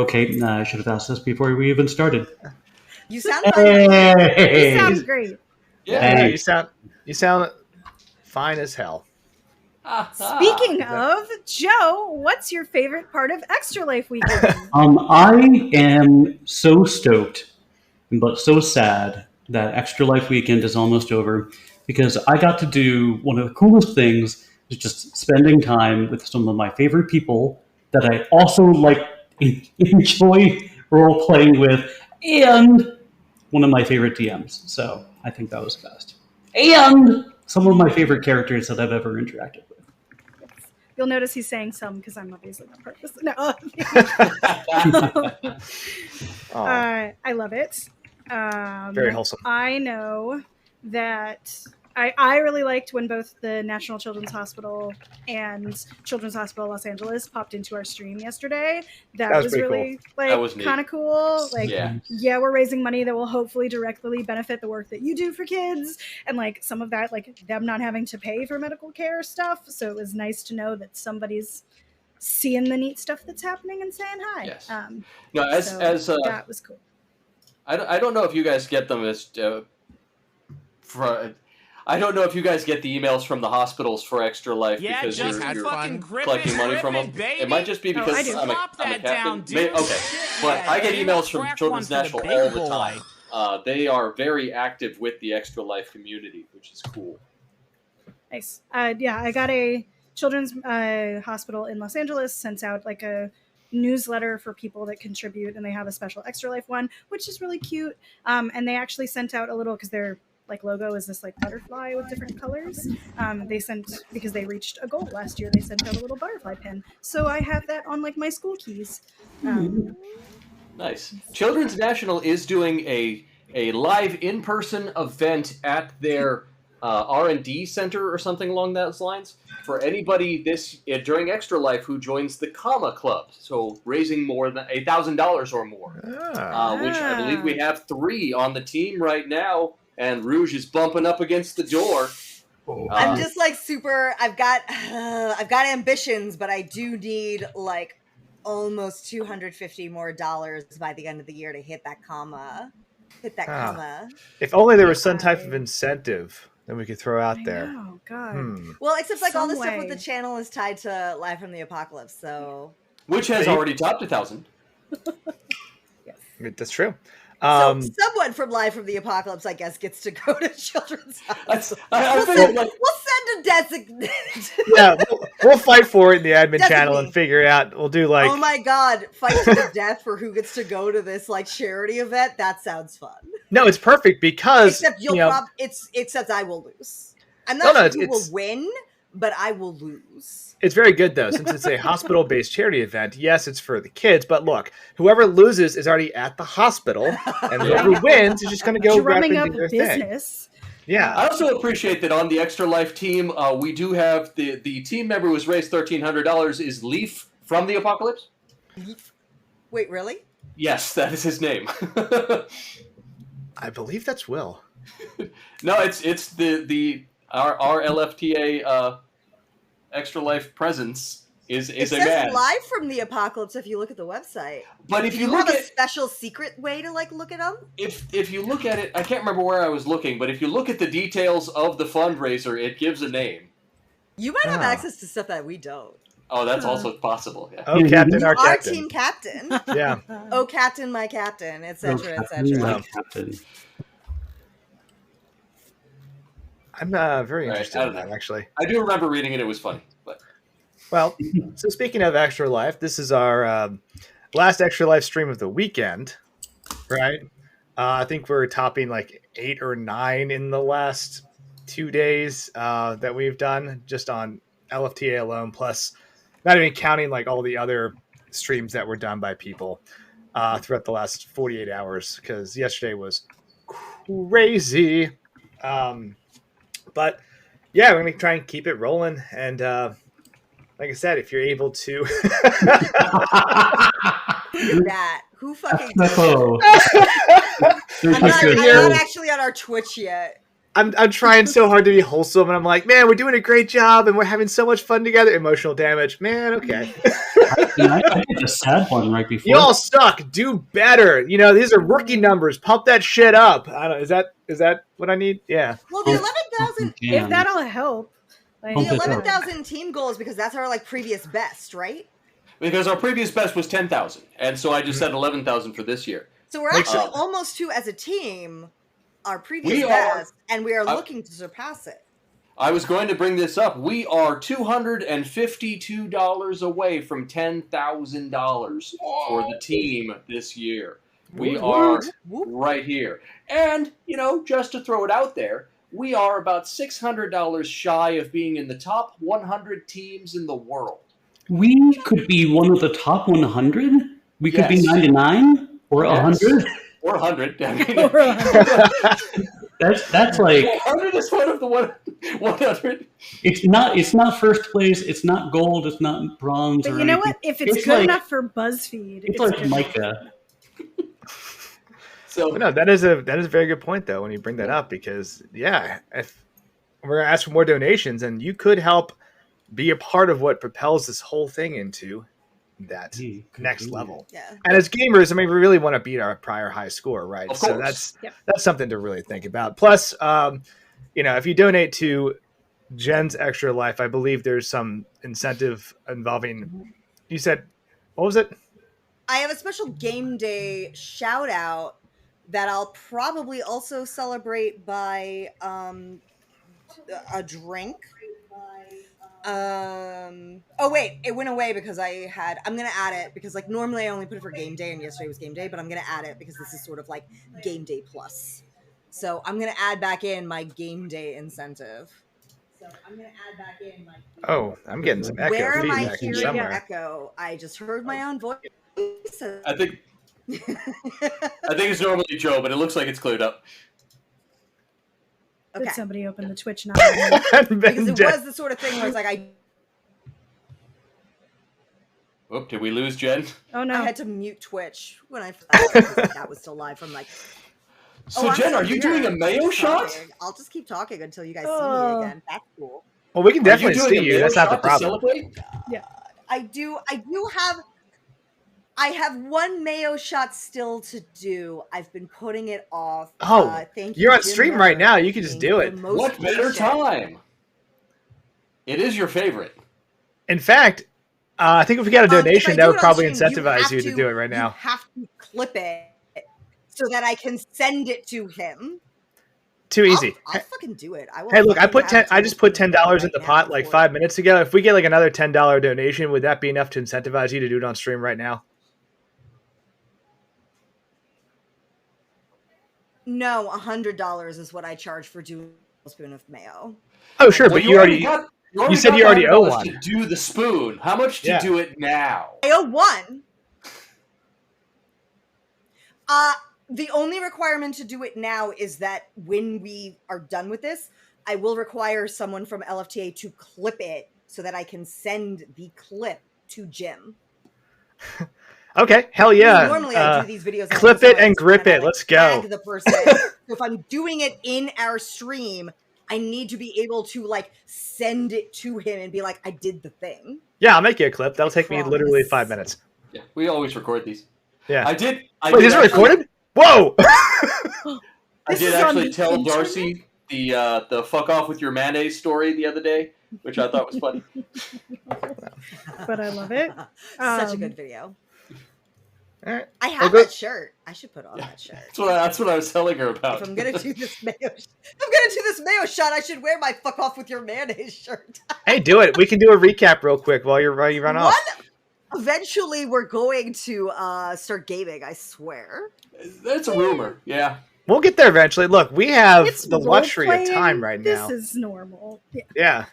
okay. I should have asked this before we even started. You sound fine. Hey! You sound great. Yeah. Hey. You sound fine as hell. Speaking of, Joe, what's your favorite part of Extra Life Weekend? I am so stoked, but so sad that Extra Life Weekend is almost over because I got to do one of the coolest things is just spending time with some of my favorite people that I also enjoy role playing with, and one of my favorite DMs. So I think that was best. And some of my favorite characters that I've ever interacted with. You'll notice he's saying some because I'm obviously not part of this. No. I love it. Very wholesome. I know that I really liked when both the National Children's Hospital and Children's Hospital Los Angeles popped into our stream yesterday. That was really cool. Kind of cool. Yeah, we're raising money that will hopefully directly benefit the work that you do for kids, and some of that, them not having to pay for medical care stuff. So it was nice to know that somebody's seeing the neat stuff that's happening and saying hi. Yes. That was cool. I don't know if you guys get them I don't know if you guys get the emails from the hospitals for Extra Life because you're collecting money from them. Baby. It might just be because I'm a captain. Okay, but I get emails from Children's National all the time. They are very active with the Extra Life community, which is cool. Nice. I got a Children's Hospital in Los Angeles sent out a newsletter for people that contribute, and they have a special Extra Life one, which is really cute. And they actually sent out a little, because their logo is this butterfly with different colors. They sent, because they reached a goal last year, they sent out a little butterfly pin. So I have that on my school keys. Nice. Children's National is doing a live in-person event at their R&D center or something along those lines for anybody during Extra Life who joins the Comma Club. So raising more than $1,000 or more, which I believe we have 3 on the team right now, and Rouge is bumping up against the door. I'm just super. I've got ambitions, but I do need almost $250 more by the end of the year to hit that comma. Comma. If only there was some type of incentive that we could throw out there. Oh God. Well, except all this stuff with the channel is tied to Live from the Apocalypse, so which has already topped 1,000. Yes, that's true. So someone from Live from the Apocalypse, I guess, gets to go to Children's Hospital. We'll send a designate. Yeah, we'll fight for it in the admin channel and figure it out. We'll do oh my God, fight to the death for who gets to go to this charity event. That sounds fun. No, it's perfect because except I will lose. I'm not sure who will win, but I will lose. It's very good, though, since it's a hospital-based charity event. Yes, it's for the kids, but look, whoever loses is already at the hospital, and whoever wins is just going to go drumming up their business. Thing. Yeah. I also appreciate that on the Extra Life team, we do have the team member who has raised $1,300 is Leaf from the Apocalypse. Leaf? Wait, really? Yes, that is his name. I believe that's Will. No, it's our LFTA Extra Life presence is it a man. It says Live from the Apocalypse if you look at the website. But if you have a special secret way to look at them? If you look at it, I can't remember where I was looking, but if you look at the details of the fundraiser, it gives a name. You might have access to stuff that we don't. Oh, that's also possible. Yeah. Oh, Captain, our captain. Team captain. Yeah. Oh, Captain, my captain, etc., My captain. I'm very interested in that, actually. I do remember reading it. It was funny. But well, so speaking of Extra Life, this is our last Extra Life stream of the weekend, right? I think we're topping 8 or 9 in the last 2 days that we've done just on LFTA alone, plus not even counting all the other streams that were done by people throughout the last 48 hours, because yesterday was crazy. But yeah, we're going to try and keep it rolling. And like I said, if you're able to... that. Who fucking... I'm not actually on our Twitch yet. I'm trying so hard to be wholesome, and I'm like, man, we're doing a great job, and we're having so much fun together. Emotional damage, man. Okay. I did the sad one right before. You all suck. Do better. You know, these are rookie numbers. Pump that shit up. I don't. Is that what I need? Yeah. Well, the 11,000. If that'll help. The 11,000 team goal is because that's our like previous best, right? Because our previous best was 10,000, and so I just said 11,000 for this year. So we're actually almost to, as a team, our previous best, and we are looking to surpass it. I was going to bring this up. We are $252 away from $10,000 for the team this year. We are right here. And, just to throw it out there, we are about $600 shy of being in the top 100 teams in the world. We could be one of the top 100. We could be 99 or 100. Or 100. I mean, that's like 100 is one of the 100. It's not first place. It's not gold. It's not bronze. But or you know anything. what? If it's good enough for BuzzFeed, it's like Micah. So no, that is a very good point though when you bring that up, because if we're gonna ask for more donations, and you could help be a part of what propels this whole thing into that next level. Yeah. And as gamers, I mean, we really want to beat our prior high score, right? Of so course. that's something to really think about. Plus, if you donate to Jen's Extra Life, I believe there's some incentive involving. You said, what was it? I have a special game day shout out that I'll probably also celebrate by a drink. Oh wait, it went away because I'm gonna add it because like normally I only put it for game day and yesterday was game day, but I'm gonna add it because this is sort of like game day plus. So I'm gonna add back in my game day incentive. Oh, I'm getting some echo Where am I feedback from hearing somewhere. echo? I just heard my own voice. I think it's normally Joe, but it looks like it's cleared up. Okay. Did somebody open the Twitch now? Because it was the sort of thing where it's like Oop, did we lose Jen? Oh no! I had to mute Twitch when I thought that was still live from like. So Jen, are you doing a mayo shot? I'll just keep talking until you guys see me again. That's cool. Well, we can definitely see you. That's not the problem. Yeah, I do have. I have one mayo shot still to do. I've been putting it off. Oh, thank you're you, on stream right now. You can just do it. What better time? It is your favorite. In fact, I think if we got a donation, that would probably stream, incentivize you to do it right now. You have to clip it so that I can send it to him. Too easy. I'll fucking do it. I will. Hey, look, I just put $10 in the pot like 5 minutes ago. If we get like another $10 donation, would that be enough to incentivize you to do it on stream right now? No, $100 is what I charge for doing a spoon of mayo. Oh, sure, but you said you already owe one. To do the spoon. How much to do it now? I owe one. The only requirement to do it now is that when we are done with this, I will require someone from LFTA to clip it so that I can send the clip to Jim. Okay, hell yeah. Normally I do these videos. Clip it and grip it. Let's go. The person. So if I'm doing it in our stream, I need to be able to like send it to him and be like, I did the thing. Yeah, I'll make you a clip. That'll take me literally 5 minutes. Yeah, we always record these. Yeah. Wait, is it recorded? Whoa! I did actually tell Darcy the fuck off with your mayonnaise story the other day, which I thought was funny. But I love it. Such a good video. Right. I have that shirt. I should put on that shirt. That's what I was telling her about. If I'm gonna do this mayo shot, I should wear my fuck off with your mayonnaise shirt. Hey, do it. We can do a recap real quick while you run off. Eventually, we're going to start gaming. I swear. That's a rumor. Yeah. We'll get there eventually. Look, we have the luxury of time right now. This is normal. Yeah.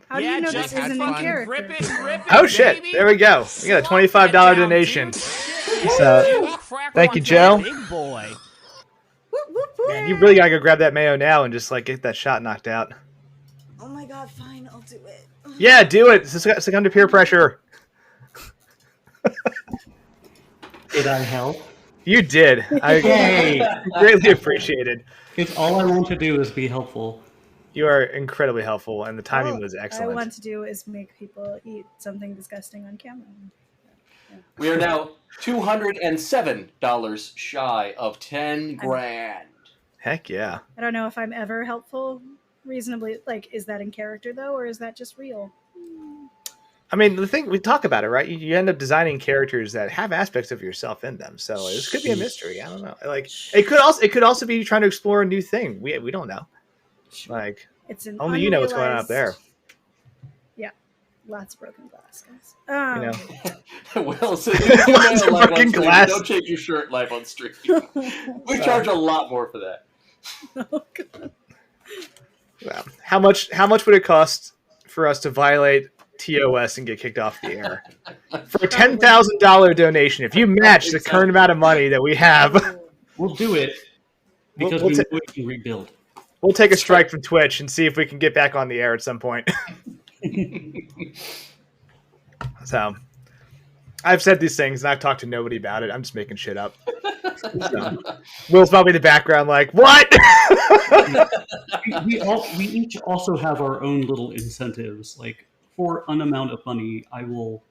How do you know this isn't in character? Rip it, Oh shit! There we go. We got a $25 donation. So, thank you, Joe. Big boy. Man, you really gotta go grab that mayo now and just like get that shot knocked out. Oh my god! Fine, I'll do it. Yeah, do it. Succumb to peer pressure. Did I help? You did. I Yay! greatly appreciated. It's all I want to do is be helpful. You are incredibly helpful, and the timing All was I excellent. want to do is make people eat something disgusting on camera. We are now $207 shy of 10 grand. Heck yeah. I don't know if I'm ever helpful reasonably. Like, is that in character though, or is that just real? I mean, the thing we talk about it, right? You end up designing characters that have aspects of yourself in them. So this could be a mystery. I don't know. Like it could also be trying to explore a new thing. We don't know. Like It's an only you know what's going on up there. Yeah, lots of broken glass, guys. You know. Well, so Lots of broken glass. Don't change your shirt live on stream. We charge a lot more for that. Oh, God. Well, how much would it cost for us to violate TOS and get kicked off the air? For a $10,000 donation, if you match the current amount of money that we have, We'll do it because we know we can rebuild. we'll take a strike from Twitch and see if we can get back on the air at some point. So, I've said these things and I've talked to nobody about it. I'm just making shit up. So, Will's probably in the background like, what? We each also have our own little incentives. Like for an amount of money, I will.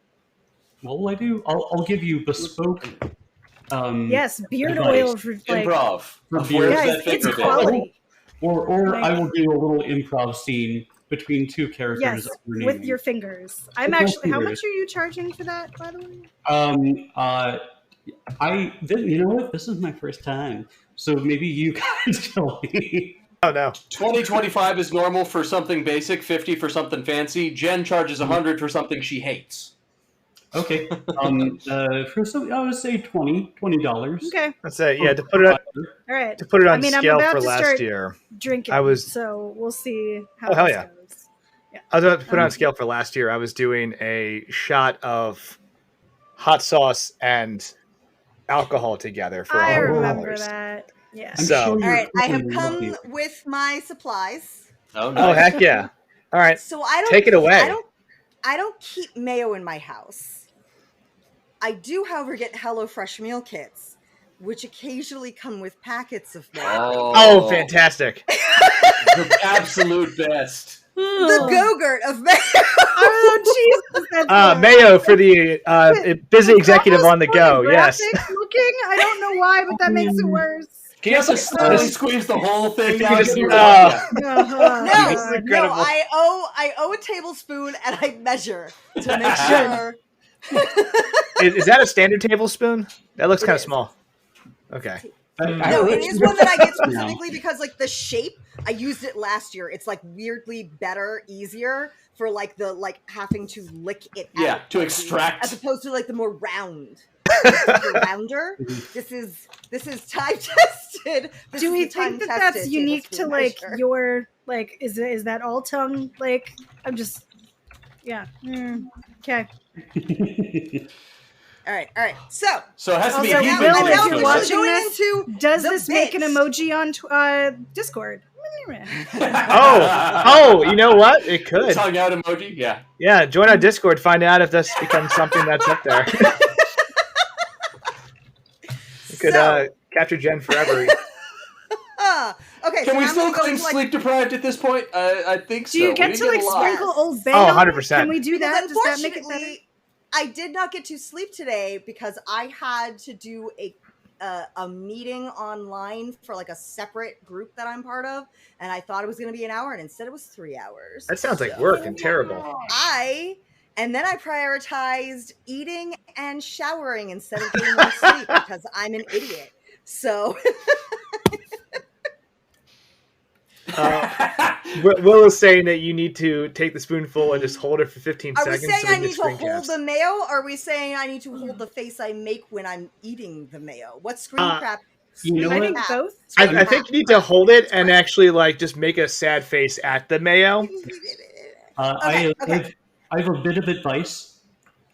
What will I do? I'll give you bespoke. Yes, beard advice. oil for like. Improv. For Where's Guys, that it's finger bit? quality. Or I will do a little improv scene between two characters. Yes, of your with name. your fingers. I'm With my actually. How fingers. much are you charging for that, by the way? You know what? This is my first time, so maybe you guys tell me. Oh no. 20-25 is normal for something basic, 50 for something fancy. Jen charges 100 for something she hates. Okay. For some, I would say $20. Okay, That's it. Yeah, to put it on, all right. on I'm scale about for to last start year. drinking. I was- so we'll see how Oh, hell this yeah. goes. I was about to put it on scale for last year. I was doing a shot of hot sauce and alcohol together for I $100. remember that. Yeah. I'm So- sure All you're right, I have totally come lucky. with my supplies. Oh, Oh nice. heck yeah! All right, So I don't take it away. I don't keep mayo in my house. I do, however, get HelloFresh meal kits, which occasionally come with packets of mayo. Oh, fantastic! The absolute best. The Go-Gurt of mayo. Oh Jesus! That's Mayo for the busy executive on the go. Yes. pornographic Looking, I don't know why, but that makes it worse. Can you also slowly squeeze the whole thing If you down? just- to your oh. Uh-huh. No, This is incredible. I owe a tablespoon and I measure to make sure. Is that a standard tablespoon? That looks It kind of is. small. Okay. No, it is one that I get specifically because like the shape. I used it last year. It's like weirdly better, easier for like the having to lick it out. Yeah, to extract. As opposed to like the more round. The rounder. This is time tested. This Do we is the think that time-tested that's unique to tablespoon like measure. your like? Is that all tongue? Like, I'm just. Yeah. Okay. All right. So So it has to be Also, a Will, I'm if now you're officially watching going this, into Does the this make an bits. emoji on Discord? Oh, you know what? It could. tongue out emoji. Yeah. Yeah, join our Discord. Find out if that's becomes something that's up there. You could So- capture Jen forever. Okay. Can so we I'm still gonna go claim into, like, sleep deprived at this point? I think so. Do you We get didn't to like a lot. sprinkle Old Bay? Oh, on it? 100%. Can we do Because that? Does that make it better? unfortunately, I did not get to sleep today because I had to do a meeting online for like a separate group that I'm part of, and I thought it was going to be an hour, and instead it was 3 hours. That sounds like work and terrible. And then I prioritized eating and showering instead of getting more sleep because I'm an idiot. So Will is saying that you need to take the spoonful and just hold it for 15 are we seconds. saying so we I can need get to screen hold caps. the mayo, or are we saying I need to hold the face I make when I'm eating the mayo? What screen crap? You know I what? think both. I think you need to hold it and actually like just make a sad face at the mayo. I okay. have a bit of advice.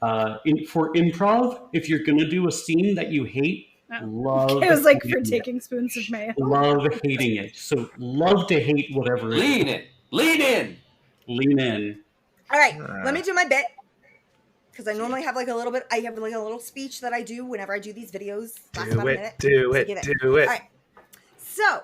For improv, if you're going to do a scene that you hate, love It was like for hating it. taking spoons of mayo. Love hating it. So love to hate whatever it is. Lean in. Lean in. Lean in. All right, let me do my bit. because I normally have like a little bit. I have like a little speech that I do whenever I do these videos. Lasts Do about a it, minute. do So it, give do it. All right. So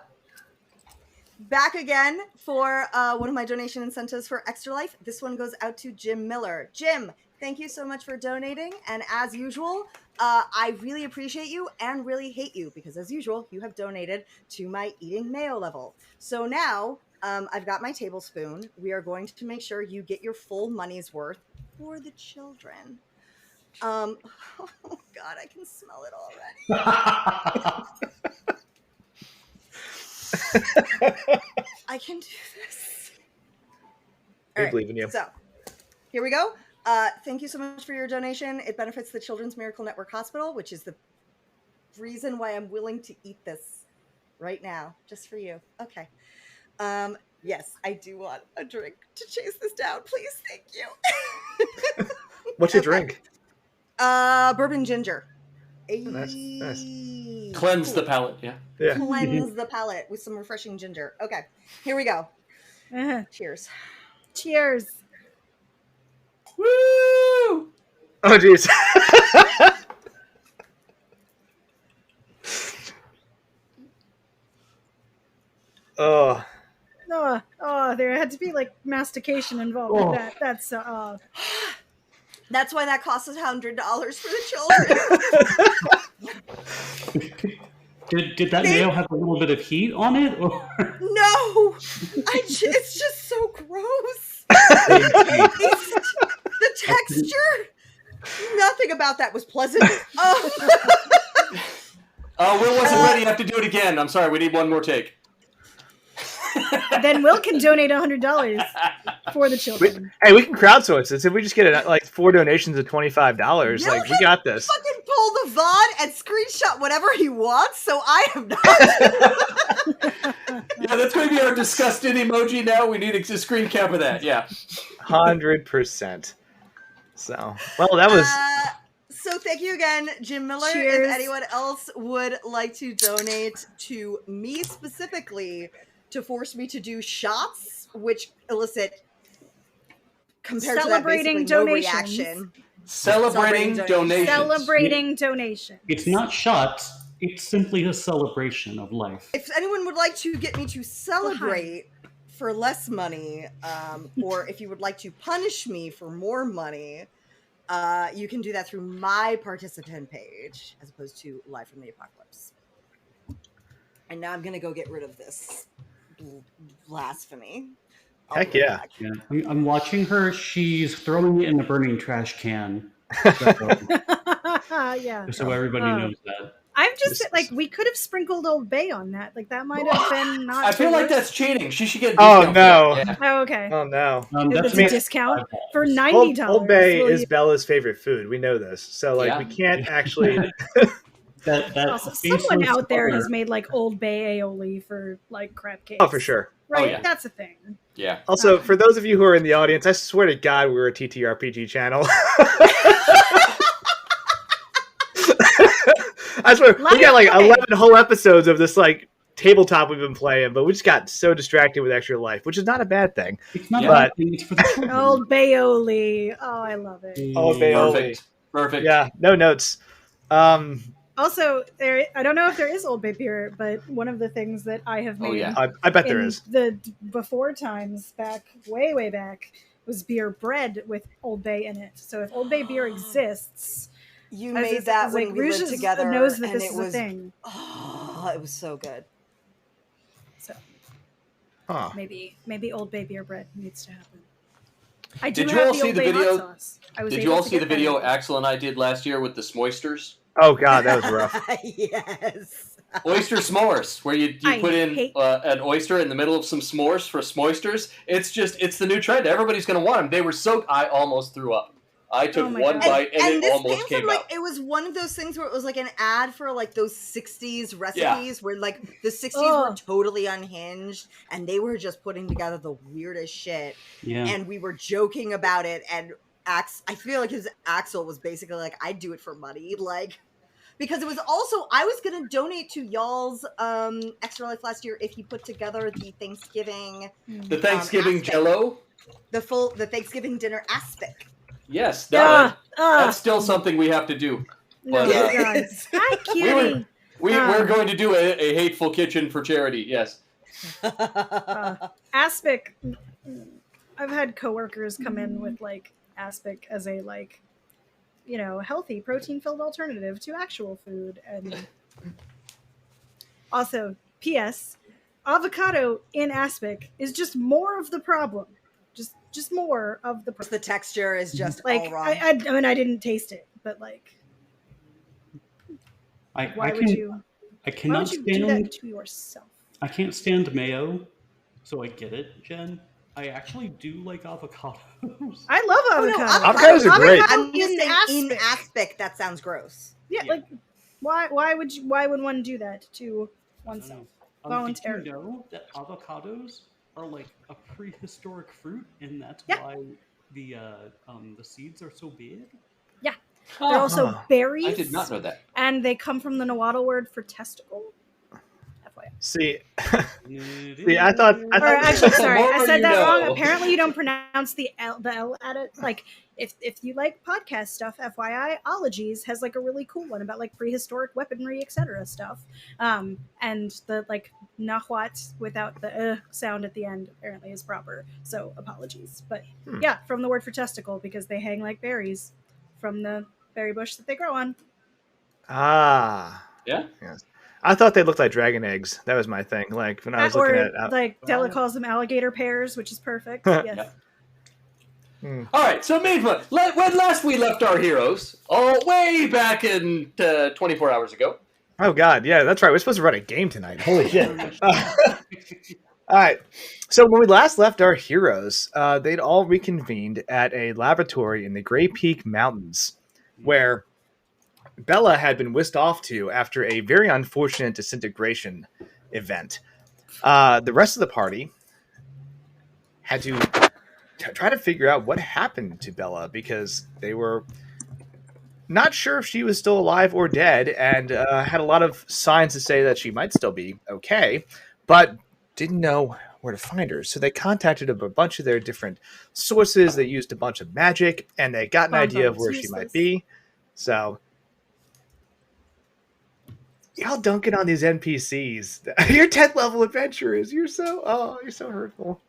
back again for one of my donation incentives for Extra Life. This one goes out to Jim Miller. Jim, thank you so much for donating. And as usual, I really appreciate you and really hate you because as usual, you have donated to my eating mayo level. So now I've got my tablespoon. We are going to make sure you get your full money's worth for the children. Oh God, I can smell it already. I can do this. We believe in you. So here we go. Thank you so much for your donation. It benefits the Children's Miracle Network Hospital, which is the reason why I'm willing to eat this right now, just for you. Okay. Yes, I do want a drink to chase this down. Please, thank you. What's your drink? Bourbon ginger. Nice. Cleanse the palate. Yeah. Cleanse the palate with some refreshing ginger. Okay, here we go. Cheers. Cheers. Woo! Oh, jeez. Oh. Oh, there had to be like mastication involved with that. That's That's why that costs $100 for the children. Did that mayo have a little bit of heat on it? Or? No, it's just so gross. The texture, nothing about that was pleasant. Will wasn't ready. You have to do it again. I'm sorry. We need one more take. then Will can donate $100 for the children. We can crowdsource this. If we just get like 4 donations of $25, like we got this. Fucking pull the VOD and screenshot whatever he wants. So I am not. Yeah, that's going to be our disgusted emoji now. We need a screen cap of that. Yeah, 100%. So, well, that was. So thank you again, Jim Miller. Cheers. If anyone else would like to donate to me specifically to force me to do shots, which elicit compared Celebrating to that, basically donations. no reaction. celebrating donations. Celebrating donations. It's not shots. It's simply a celebration of life. If anyone would like to get me to celebrate for less money, or if you would like to punish me for more money, you can do that through my participant page as opposed to Live from the Apocalypse. And now I'm going to go get rid of this blasphemy. Heck yeah. Yeah, I'm watching her. She's throwing it in the burning trash can. Yeah. So everybody knows that. I'm just like, we could have sprinkled Old Bay on that. Like that might have been not. I feel like worse. that's cheating. She should get. A Oh, discount no. for that. Oh, okay. Oh no. It's That's a discount for $90. Old Bay Will is you- Bella's favorite food. We know this. So like Yeah. we can't actually that Also, someone out there has made like Old Bay aioli for like crab cakes. Oh, for sure. Right? Oh, yeah. That's a thing. Yeah. Also, for those of you who are in the audience, I swear to God we're a TTRPG channel. I swear, we got like 11 whole episodes of this like tabletop we've been playing, but we just got so distracted with Extra Life, which is not a bad thing. It's not Yeah. a bad thing. It's for the children. Old Bayoli. Oh, I love it. Old Bay. Perfect. Yeah, no notes. Also, there. I don't know if there is Old Bay beer, but one of the things that I have made Oh, yeah. I bet there in is. the before times, back way back, was beer bread with Old Bay in it. So if Old Bay beer exists, You I was made just- that was when like, we Rouge lived is- together, knows that and this it is was a thing. Oh, it was so good. So Huh. maybe Old Bay beer bread needs to happen. I do Did you have all the see Old the Bay video? hot sauce. I was Did able you all to see get the that. video Axel and I did last year with the Smoisters? Oh God, that was rough. Yes. Oyster s'mores, where you I put in hate- an oyster in the middle of some s'mores for Smoisters. It's the new trend. Everybody's going to want them. They were so... I almost threw up. I took Oh my one God. bite and it this almost came came from out. like it was one of those things where it was like an ad for like those 60s recipes where like the 60s were Ugh. totally unhinged and they were just putting together the weirdest shit Yeah. and we were joking about it and I feel like his Axel was basically like, I'd do it for money, like, because it was also, I was gonna donate to y'all's Extra Life last year if you put together the Thanksgiving The Thanksgiving aspect. Jello. the Thanksgiving dinner aspect. Yes, Ah, that's still something we have to do. no, But, God. Hi, Kitty. We're going to do a hateful kitchen for charity. Yes. Aspic. I've had coworkers come in with like aspic as a like, healthy protein-filled alternative to actual food, and also, P.S. avocado in aspic is just more of the problem. Just more of the problem. The texture is just Like all wrong. I mean, I didn't taste it, but like, I why would you cannot do stand. that to yourself? I can't stand mayo, so I get it, Jen. I actually do like avocados. I love Oh, no, avocado. Avocados are great. I'm just saying, in aspic. aspic, that sounds gross. Yeah, like why would one do that to oneself? Voluntarily. Did you know that avocados are like a prehistoric fruit, and that's Yeah. why the seeds are so big? Yeah. They're also berries. I did not know that. And they come from the Nahuatl word for testicle. FYI. See, I thought. Or actually, sorry, I more said you that know. wrong. Apparently, you don't pronounce the L at it. Like, if you like podcast stuff, FYI, Ologies has like a really cool one about like prehistoric weaponry, etc. stuff. And the like Nahuatl without the sound at the end apparently is proper. So apologies, but yeah, from the word for testicle because they hang like berries from the berry bush that they grow on. Ah. Yeah. Yes. I thought they looked like dragon eggs. That was my thing. Like when I was looking at like Della calls them alligator pears, which is perfect. Yes. Yeah. All right, so main one. When last we left our heroes, way back in 24 hours ago. Oh God, yeah, that's right. We're supposed to run a game tonight. Holy shit! All right. So when we last left our heroes, they'd all reconvened at a laboratory in the Gray Peak Mountains, where Bella had been whisked off to after a very unfortunate disintegration event. The rest of the party had to try to figure out what happened to Bella because they were not sure if she was still alive or dead and had a lot of signs to say that she might still be okay, but didn't know where to find her. So they contacted a bunch of their different sources. They used a bunch of magic and they got an idea of where she might be. So y'all dunking on these NPCs. You're 10th level adventurers. You're so hurtful.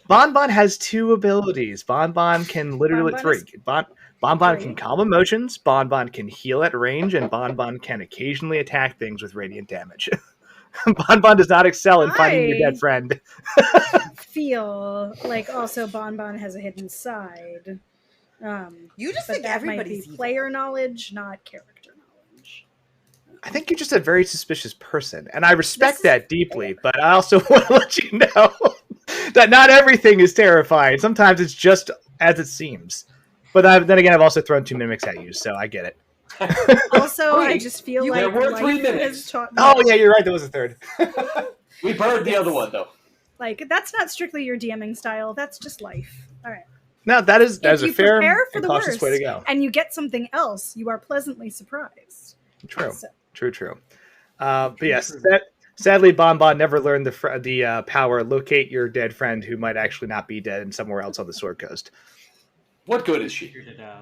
Bonbon has 2 abilities. Bonbon can literally Bonbon can calm emotions, Bonbon can heal at range, and Bonbon can occasionally attack things with radiant damage. Bonbon does not excel in finding your dead friend. Feel like also Bonbon has a hidden side. You just but think that everybody's might be player knowledge, not character knowledge. I think you're just a very suspicious person, and I respect that deeply, but I also want to let you know that not everything is terrifying. Sometimes it's just as it seems. But then again, I've also thrown 2 mimics at you, so I get it. Also, I just feel like there were 3 life mimics. has taught me. Oh, yeah, you're right. There was a 3rd. We burned the other one, though. Like, that's not strictly your DMing style. That's just life. All right. No, that is If a you fair prepare for and the cautious worst way to go. and you get something else, you are pleasantly surprised. True. So. True. But yes, sadly, Bonbon never learned the power locate your dead friend who might actually not be dead and somewhere else on the Sword Coast. What good is she?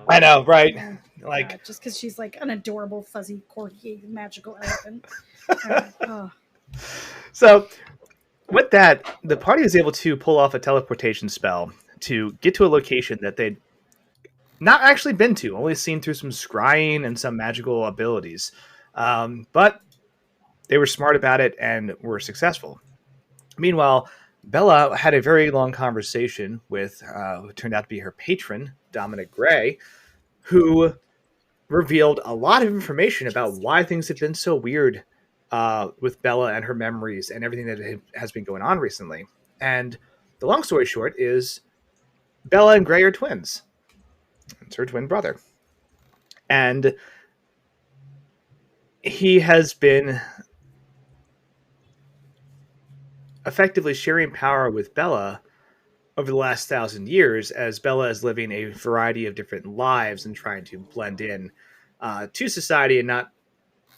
I know, right? Like just because she's like an adorable, fuzzy, corgi, magical elephant. So, with that, the party was able to pull off a teleportation spell to get to a location that they'd not actually been to, only seen through some scrying and some magical abilities. But they were smart about it and were successful. Meanwhile, Bella had a very long conversation with who turned out to be her patron, Dominic Gray, who revealed a lot of information about why things have been so weird with Bella and her memories and everything that has been going on recently. And the long story short is Bella and Gray are twins. It's her twin brother. And he has been effectively sharing power with Bella over the last 1,000 years as Bella is living a variety of different lives and trying to blend in to society and not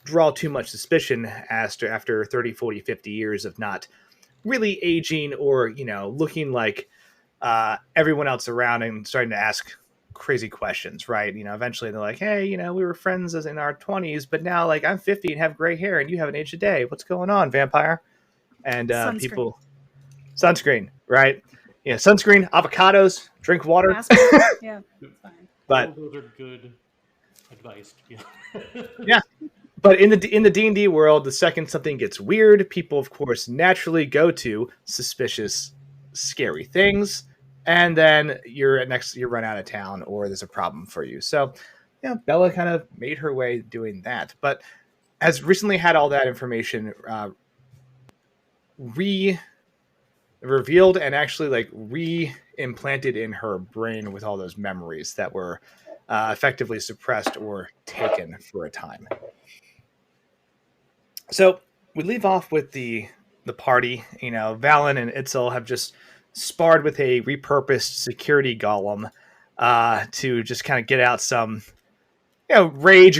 draw too much suspicion after 30, 40, 50 years of not really aging or, looking like everyone else around and starting to ask crazy questions, right? Eventually they're like, hey, we were friends as in our 20s, but now like I'm 50 and have gray hair and you haven't aged a day. What's going on, vampire? And Sunscreen. sunscreen, right? Sunscreen, avocados, drink water. Mask wear. Yeah. But all those are good advice. yeah. But in the D&D world, the second something gets weird, people of course naturally go to suspicious, scary things, and then you run out of town or there's a problem for you. So, Bella kind of made her way doing that, but has recently had all that information revealed and actually like re-implanted in her brain with all those memories that were effectively suppressed or taken for a time. So we leave off with the party. Valen and Itzel have just sparred with a repurposed security golem to just kind of get out some, rage,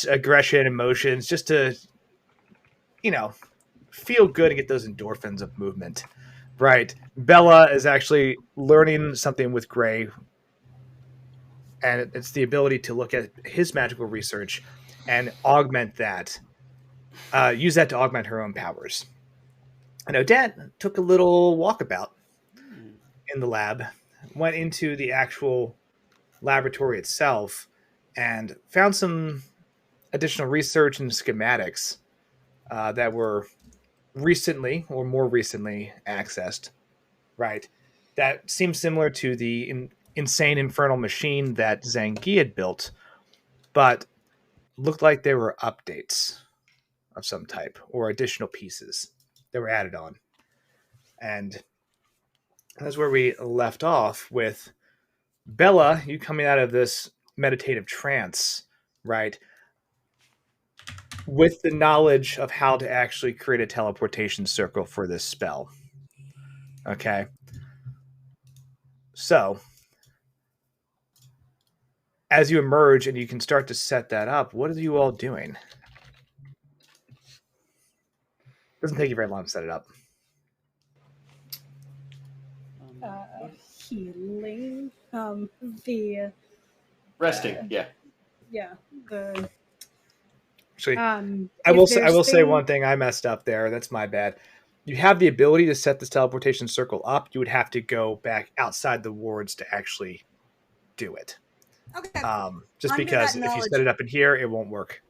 aggression, emotions, just to, feel good and get those endorphins of movement. Right. Bella is actually learning something with Gray, and it's the ability to look at his magical research and augment that. Use that to augment her own powers. And Odette took a little walkabout in the lab, went into the actual laboratory itself, and found some additional research and schematics that were more recently accessed. Right. That seems similar to the insane infernal machine that Zangi had built, but looked like they were updates of some type or additional pieces that were added on. And that's where we left off with Bella, you coming out of this meditative trance, right? With the knowledge of how to actually create a teleportation circle for this spell. Okay. So, as you emerge and you can start to set that up, what are you all doing? Doesn't take you very long to set it up. Healing. Resting. The Actually, I will say one thing I messed up there. That's my bad. You have the ability to set this teleportation circle up. You would have to go back outside the wards to actually do it. Okay. Just because if you set it up in here, it won't work.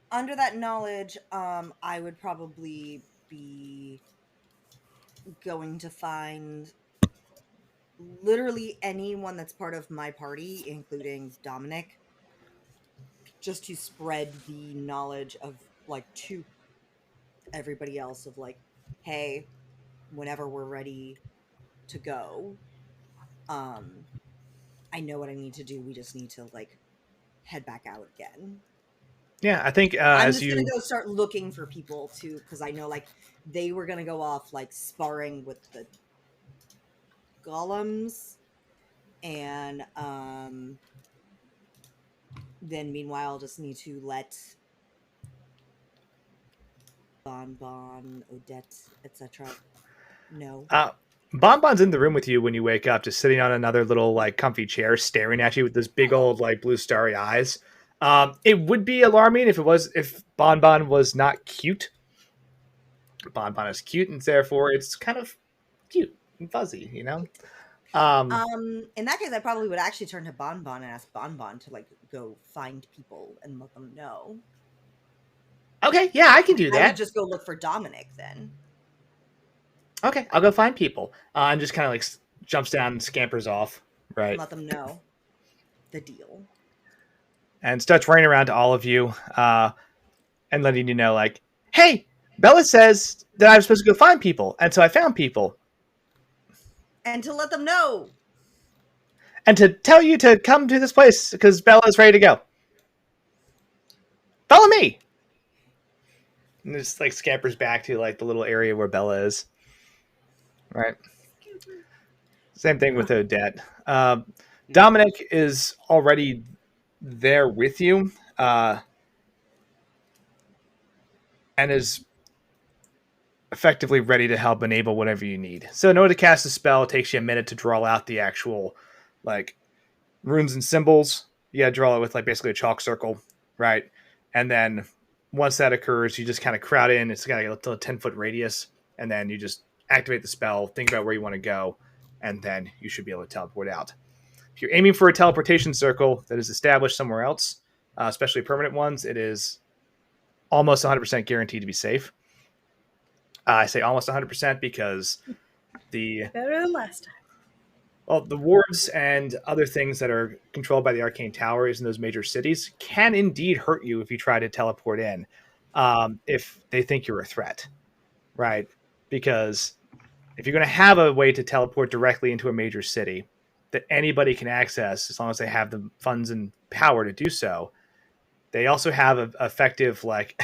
Under that knowledge, I would probably be going to find literally anyone that's part of my party, including Dominic, just to spread the knowledge of to everybody else of hey, whenever we're ready to go, I know what I need to do. We just need to head back out again. Yeah, I think I'm just gonna go start looking for people too, because I know they were gonna go off sparring with the golems, and then meanwhile I'll just need to let Bonbon, Odette, etc. know. Bonbon's in the room with you when you wake up, just sitting on another little comfy chair, staring at you with this big old blue starry eyes. It would be alarming if Bonbon was not cute. Bonbon is cute, and therefore it's kind of cute and fuzzy, In that case, I probably would actually turn to Bonbon and ask Bonbon to go find people and let them know. Okay, yeah, I can do that. I would just go look for Dominic then. Okay, I'll go find people. And just kind of jumps down and scampers off. Right. And let them know the deal. And starts running around to all of you and letting you know, hey, Bella says that I'm supposed to go find people. And so I found people. And to let them know. And to tell you to come to this place because Bella's ready to go. Follow me. And just scampers back to the little area where Bella is. Right. Same thing with Odette. Dominic is already there with you and is effectively ready to help enable whatever you need. So in order to cast a spell, it takes you a minute to draw out the actual runes and symbols. You got to draw it with like basically a chalk circle, right? And then once that occurs, you just kind of crowd in. It's got a 10-foot radius, and then you just activate the spell, think about where you want to go, and then you should be able to teleport out. If you're aiming for a teleportation circle that is established somewhere else, especially permanent ones, it is almost 100% guaranteed to be safe. I say almost 100% because Better than last time. well, the wards and other things that are controlled by the arcane towers in those major cities can indeed hurt you if you try to teleport in, if they think you're a threat, right? Because if you're going to have a way to teleport directly into a major city that anybody can access as long as they have the funds and power to do so, they also have an effective like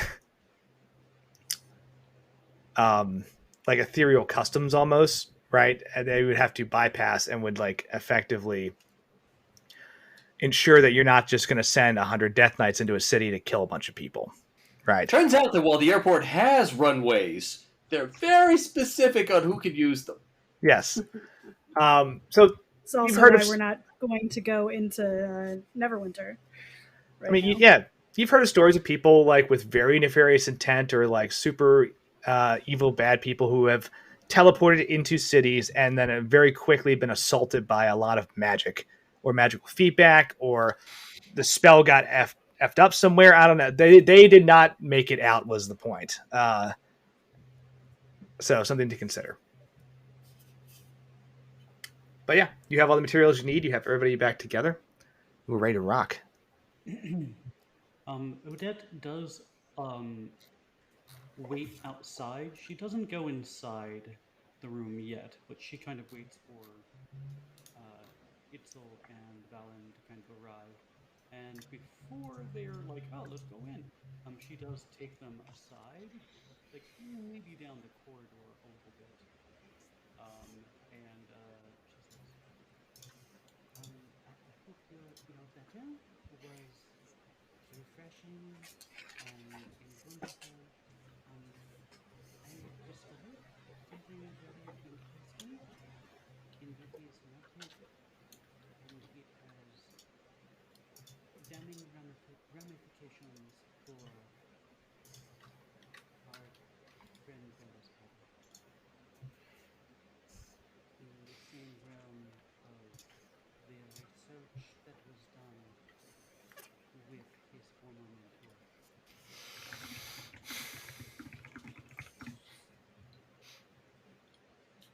like ethereal customs almost, right? And they would have to bypass and would like effectively ensure that you're not just going to send 100 death knights into a city to kill a bunch of people, right? Turns out that while the airport has runways, they're very specific on who can use them. Yes. So It's also heard why of- we're not going to go into Neverwinter. Right I mean, now. yeah, you've heard of stories of people like with very nefarious intent or like super evil bad people who have teleported into cities and then have very quickly been assaulted by a lot of magic or magical feedback, or the spell got effed up somewhere. I don't know. They did not make it out was the point. So something to consider. But yeah, you have all the materials you need. You have everybody back together. We're ready to rock. Odette does wait outside. She doesn't go inside the room yet, but she kind of waits for Itzel and Valen to kind of arrive. And before they're like, oh, let's go in, she does take them aside, like maybe down the corridor a little bit. And she says, I hope your battle was refreshing and wonderful. I discovered something very interesting in that it is not magic, and it has damning ramifications for our friend Bella's brother. In the same realm of the research that was done with his former mentor.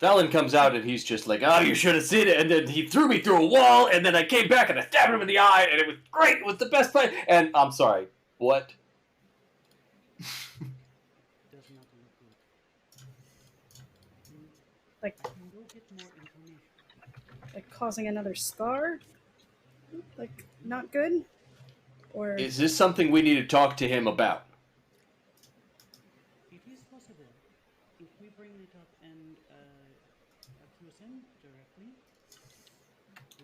Valen comes out and he's just like, oh, you should have seen it. And then he threw me through a wall, and then I came back and I stabbed him in the eye, and it was great. It was the best fight. And I'm sorry, what? Does not look good. Like, I can go get more information. like causing another scar? Like, not good? Or Is this something we need to talk to him about? It is possible. If we bring it up and accuse him directly,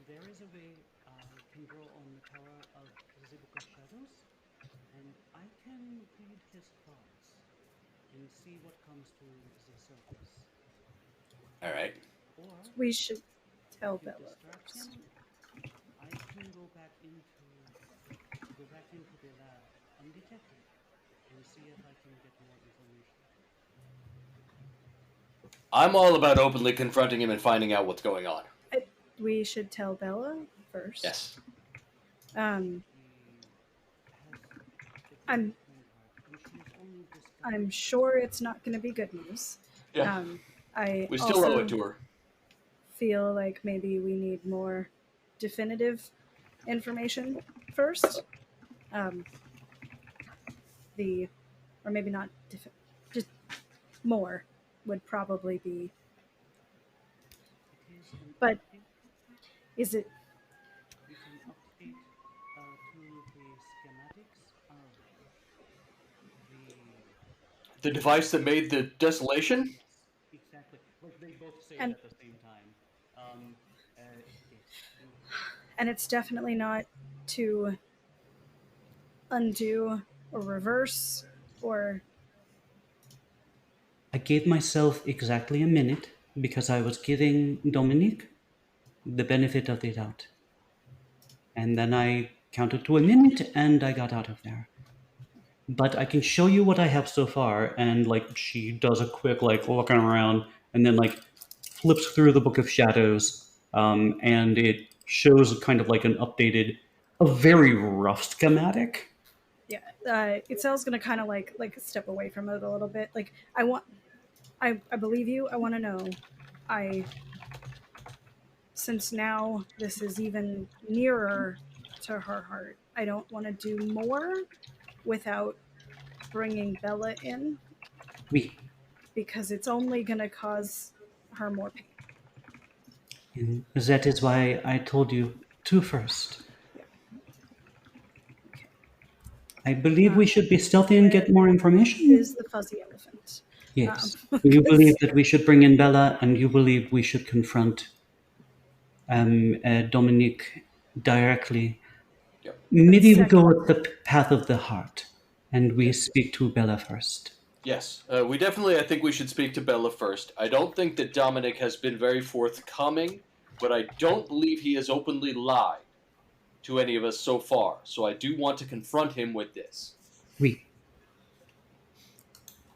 there is a way I can draw on the power of the Book of Shadows, and I can read his thoughts and see what comes to the surface. All right. Or we should tell to Bella distract first. him, I can go back into the lab undetected and see if I can get more information. I'm all about openly confronting him and finding out what's going on. We should tell Bella first. Yes. I'm I'm sure it's not going to be good news. Yeah. I We still owe it to her. feel like maybe we need more definitive information first. Or maybe not, just more would probably be. But is it? You can update to the schematics of The device that made the desolation? Yes, exactly. Like they both say And- it at the same time. Yes. And it's definitely not to undo or reverse or. I gave myself exactly a minute because I was giving Dominique the benefit of the doubt. and then I counted to a minute, and I got out of there. But I can show you what I have so far. And like she does a quick like looking around, and then like flips through the Book of Shadows, and it shows kind of like an updated, a very rough schematic. Yeah, Itzel's gonna kind of like step away from it a little bit. Like I believe you. I want to know. Since now this is even nearer to her heart, I don't want to do more without bringing Bella in We, because it's only gonna cause her more pain. and that is why I told you to first. Okay. I believe we should be stealthy and get more information. Is the fuzzy elephant? Yes. You believe that we should bring in Bella, and you believe we should confront Dominique directly. Yep. Maybe we go with the path of the heart, and we speak to Bella first. Yes, we definitely, I think we should speak to Bella first. I don't think that Dominic has been very forthcoming, but I don't believe he has openly lied to any of us so far. So I do want to confront him with this. Oui.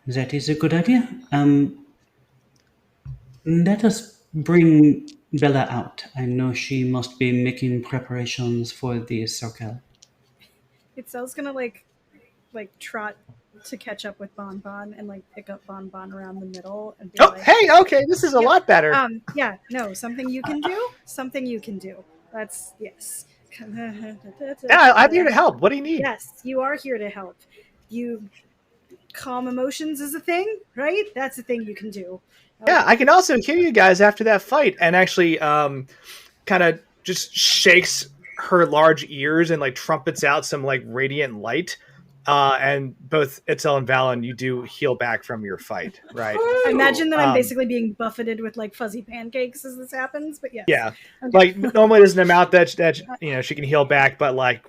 That is a good idea. Let us bring Bella out. I know she must be making preparations for the circle. Itzel's gonna like trot to catch up with Bon Bon and like pick up Bon Bon around the middle and be Oh, like, hey, okay, this is a lot better. yeah, no, something you can do. Something you can do. That's yes. Yeah, I'm here to help. What do you need? Yes, you are here to help. You calm emotions is a thing, right? That's a thing you can do. Yeah, I can also hear you guys after that fight, and actually, kind of just shakes her large ears and like trumpets out some like radiant light. And both Itzel and Valen, you do heal back from your fight, right? I imagine that I'm basically being buffeted with like fuzzy pancakes as this happens, but yes. Yeah, like normally there's an amount that you know she can heal back, but like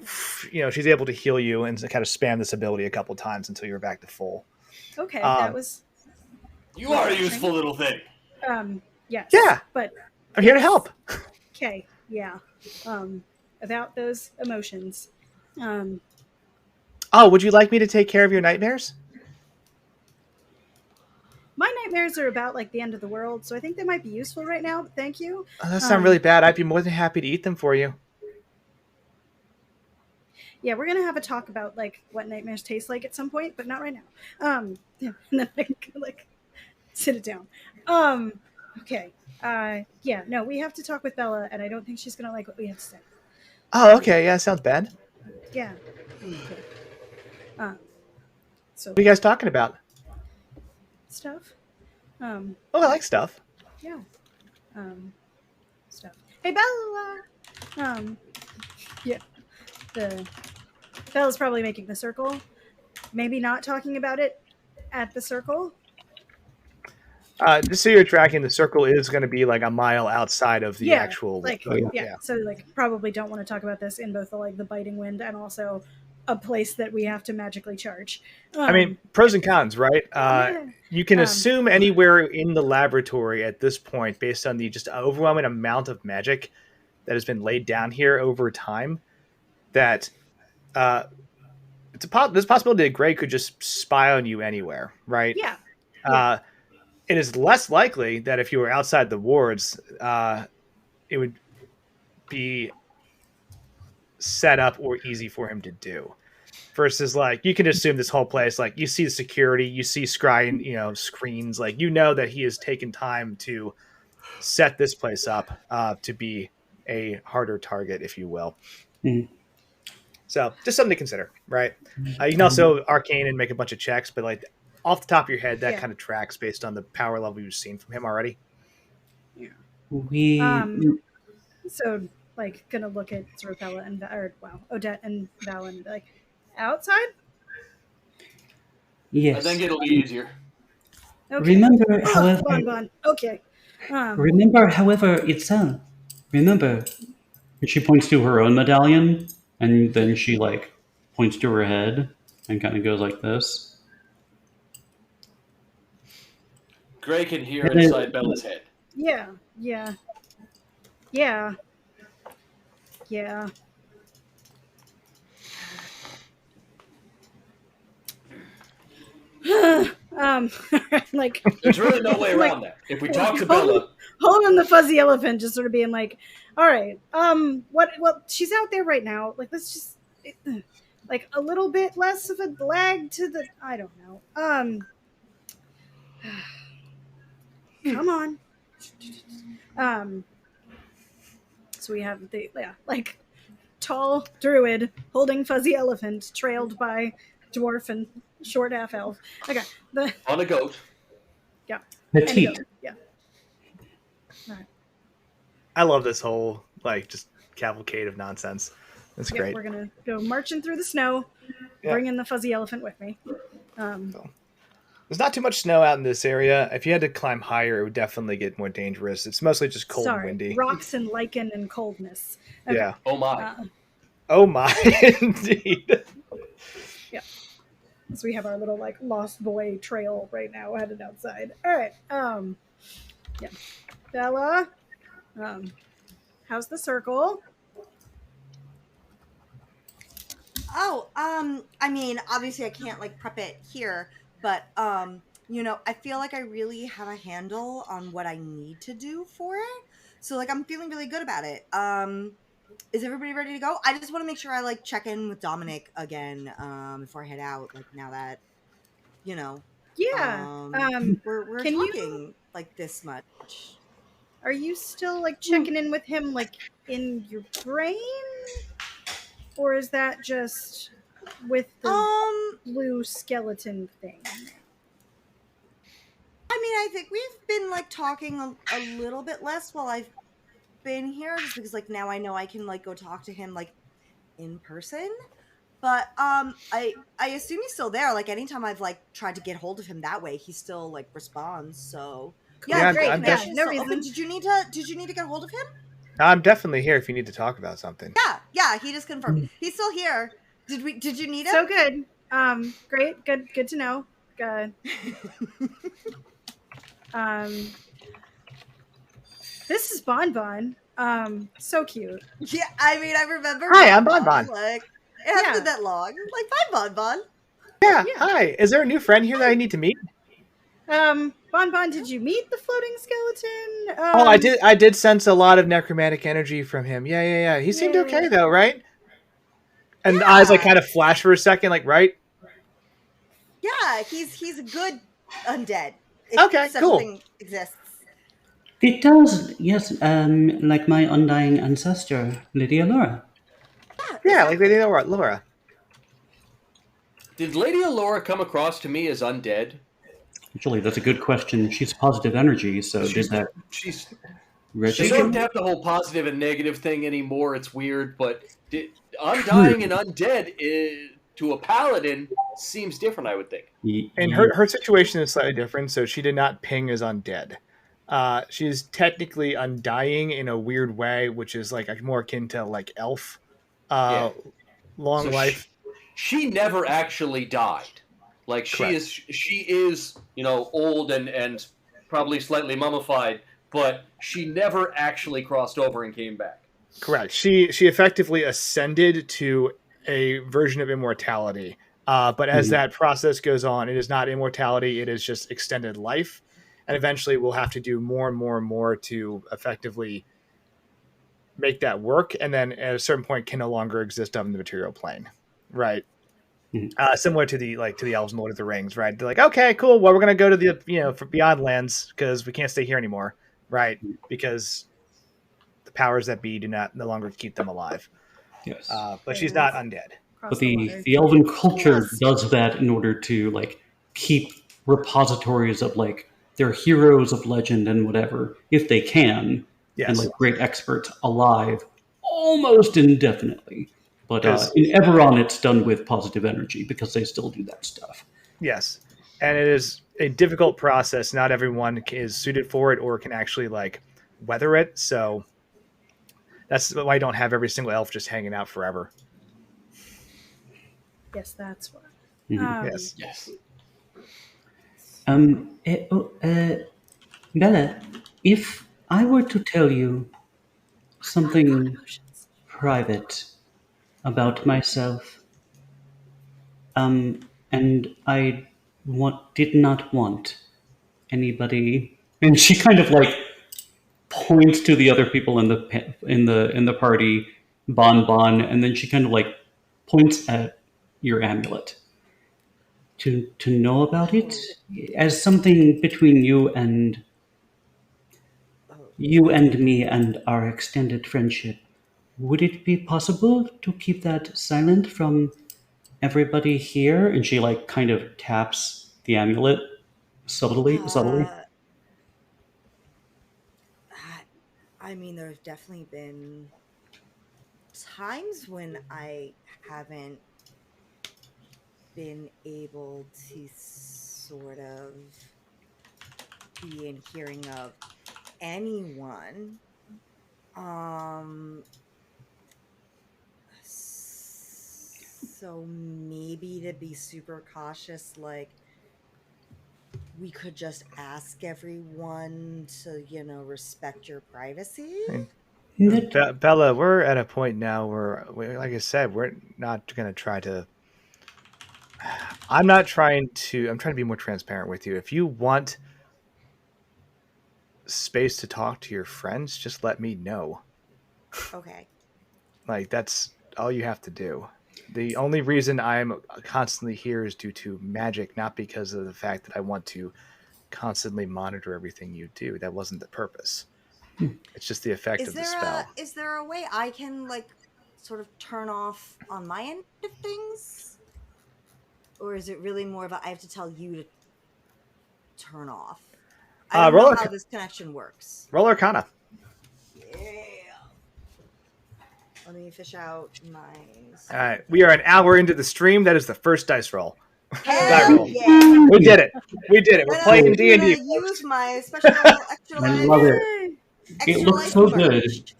you know she's able to heal you and kind of spam this ability a couple times until you're back to full. Okay, that was. You are a useful little thing. Yes. Yeah, but I'm here to help. Okay, yeah. About those emotions. Oh, would you like me to take care of your nightmares? My nightmares are about like the end of the world, so I think they might be useful right now. But thank you. Oh, that sounds really bad. I'd be more than happy to eat them for you. Yeah, we're gonna have a talk about like what nightmares taste like at some point, but not right now. Yeah, and then I can like sit it down. Okay. Yeah, no, we have to talk with Bella, and I don't think she's gonna like what we have to say. Oh, okay. Yeah, sounds bad. Yeah. Okay. So What are you guys talking about? stuff. Oh, I like stuff. Yeah. Stuff. Hey, Bella. Yeah. Bella's probably making the circle. Maybe not talking about it at the circle. Just so you're tracking, the circle is going to be like a mile outside of the actual. Like, yeah. So like, probably don't want to talk about this in both the biting wind and also a place that we have to magically charge. I mean, pros and cons, right? You can assume anywhere in the laboratory at this point, based on the just overwhelming amount of magic that has been laid down here over time, that there's a possibility that Grey could just spy on you anywhere, right? Yeah. It is less likely that if you were outside the wards, it would be set up or easy for him to do. Versus, like, you can assume this whole place, like, you see the security, you see scrying, screens, like, you know that he has taken time to set this place up to be a harder target, if you will. Mm-hmm. So, just something to consider, right? You can also arcane and make a bunch of checks, but, like, off the top of your head, that kind of tracks based on the power level you've seen from him already. Yeah. So, like, gonna look at sort of Bella and Odette and Valen and be like, outside? Yes. I think it'll be easier. Okay. Remember, however. Bon. Okay. Remember, however, Itzel. Remember. And she points to her own medallion, and then she like points to her head and kind of goes like this. Grey can hear inside Bella's head. Yeah. Like There's really no way like, around that. If we talk to Bella, holding the fuzzy elephant, just sort of being like, all right, what? Well, she's out there right now. Like, let's just like a little bit less of a lag to the. I don't know. Come on. So we have the like tall druid holding fuzzy elephant, trailed by dwarf and short half elf. Okay, on a goat. yeah, Petite. yeah. All right. I love this whole like just cavalcade of nonsense. That's great. We're gonna go marching through the snow, bringing the fuzzy elephant with me. There's not too much snow out in this area. If you had to climb higher, it would definitely get more dangerous. It's mostly just cold and windy. Rocks and lichen and coldness. Okay. Yeah. Oh my. Oh my, indeed. Yeah. So we have our little like lost boy trail right now headed outside. All right. Yeah. Bella, how's the circle? Oh, I mean, obviously I can't like prep it here, but you know, I feel like I really have a handle on what I need to do for it. So like I'm feeling really good about it. Is everybody ready to go? I just want to make sure I like check in with Dominic again before I head out, like now that you know, Yeah. we're can talking like this much. Are you still like checking in with him like in your brain? Or is that just with the blue skeleton thing? I mean, I think we've been like talking a little bit less while I've been here, just because like now I know I can like go talk to him like in person. But I assume he's still there. Like anytime I've like tried to get hold of him that way, he still like responds. So Yeah, great. I'm Connection is no still reason. open. Did you need to get hold of him? I'm definitely here if you need to talk about something. Yeah. He just confirmed he's still here. Did you need him? So good. Great. Good to know. Good. This is Bon Bon. So cute. Yeah, I mean, I remember. Hi, I'm Bon Bon. Like, it hasn't been that long. Like, bye, Bon Bon. Yeah, hi. Is there a new friend here that I need to meet? Bon Bon, did you meet the floating skeleton? I did sense a lot of necromantic energy from him. Yeah. He seemed okay though, right? And the eyes like kind of flash for a second, like right? Yeah, he's a good undead. Okay, such cool. a thing exists. It does, yes, like my undying ancestor, Lydia Laura. Yeah, like Lady Laura. Did Lady Allura come across to me as undead? Actually, that's a good question. She's positive energy, so She did that doesn't have the whole positive and negative thing anymore. It's weird, but undying and undead to a paladin seems different, I would think. And her situation is slightly different, so she did not ping as undead. She's technically undying in a weird way, which is like more akin to like elf. Long So life. She never actually died. Like she is, you know, old and probably slightly mummified, but she never actually crossed over and came back. Correct. She effectively ascended to a version of immortality. But as that process goes on, it is not immortality, it is just extended life. And eventually we'll have to do more and more and more to effectively make that work. And then at a certain point can no longer exist on the material plane. Right. Similar to the elves in Lord of the Rings, right? They're like, okay, cool. Well, we're gonna go to the for Beyond Lands because we can't stay here anymore, right? Because the powers that be no longer keep them alive. Yes, but she's not undead. But the elven culture does that in order to like keep repositories of like their heroes of legend and whatever, if they can, and like great experts alive almost indefinitely. But in Eberron, it's done with positive energy because they still do that stuff. Yes. And it is a difficult process. Not everyone is suited for it or can actually like weather it. So that's why I don't have every single elf just hanging out forever. Yes, that's what. Yes. Bella, if I were to tell you something private about myself, and I did not want anybody, and she kind of like points to the other people in the party, Bon, and then she kind of like points at your amulet. To know about it Oh, as something between oh. you and me and our extended friendship. Would it be possible to keep that silent from everybody here? And she like kind of taps the amulet subtly. Uh, I I mean, there's definitely been times when I haven't been able to sort of be in hearing of anyone. Um, so maybe to be super cautious, like we could just ask everyone to, respect your privacy. That Bella, we're at a point now where, like I said, we're not going to try to. I'm trying to be more transparent with you. If you want space to talk to your friends, just let me know. Okay. Like, that's all you have to do. The only reason I'm constantly here is due to magic, not because of the fact that I want to constantly monitor everything you do. That wasn't the purpose. It's just the effect Is of the there a spell. is there a way I can like sort of turn off on my end of things? Or is it really more of a I have to tell you to turn off? I don't know Roller, how this connection works. roller Arcana. Yeah. Let me fish out my All right, we are an hour into the stream. That is the first dice roll. Die Hell roll. yeah. We did it. We did it. We're Then I'm playing D and gonna D. use my special extra I life love it. It extra looks life so good. merch.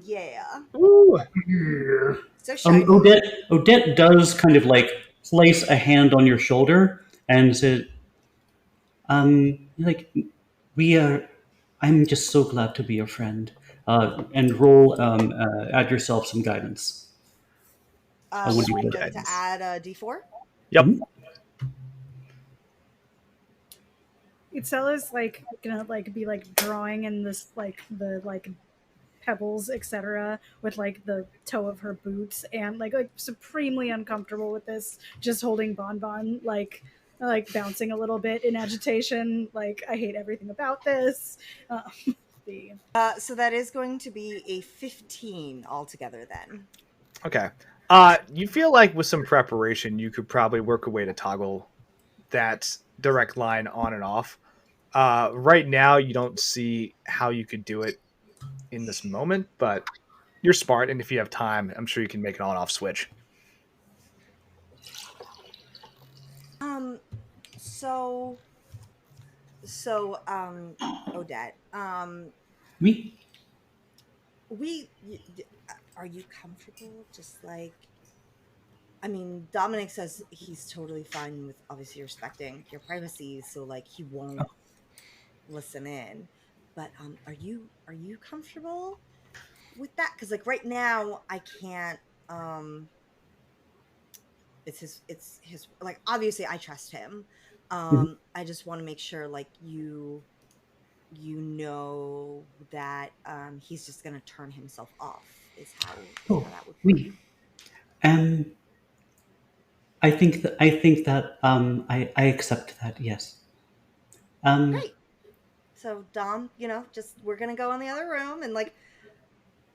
Yeah. Ooh. So shiny. Odette does kind of like place a hand on your shoulder and says, like we are. I'm just so glad to be your friend. And roll, add yourself some guidance. When you Would Sweet you could. like to guidance. add a D4? Yep. Mhm. Itzel is like gonna like be like drawing in this like the like pebbles, etc., with like the toe of her boots, and like supremely uncomfortable with this, just holding Bon like bouncing a little bit in agitation. Like I hate everything about this. Uh, the So that is going to be a 15 altogether then. Okay. You feel like with some preparation, you could probably work a way to toggle that direct line on and off. Right now, you don't see how you could do it in this moment, but you're smart, and if you have time, I'm sure you can make an on-off switch. Um, so, Odette, We we, y- d- are you comfortable? Just like, I mean, Dominic says he's totally fine with obviously respecting your privacy, so like he won't listen in. But are you comfortable with that? Because like right now, I can't. Um, it's his like obviously I trust him. Mhm. I just want to make sure like you know that he's just gonna turn himself off is how Oh, that would work. we um. I think that I accept that. Yes. Um. Great. So Dom, just we're gonna go in the other room and like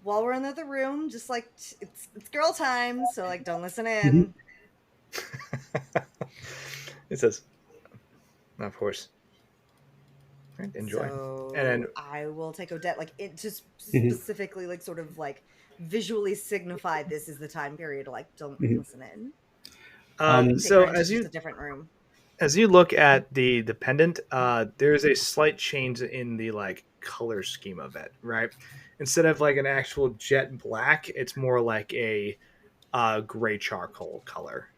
while we're in the other room, just like it's girl time, so like don't listen Mhm. in. It says, of course. Right, enjoy. And then, So I will take Odette like it just Mhm. specifically like sort of like visually signify this is the time period. Like don't Mhm. listen in. Um. Take her so into just a different room. as you look at the pendant, there's a slight change in the like color scheme of it, right? Instead of like an actual jet black, it's more like a gray charcoal color.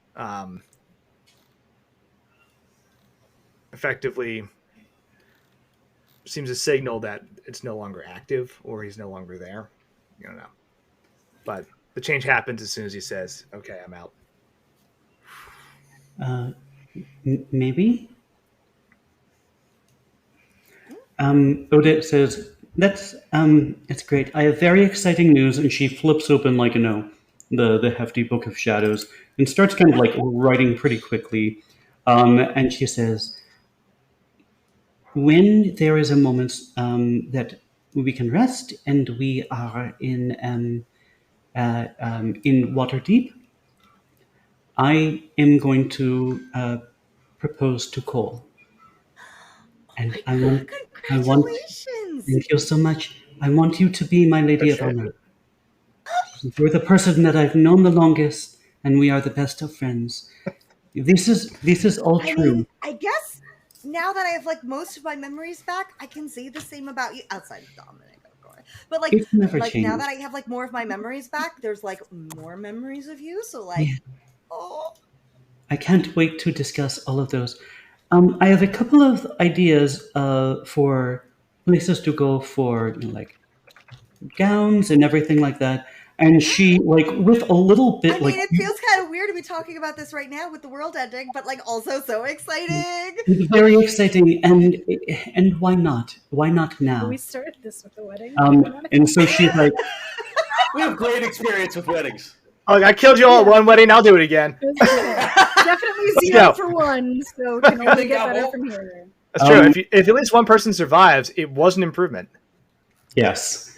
Effectively seems to signal that it's no longer active or he's no longer there. You don't know. But the change happens as soon as he says, "Okay, I'm out." Uh, Maybe. Odette says, that's great. I have very exciting news, and she flips open the hefty book of shadows and starts kind of like writing pretty quickly. And she says, when there is a moment that we can rest and we are in Waterdeep, I am going to propose to Cole. And my I God, want, congratulations! thank you so much. I want you to be my lady of honor. You're the person that I've known the longest, and we are the best of friends. This is all I true. mean, I guess now that I have like most of my memories back, I can say the same about you outside of Dominic, of course. But It's never like now that changed. I have like more of my memories back, there's like more memories of you. So like, Yeah. oh, I can't wait to discuss all of those. I have a couple of ideas for places to go for, like gowns and everything like that. And she, like, with a little I bit, like, mean, it feels kind of weird to be talking about this right now with the world ending, but like also so exciting. very exciting. And why not? Why not now? We started this with the wedding. Why not? And so she's like, We have great experience with weddings. Oh, I killed you all at one wedding. I'll do it again. It was good. Definitely Let's 0 go. for 1, so it can only get better from here. That's true. If at least one person survives, it was an improvement. yes.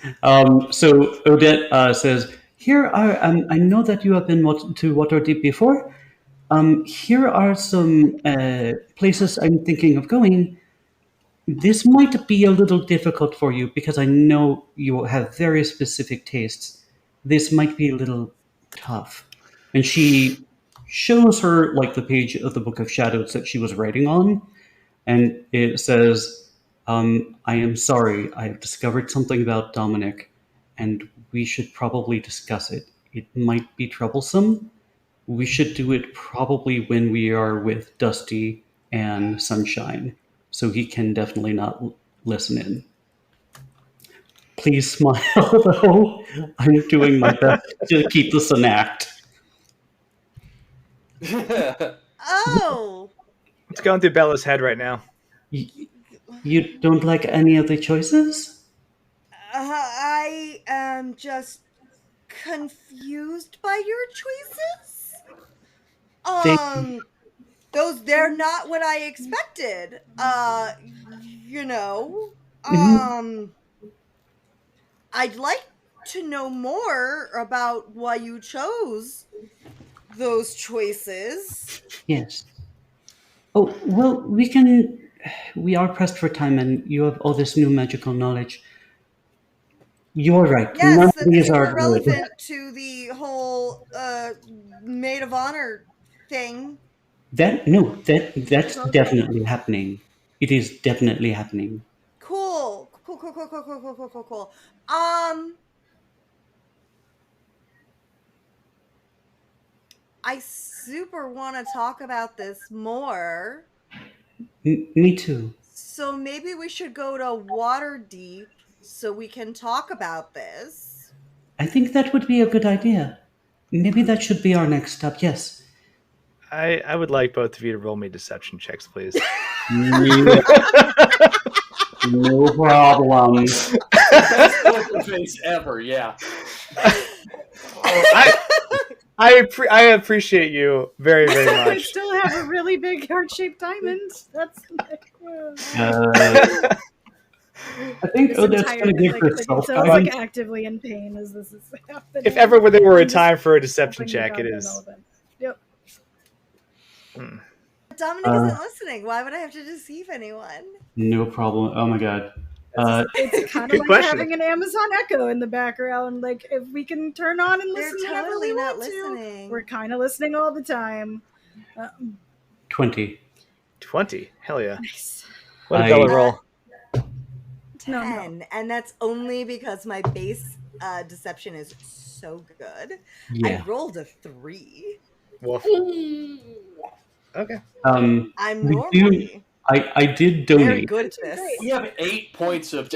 So Odette says, here are, I know that you have been to Waterdeep before. Here are some places I'm thinking of going. This might be a little difficult for you because I know you have very specific tastes. This might be a little tough. And she shows her like the page of the Book of Shadows that she was writing on, and it says, I am sorry, I have discovered something about Dominic, and we should probably discuss it. It might be troublesome. We should do it probably when we are with Dusty and Sunshine, so he can definitely not listen in. Please smile, though. I'm doing my best to keep this an act. Oh, What's going through Bella's head right now? You don't like any of the choices? I am just confused by your choices. They're not what I expected. You know, I'd like to know more about why you chose those choices. Yes. Oh, well, we are pressed for time, and you have all this new magical knowledge. You're right. None Yes, of that's these super are good. relevant to the whole maid of honor thing. That's definitely happening. It is definitely happening. Cool. I super want to talk about this more. Me too. So maybe we should go to Waterdeep so we can talk about this. I think that would be a good idea. Maybe that should be our next step. Yes. I would like both of you to roll me deception checks, please. No problem. Best poker face ever, yeah. I appreciate you very, very I much. still have a really big heart-shaped diamond. That's I think Odette's going to give herself Itzel's guidance. like actively in pain as this is happening. If ever there were a I'm just time for a deception hoping you check, got it that is. relevant. Yep. Dominic isn't listening. Why would I have to deceive anyone? No problem. Oh my god. It's kind Good of like question. having an Amazon Echo in the background. Like, if we can turn on and They're listen whenever totally we not want listening. to, we're kind of listening all the time. 20. 20. Hell yeah. Nice. What did Bella roll? 10, and that's only because my base deception is so good. Yeah. I rolled a 3. Woof. Okay. I'm normally I did very donate. good at this. We have 8 points of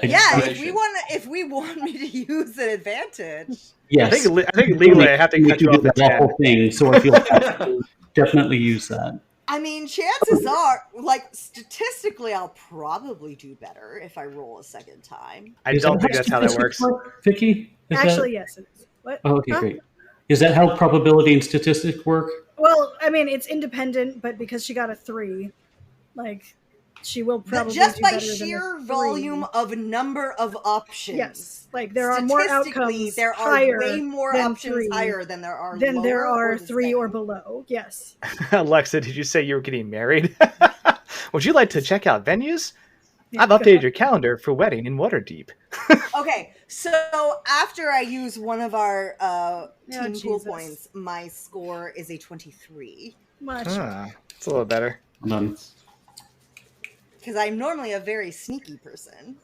Yeah, if we want me to use an advantage. Yes. I think legally I have to cut you off at 10. Awful thing, so I feel definitely use that. I mean, chances are, like, statistically, I'll probably do better if I roll a second time. I don't think that's how that works. Vicky? Actually, yes, it is. What? Oh, okay, great. Is that how probability and statistics work? Well, I mean, it's independent, but because she got a 3, like, she will probably just do by better sheer than volume of number of options. Yes, like there are more outcomes. There are way more options higher than there are. Than there are 3 or below. Yes. Alexa, did you say you were getting married? Would you like to check out venues? I've updated your calendar for wedding in Waterdeep. Okay, so after I use one of our team pool points, my score is a 23. Much. It's a little better. Because I'm normally a very sneaky person.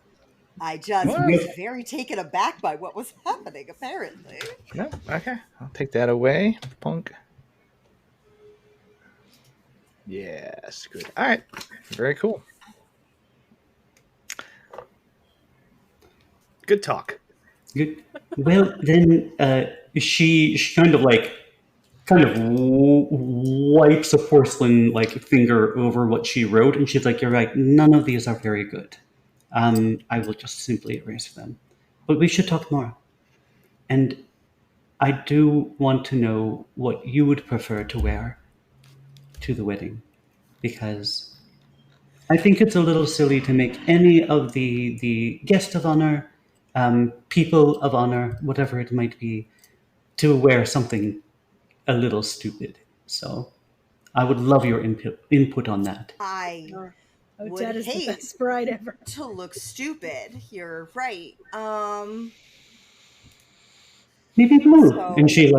I just was very taken aback by what was happening, apparently. No, okay. I'll take that away. Punk. Yes, good. All right. Very cool. Good talk. Good. Well, then she kind of wipes a porcelain finger over what she wrote, and she's like, "You're right. None of these are very good. I will just simply erase them. But we should talk more. And I do want to know what you would prefer to wear to the wedding, because I think it's a little silly to make any of the guest of honor, people of honor, whatever it might be, to wear something a little stupid. So I would love your input on that. I would is hate the best bride ever. to look stupid. You're right. Maybe blue. And she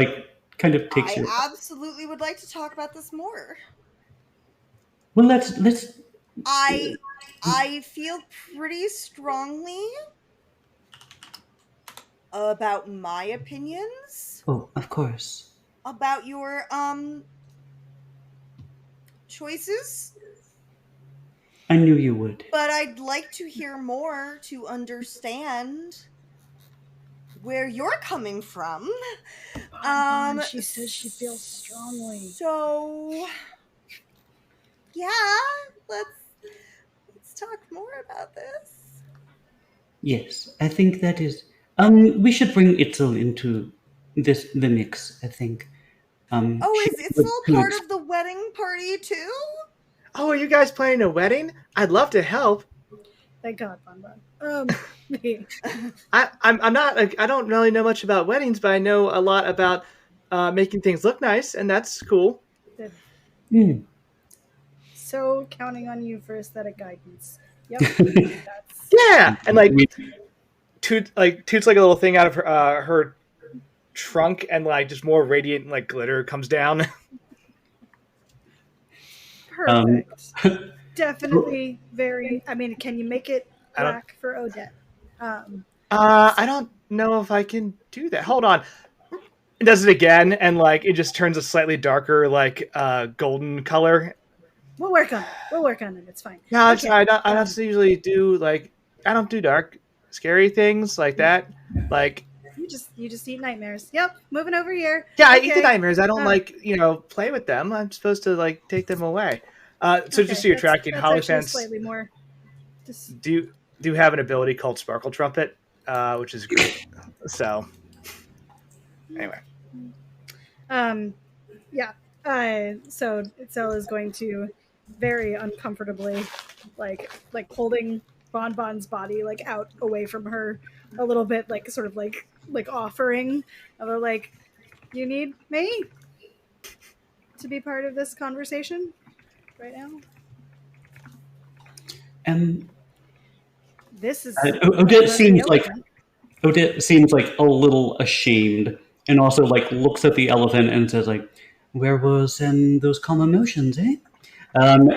kind of takes your... I absolutely would like to talk about this more. Well, let's. I feel pretty strongly about my opinions. Oh, of course. About your choices. I knew you would. But I'd like to hear more to understand where you're coming from. She says she feels strongly. So yeah, let's talk more about this. Yes, I think that is. We should bring Itzel into the mix, I think. Is Itzel part of the wedding party too? Oh, are you guys planning a wedding? I'd love to help. Thank God, Bonbon. I'm not. I don't really know much about weddings, but I know a lot about making things look nice, and that's cool. So counting on you for aesthetic guidance. Yep. Yeah, and Toots a little thing out of her trunk, and just more radiant glitter comes down. Perfect. Definitely very. I mean, can you make it black for Odette? I don't know if I can do that. Hold on. It does it again, and it just turns a slightly darker, golden color. We'll work on it. It's fine. No, okay. I don't usually do I don't do dark, scary things like that. You just eat nightmares. Yep. Moving over here. Yeah, I eat the nightmares. I don't play with them. I'm supposed to take them away. So just so you're tracking, Hollyfans slightly more. Do you have an ability called Sparkle Trumpet, which is great. So anyway. Yeah. So Itzel is going to very uncomfortably, holding Bonbon's body out away from her a little bit, sort of offering. And they're you need me to be part of this conversation right now. This is Odette seems Odette seems a little ashamed, and also looks at the elephant and says where was those calm emotions, eh? I'm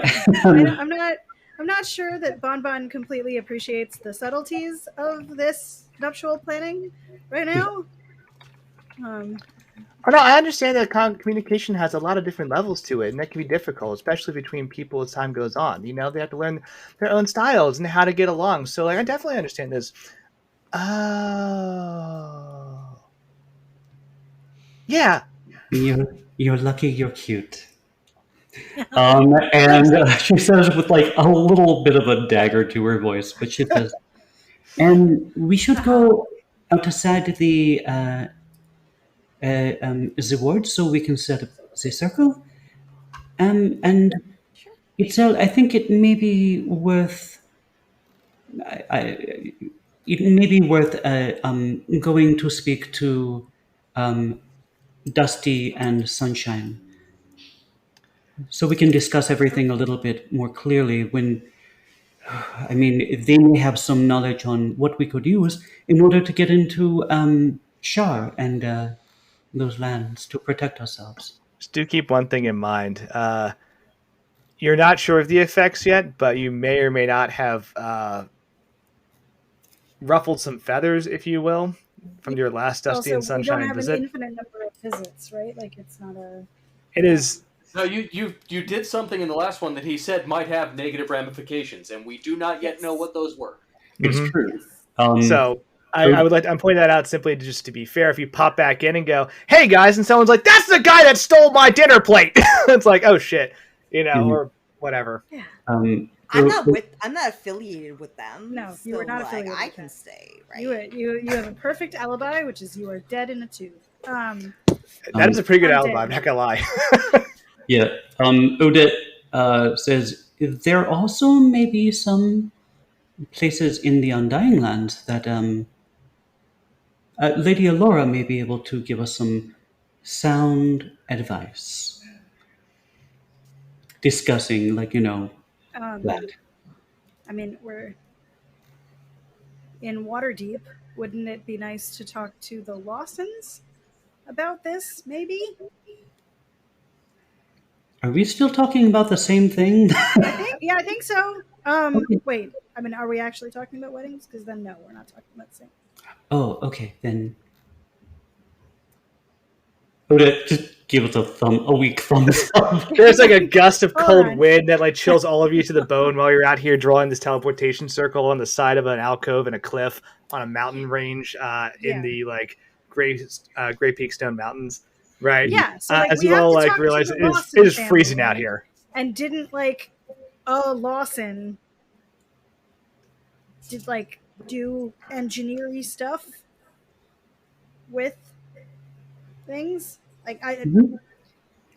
not sure that Bonbon completely appreciates the subtleties of this nuptial planning right now. Oh, no, I understand that communication has a lot of different levels to it, and that can be difficult, especially between people as time goes on. You know, they have to learn their own styles and how to get along. So, like, I definitely understand this. Oh, yeah. You're lucky. You're cute. And she says with like a little bit of a dagger to her voice, but she says, "And we should go outside the ward so we can set up the circle. And Sure. Itzel, I think it may be worth. It may be worth going to speak to um, Dusty and Sunshine, so we can discuss everything a little bit more clearly. I mean, they may have some knowledge on what we could use in order to get into Shar and those lands to protect ourselves." Just do keep one thing in mind. You're not sure of the effects yet, but you may or may not have ruffled some feathers, if you will, from your last Dusty Also, and we don't Sunshine have an visit. infinite number of visits, right? Like it's not a. It is. No, you did something in the last one that he said might have negative ramifications, and we do not yet know what those were. It's Mhm. true. So I would like I'm pointing that out simply just to be fair. If you pop back in and go, "Hey guys," and someone's like, "That's the guy that stole my dinner plate," it's like, "Oh shit," or whatever. Yeah. Um, I'm well, not affiliated with them. No, you so, are not like, affiliated I with can them. stay, right? You have a perfect alibi, which is you are dead in a tube. That is a pretty good I'm alibi. dead. I'm not gonna lie. yeah. Odette says there also may be some places in the Undying Lands that Lady Alora may be able to give us some sound advice discussing, like, that. I mean, we're in Waterdeep. Wouldn't it be nice to talk to the Lawsons about this? Maybe. Are we still talking about the same thing? I think so. Okay. Wait. I mean, are we actually talking about weddings? Because then, no, we're not talking about the same. Oh, okay, then. Odette, just give us a weak thumbs up. There's like a gust of Hold cold on. wind that like chills all of you to the bone while you're out here drawing this teleportation circle on the side of an alcove and a cliff on a mountain range in the like Gray Peak Stone Mountains, right? Yeah. So like, as we you have all to like talk to realize the it Lawson is freezing family, out here. And didn't like a Lawson did like do engineering stuff with things. Like I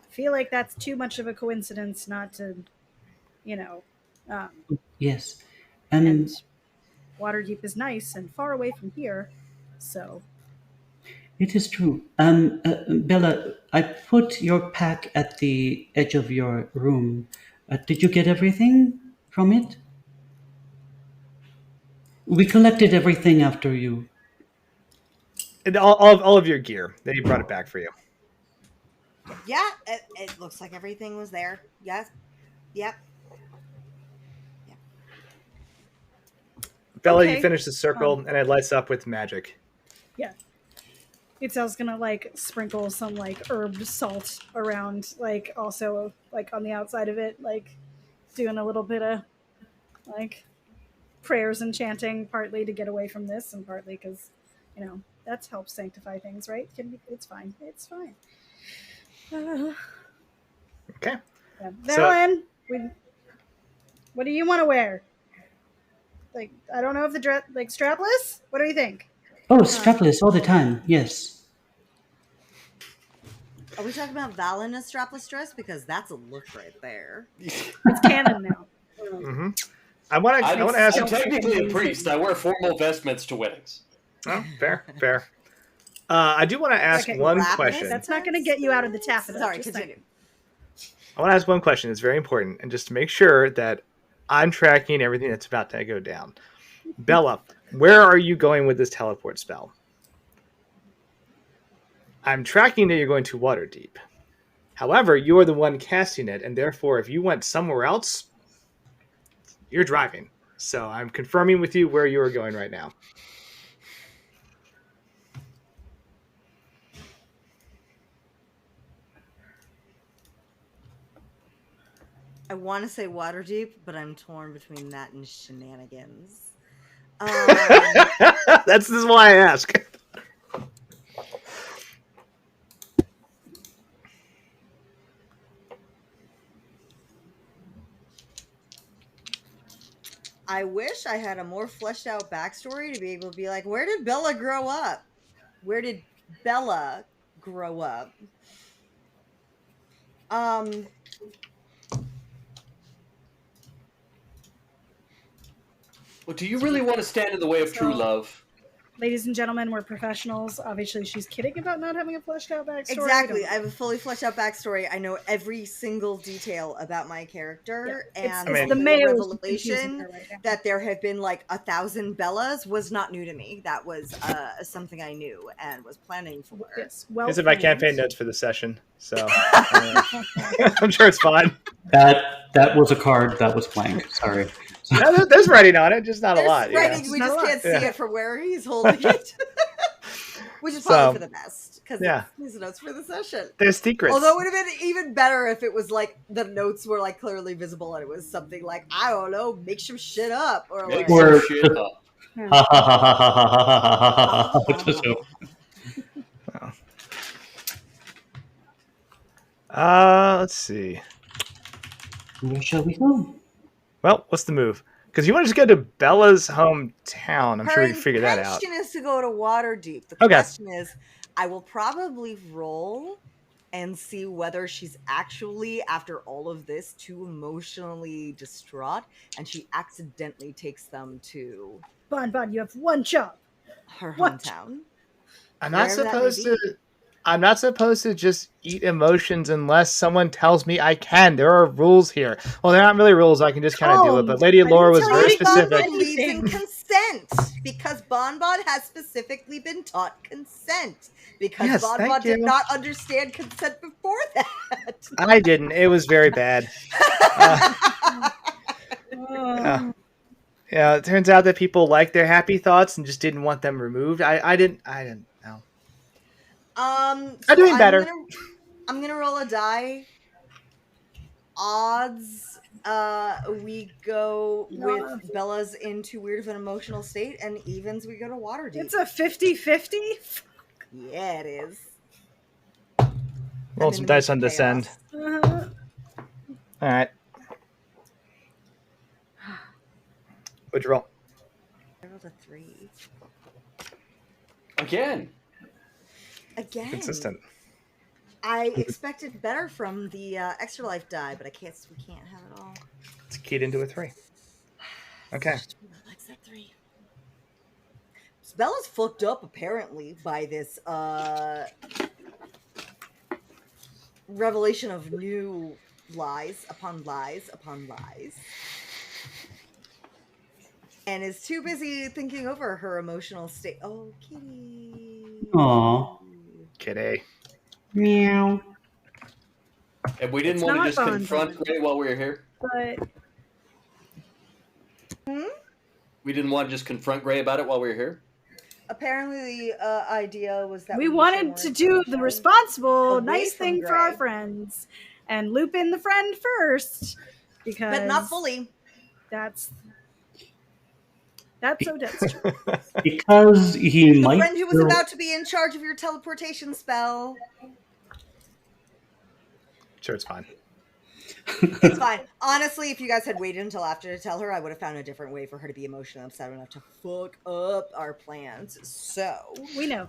feel like that's too much of a coincidence not to, you know, um, Yes. and Waterdeep is nice and far away from here, so It is true. Bella, I put your pack at the edge of your room. Did you get everything from it? We collected everything after you. And all of your gear. Then he brought it back for you. Yeah, it looks like everything was there. Yes. Yep. Bella, Okay. you finish the circle and it lights up with magic. yeah. Itzel's gonna like sprinkle some like herb salt around, like also like on the outside of it, like doing a little bit of like prayers and chanting, partly to get away from this, and partly because that helps sanctify things, right? It's fine. It's fine. Okay. Yeah. Valen, what do you want to wear? Like, I don't know if the dress, like strapless. What do you think? Oh, strapless all the time. Yes. Are we talking about Val in a strapless dress? Because that's a look right there. It's canon now. Mm-hmm. I want to ask. I'm technically a priest. I wear formal vestments to weddings. Oh, fair. I do want to ask Okay, one wrap question. That's not going to get you out of the taffeta. Sorry, just continue. I want to ask one question. It's very important, and just to make sure that I'm tracking everything that's about to go down. Bella, where are you going with this teleport spell? I'm tracking that you're going to Waterdeep. However, you are the one casting it, and therefore, if you went somewhere else, you're driving. So I'm confirming with you where you are going right now. I want to say Waterdeep, but I'm torn between that and shenanigans. This is why I ask. I wish I had a more fleshed out backstory to be able to be like, where did Bella grow up? Where did Bella grow up? Well, do you really want to stand in the way of true love? Ladies and gentlemen, we're professionals. Obviously, she's kidding about not having a fleshed out backstory. Exactly. I have a fully fleshed out backstory. I know every single detail about my character, and the male revelation that there have been like 1,000 Bellas was not new to me. That was something I knew and was planning for. Yes, These are my campaign notes for the session, so I'm sure it's fine. That was a card that was blank. Sorry. No, there's writing on it, just not a lot. Writing, we just can't see it from where he's holding it, which is probably for the best because these notes for the session. There's secrets. Although it would have been even better if it was like the notes were like clearly visible and it was something like, I don't know, make some shit up or Make like some shit up. Let's see. Where shall we go? Well, what's the move? Because you want to just go to Bella's hometown. I'm sure we can figure that out. The question is to go to Waterdeep. The question is, I will probably roll and see whether she's actually, after all of this, too emotionally distraught, and she accidentally takes them to... Bon, you have one job. Her hometown. I'm not supposed to... I'm not supposed to just eat emotions unless someone tells me I can. There are rules here. Well, they're not really rules. I can just kind of do it. But Lady Laura was very specific. Bon believes in consent because Bon has specifically been taught consent because Bon did not understand consent before that. I didn't. It was very bad. Yeah, it turns out that people like their happy thoughts and just didn't want them removed. I didn't know. I'm doing better. I'm gonna roll a die. Odds we go with Bella's into weird of an emotional state, and evens we go to Waterdeep. It's a 50-50? Yeah, it is. Roll some dice on descend. All right. What'd you roll? I rolled a 3. Again. Consistent. I expected better from the extra life die, but we can't have it all. It's keyed into a 3. Okay. Likes that 3. Bella's fucked up apparently by this revelation of new lies upon lies upon lies. And is too busy thinking over her emotional state. Oh, kitty. Aww. Kitty. Meow. And we didn't want to just confront Gray while we were here? But... We didn't want to just confront Gray about it while we were here? Apparently the idea was that we wanted to do the responsible, nice thing for our friends. And loop in the friend first. Because... But not fully. That's so that's true. Because he might... The friend who was about to be in charge of your teleportation spell. Sure, it's fine. It's fine. Honestly, if you guys had waited until after to tell her, I would have found a different way for her to be emotionally upset enough to fuck up our plans. So... We know.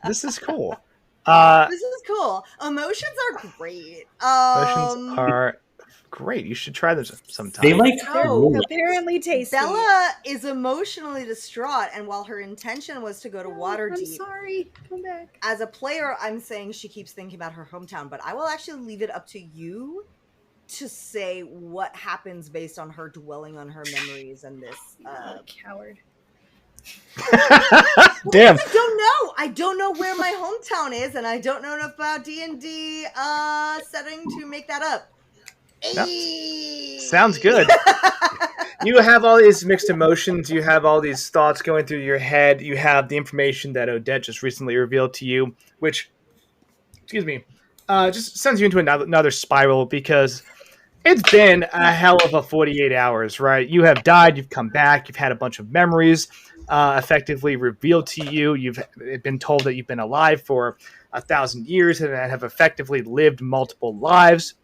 This is cool. This is cool. Emotions are great. Emotions are... great. You should try them sometime. They like apparently tasty. Bella is emotionally distraught, and while her intention was to go to Waterdeep, I'm sorry. Come back. As a player, I'm saying she keeps thinking about her hometown, but I will actually leave it up to you to say what happens based on her dwelling on her memories and this. Coward. Damn. I don't know where my hometown is, and I don't know enough about D&D setting to make that up. Sounds good. You have all these mixed emotions. You have all these thoughts going through your head. You have the information that Odette just recently revealed to you, which, excuse me, just sends you into another spiral because it's been a hell of a 48 hours, right? You have died, you've come back, you've had a bunch of memories effectively revealed to you. You've been told that you've been alive for 1,000 years and have effectively lived multiple lives,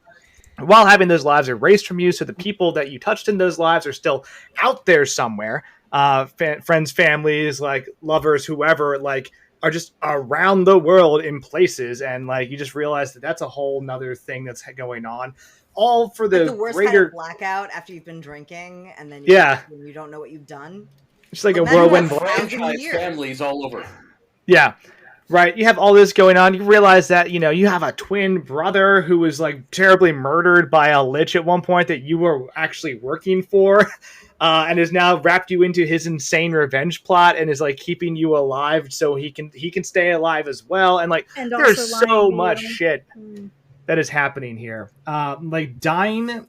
while having those lives erased from you. So the people that you touched in those lives are still out there somewhere. Friends, families, like lovers, whoever, like are just around the world in places. And like, you just realize that that's a whole nother thing that's going on, all for the, like the worst greater kind of blackout after you've been drinking and then you don't know what you've done. It's like Well, a then you whirlwind have blast. Franchise families all over. Yeah. Right. You have all this going on. You realize that, you know, you have a twin brother who was like terribly murdered by a lich at one point that you were actually working for, and has now wrapped you into his insane revenge plot and is like keeping you alive so he can stay alive as well. And like, And there's also so lying much to you. shit that is happening here. Like dying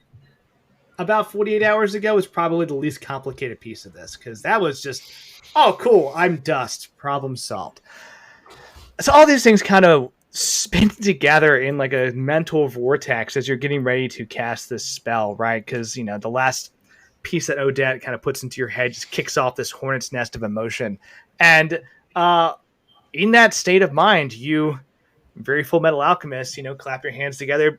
about 48 hours ago is probably the least complicated piece of this, because that was just, oh, cool, I'm dust, problem solved. So all these things kind of spin together in like a mental vortex as you're getting ready to cast this spell, right? Because, you know, the last piece that Odette kind of puts into your head just kicks off this hornet's nest of emotion. And in that state of mind, you, very Full Metal Alchemist, you know, clap your hands together,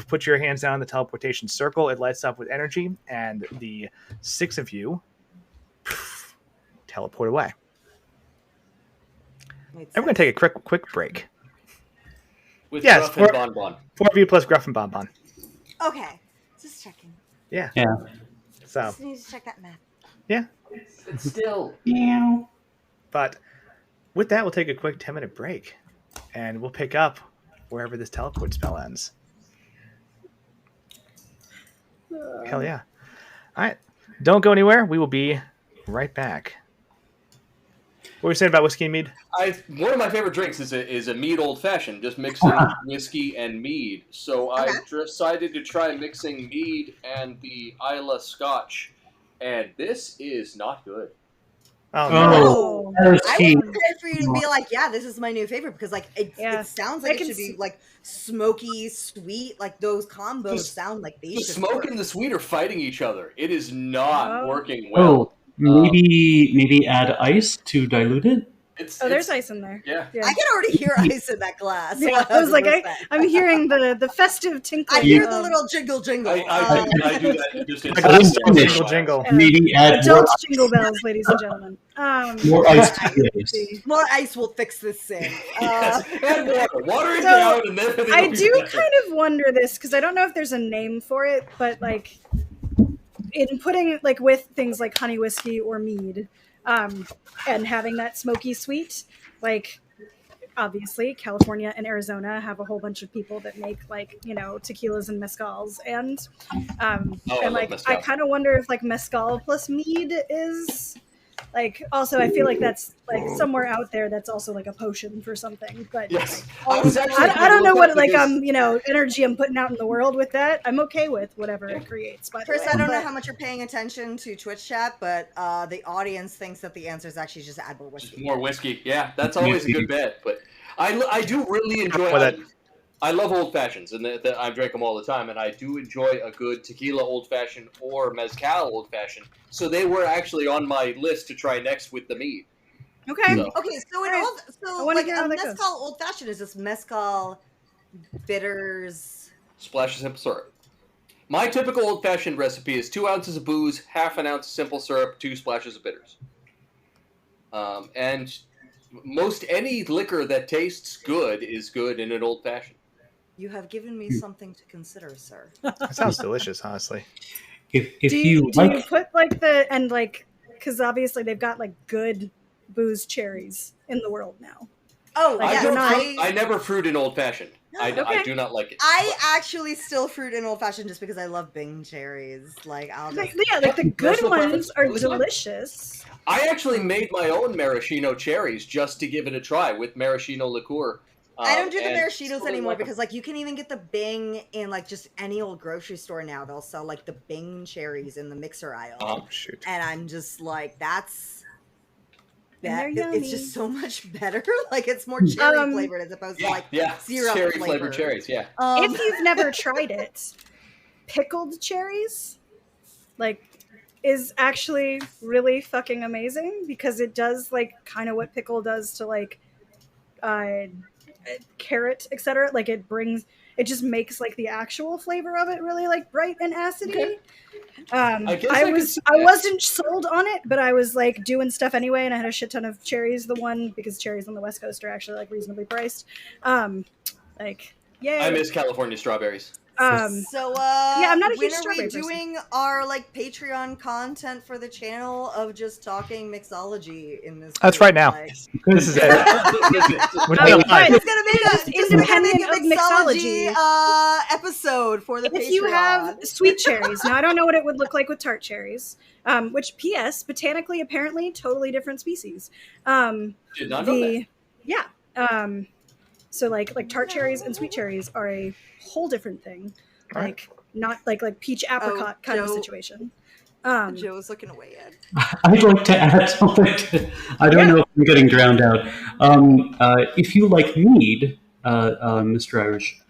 put your hands down in the teleportation circle. It lights up with energy, and the 6 of you teleport away. And we're going to take a quick break. With Yes, Gruff and Bon Bon. 4 of you plus Gruff and Bon Bon. Okay, just checking. Yeah. Yeah. So, Just need to check that math. yeah. But still. Meow. But with that, we'll take a quick 10-minute break, and we'll pick up wherever this teleport spell ends. Hell yeah. All right. Don't go anywhere. We will be right back. What were you saying about whiskey and mead? One of my favorite drinks is a mead old fashioned, just mixing whiskey and mead. So I decided to try mixing mead and the Isla Scotch, and this is not good. Oh, No. that was I key. was prepared for you to be like, yeah, this is my new favorite, because like it sounds like I it can should see- be like smoky, sweet, like those combos sound like they The should smoke work. and the sweet are fighting each other. It is not Oh. working well. Maybe add ice to dilute it. There's ice in there. Yeah. I can already hear ice in that glass. Yeah, I was like, 100%. I'm hearing the festive tinkling. I hear the little jingle jingle. I do that just in like a little jingle jingle. Maybe add more, Adult jingle bells, ladies and gentlemen. more ice to this. More ice will fix this thing. Yes. And water. Water it So, down, and then it'll I be do better. kind of wonder this, because I don't know if there's a name for it, but like in putting like with things like honey whiskey or mead, and having that smoky sweet, like obviously California and Arizona have a whole bunch of people that make like, you know, tequilas and mezcals, and I and love like mezcal. I kind of wonder if like mezcal plus mead is like, also I feel like that's like somewhere out there that's also like a potion for something, but Yes. I don't know what like you know, energy I'm putting out in the world with that. I'm okay with whatever it creates. By the Chris, way, I don't know but- how much you're paying attention to Twitch chat, but the audience thinks that the answer is actually just add more Just whiskey. more whiskey. Yeah, that's always a good bet. But I do really enjoy Well, that- I love old fashions, and I drink them all the time, and I do enjoy a good tequila old fashioned or mezcal old fashioned. So they were actually on my list to try next with the mead. Okay. So- Okay, so in Alright. old, I so wanna like hear a how that goes. mezcal old fashioned is just mezcal bitters. Splash of simple syrup. My typical old fashioned recipe is 2 ounces of booze, half an ounce of simple syrup, 2 splashes of bitters. And most any liquor that tastes good is good in an old fashioned. You have given me something to consider, sir. That sounds delicious, honestly. If do you you like, put like the, and like, because obviously they've got like good booze cherries in the world now. Oh, Like, yeah, they're not- I never fruit in old fashioned. I Okay. do not like it. I actually still fruit in old fashioned just because I love Bing cherries. Like I'll just Yeah, like the good Personal ones preference, are totally fine. delicious. I actually made my own maraschino cherries just to give it a try with maraschino liqueur. I don't do the and maraschinos totally anymore like 'em. because like you can even get the Bing in like just any old grocery store now. They'll sell like the Bing cherries in the mixer aisle. Oh, shoot. And I'm just like, that's they're it's just yummy. so much better. Like it's more cherry flavored as opposed to like syrup cherry flavored. flavored cherries. Yeah. If you've never tried it, pickled cherries, like, is actually really fucking amazing because it does like kind of what pickle does to like carrot, etc. Like it just makes like the actual flavor of it really like bright and acidy. Okay. I wasn't sold on it, but I was like doing stuff anyway, and I had a shit ton of cherries. Because cherries on the West Coast are actually like reasonably priced. Like, yay! I miss California strawberries. I'm not a huge when are strawberry we person. doing our like Patreon content for the channel of just talking mixology in this? That's group? right now. Like, This is it. We're But doing it live. it's gonna make a independent of mixology episode for the Patreon. if you have sweet cherries, now I don't know what it would look like with tart cherries. Which, P.S., botanically, apparently, totally different species. Did not know that. Yeah. So like tart cherries and sweet cherries are a whole different thing. Like not like peach apricot kind of a situation. Joe's looking away at. I'd like to add something. I don't know if I'm getting drowned out. If you like mead, Mr. Irish,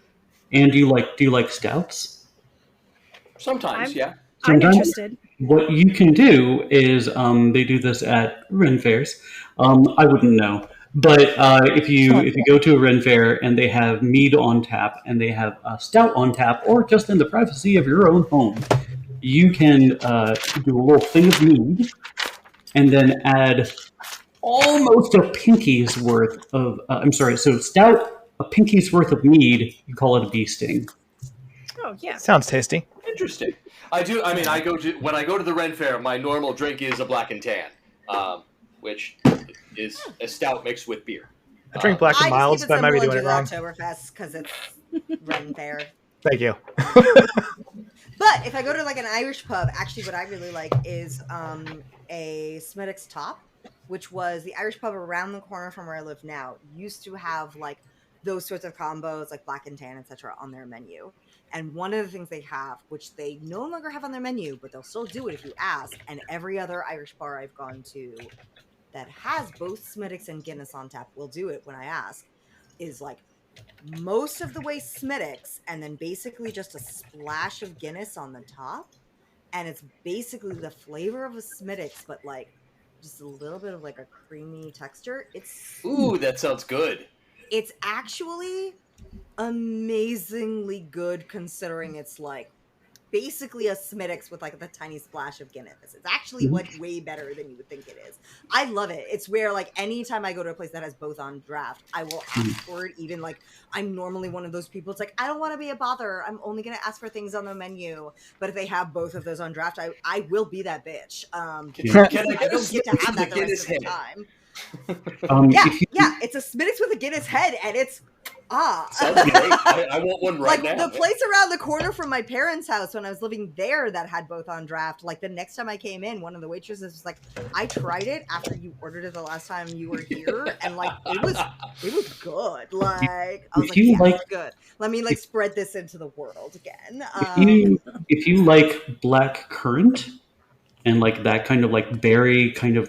and do you like stouts? Sometimes, yeah. I'm interested. What you can do is they do this at Ren fairs. I wouldn't know, but if you go to a Ren fair and they have mead on tap and they have a stout on tap, or just in the privacy of your own home, you can do a little thing of mead and then add almost a pinky's worth of. So stout, a pinky's worth of mead. You call it a bee sting. Oh yeah, Sounds tasty. Interesting. I do. I mean, when I go to the Ren Fair, my normal drink is a black and tan, which is a stout mixed with beer. I drink black and milds, but I might be doing it wrong. Oktoberfest because it's Ren Fair. Thank you. But if I go to like an Irish pub, actually what I really like is a Smithwick's Top, which was the Irish pub around the corner from where I live now. Used to have like those sorts of combos like black and tan, etc. on their menu. And one of the things they have, which they no longer have on their menu, but they'll still do it if you ask, and every other Irish bar I've gone to that has both Smithwick's and Guinness on tap will do it when I ask, is like most of the way Smithwick's and then basically just a splash of Guinness on the top. And it's basically the flavor of a Smithwick's, but like just a little bit of like a creamy texture. Ooh, that sounds good. It's actually amazingly good considering it's like basically a Smithwick's with like the tiny splash of Guinness. It's actually way better than you would think it is. I love it. It's where like anytime I go to a place that has both on draft, I will ask for it. Even like I'm normally one of those people. It's like I don't want to be a bother. I'm only gonna ask for things on the menu. But if they have both of those on draft, I will be that bitch. Can I I don't get to have that the rest of the time. It's a Smithwick's with a Guinness head, and it's Sounds great. I want one right like now. the place around the corner from my parents' house when I was living there that had both on draft. Like the next time I came in, one of the waitresses was like, "I tried it after you ordered it the last time you were here, and like it was good. Like I was like, yeah, it's good. Let me like spread this into the world again." If you like black currant and like that kind of like berry kind of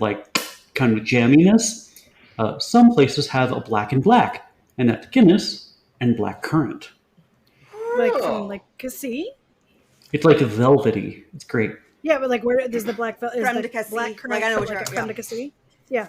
jamminess, some places have a black and black. And that's Guinness and black currant. Like from like Cassis? It's like velvety. It's great. Yeah, but like where does the black creme de cassis? Black currant Like I know what like you're creme de cassis? Yeah.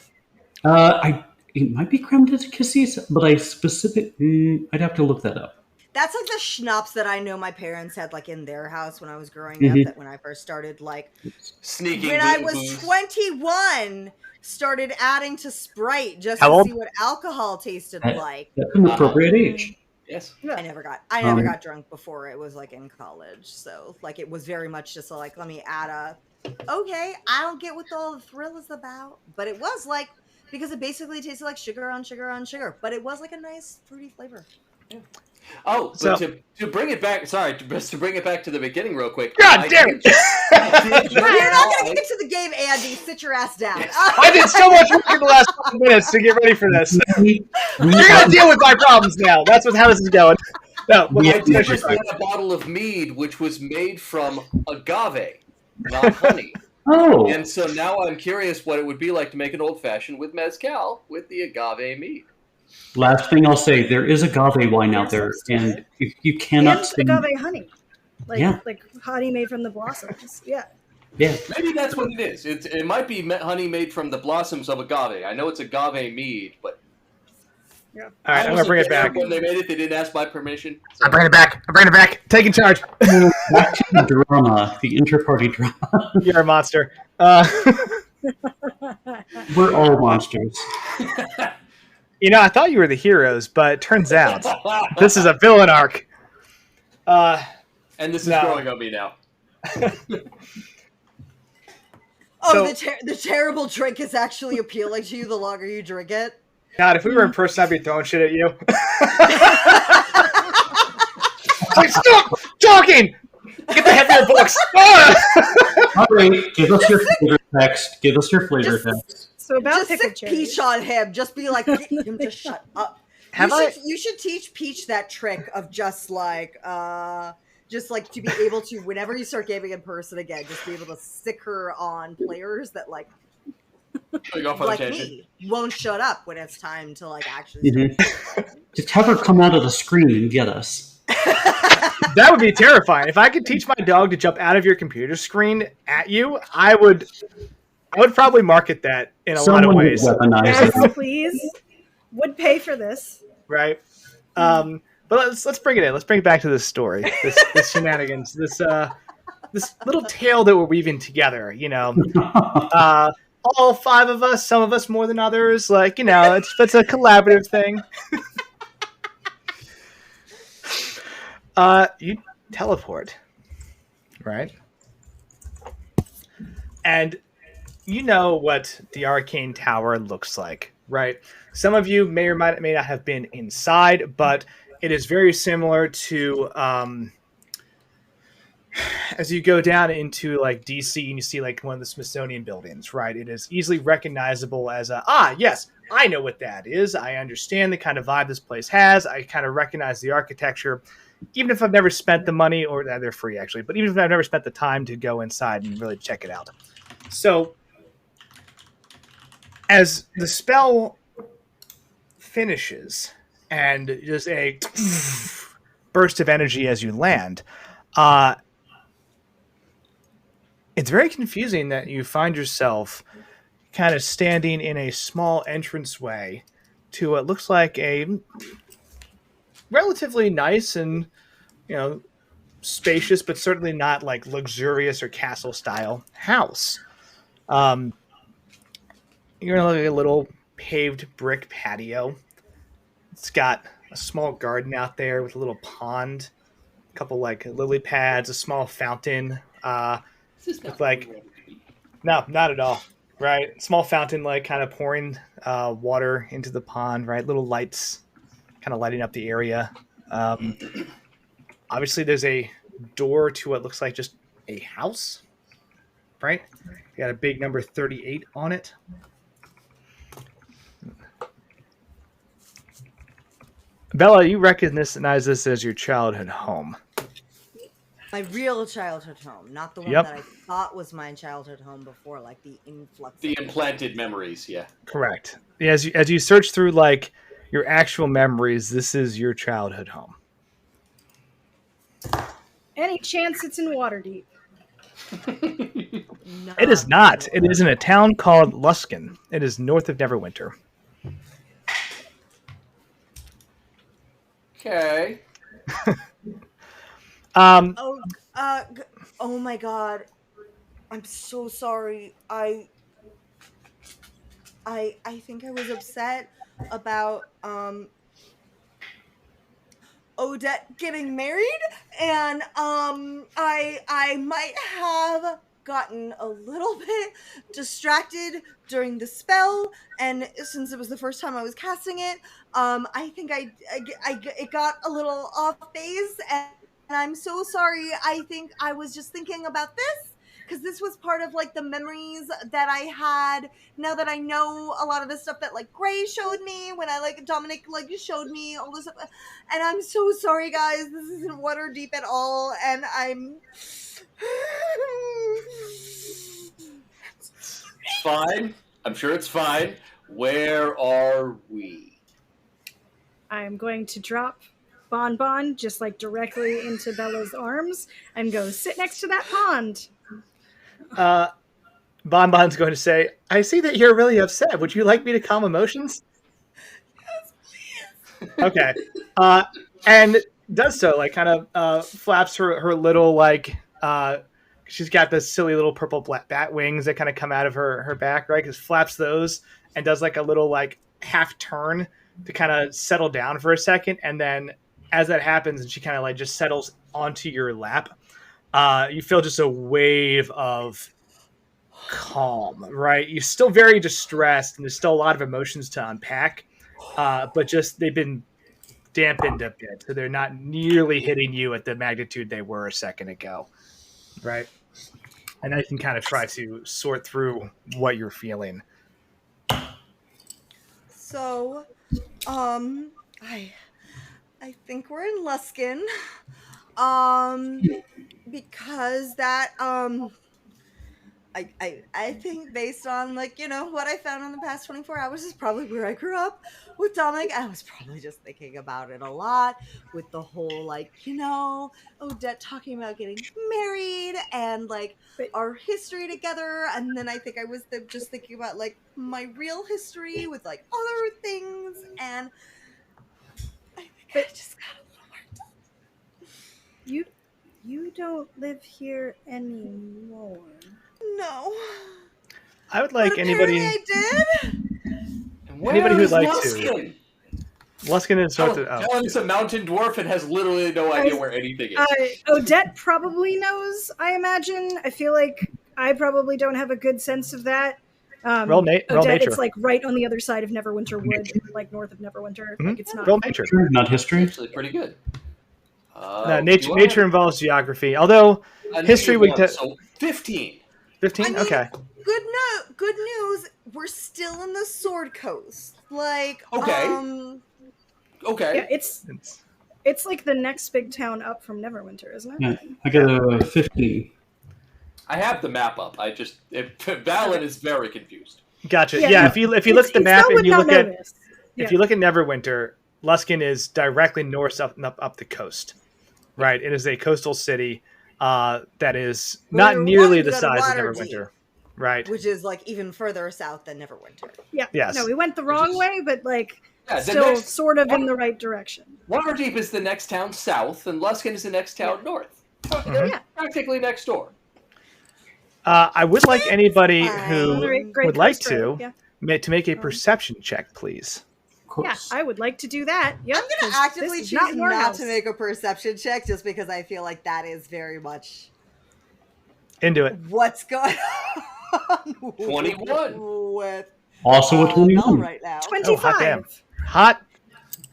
It might be creme de cassis, but I'd have to look that up. That's like the schnapps that I know my parents had like in their house when I was growing up. That when I first started like sneaking when I was 21. Started adding to Sprite just to see what alcohol tasted like. That's an appropriate age. Yes. I never got drunk before it was like in college. So like it was very much just like, let me add okay, I don't get what all the thrill is about. But it was like, because it basically tasted like sugar on sugar on sugar. But it was like a nice fruity flavor. Yeah. Oh, so to bring it back, to bring it back to the beginning real quick. God damn it! You're not going to get to the game, Andy. Sit your ass down. I did so much work in the last couple minutes to get ready for this. You're going to deal with my problems now. That's how this is going. No, I did a bottle of mead, which was made from agave, not honey. Oh, And so now I'm curious what it would be like to make an old fashioned with mezcal with the agave mead. last thing I'll say, there is agave wine out there, and you cannot And spend. agave honey, Yeah, like honey made from the blossoms. Yeah. yeah. Maybe that's what it is. It might be honey made from the blossoms of agave. I know it's agave mead, but Yeah. All right, I'm gonna wasn't bring it there back. when they made it. They didn't ask my permission. So. I'm bringing it back. I'm bringing it back. Taking charge. Back to the drama, the inter-party drama. You're a monster. We're all monsters. You know, I thought you were the heroes, but it turns out this is a villain arc. And this is No. growing on me now. Oh, So- the terrible drink is actually appealing to you the longer you drink it. God, if we were in person, I'd be throwing shit at you. Like, stop talking! Get the heavier books! All right, give us your flavor text. Give us your flavor text. So about Just pickled sick cherries. Peach on him. Just be like, get him to shut up. You should teach Peach that trick of just like to be able to, whenever you start gaming in person again, just be able to sick her on players that like Going off on a like tangent. me won't shut up when it's time to like actually start. Just have her come out of the screen and get us. That would be terrifying. If I could teach my dog to jump out of your computer screen at you, I would probably market that in a lot of Someone would ways. weaponize Yes, it. please. Would pay for this. Right? But let's bring it in. Let's bring it back to this story, this shenanigans, this little tale that we're weaving together. You know, all five of us, some of us more than others. Like, you know, it's a collaborative thing. You teleport, right? And you know what the arcane tower looks like, right? Some of you may or may not have been inside, but it is very similar to as you go down into like DC and you see like one of the Smithsonian buildings, right? It is easily recognizable as yes, I know what that is. I understand the kind of vibe this place has. I kind of recognize the architecture. Even if I've never spent the money, or they're free actually, but even if I've never spent the time to go inside and really check it out. So as the spell finishes and just a burst of energy as you land, it's very confusing that you find yourself kind of standing in a small entranceway to what looks like a relatively nice and, you know, spacious, but certainly not like luxurious or castle style house. You're gonna look at a little paved brick patio. It's got a small garden out there with a little pond, a couple like lily pads, a small fountain. With like, no, not at all. Right, small fountain like kind of pouring water into the pond. Right, little lights kind of lighting up the area. Obviously, there's a door to what looks like just a house. Right, you got a big number 38 on it. Bella, you recognize this as your childhood home. My real childhood home, not the one Yep. that I thought was my childhood home before, like the influx. The implanted memories, yeah. Correct. As you search through like your actual memories, this is your childhood home. Any chance it's in Waterdeep? It is not. It is in a town called Luskin. It is north of Neverwinter. Okay. Oh my god. I'm so sorry. I think I was upset about Odette getting married, and I might have gotten a little bit distracted during the spell, and since it was the first time I was casting it, I think it got a little off base, and I'm so sorry. I think I was just thinking about this because this was part of like the memories that I had now that I know a lot of the stuff that like Gray showed me when I like Dominic like showed me all this stuff, and I'm so sorry guys, this isn't Waterdeep at all, and I'm fine. I'm sure it's fine. Where are we? I'm going to drop Bon just like directly into Bella's arms and go sit next to that pond. Bon's going to say, I see that you're really upset. Would you like me to calm emotions? Okay. And does so, like kind of flaps her little, like, she's got this silly little purple bat wings that kind of come out of her back, right? Because flaps those and does like a little like half turn to kind of settle down for a second. And then as that happens and she kind of like just settles onto your lap, you feel just a wave of calm, right? You're still very distressed and there's still a lot of emotions to unpack, but just they've been dampened a bit, so they're not nearly hitting you at the magnitude they were a second ago, right? And I can kind of try to sort through what you're feeling. So, I think we're in Luskin, because that, I think based on, like, you know, what I found in the past 24 hours is probably where I grew up with Dominic. I was probably just thinking about it a lot with the whole, like, you know, Odette talking about getting married and, like, our history together. And then I think I was just thinking about, like, my real history with, like, other things. And I think I just got a little worked up. You don't live here anymore. No. I would like but anybody. I did. Anybody who'd like Luskin? to. Luskin is sort of. Helen is a mountain dwarf and has literally no idea where anything is. Odette probably knows, I imagine. I feel like I probably don't have a good sense of that. Roll Odette, nature. it's like right on the other side of Neverwinter Wood, like north of Neverwinter. Mm-hmm. Like it's not. Roll nature. Not history. Actually, pretty good. Nature involves geography, although history would. So 15. 15? I mean, okay. Good news. We're still in the Sword Coast. Like, Okay. Okay. Yeah, it's like the next big town up from Neverwinter, isn't it? Yeah, I got a 15. I have the map up. Valen is very confused. Gotcha. Yeah, Yeah, if you look at the map and you look at if you look at Neverwinter, Luskin is directly north up the coast. Right? It is a coastal city that is not nearly the size of Neverwinter. Right. Which is like even further south than Neverwinter. Yeah. Yes. No, we went the wrong way, but like still sort of in the right direction. Waterdeep is the next town south, and Luskin is the next town north. They're practically next door. I would like anybody who Great would like coast to road, make a perception check, please. Yeah, I would like to do that. Yep, I'm going to actively choose not to make a perception check just because I feel like that is very much into it. What's going on 21. with also a 21 right now. 25. Oh, hot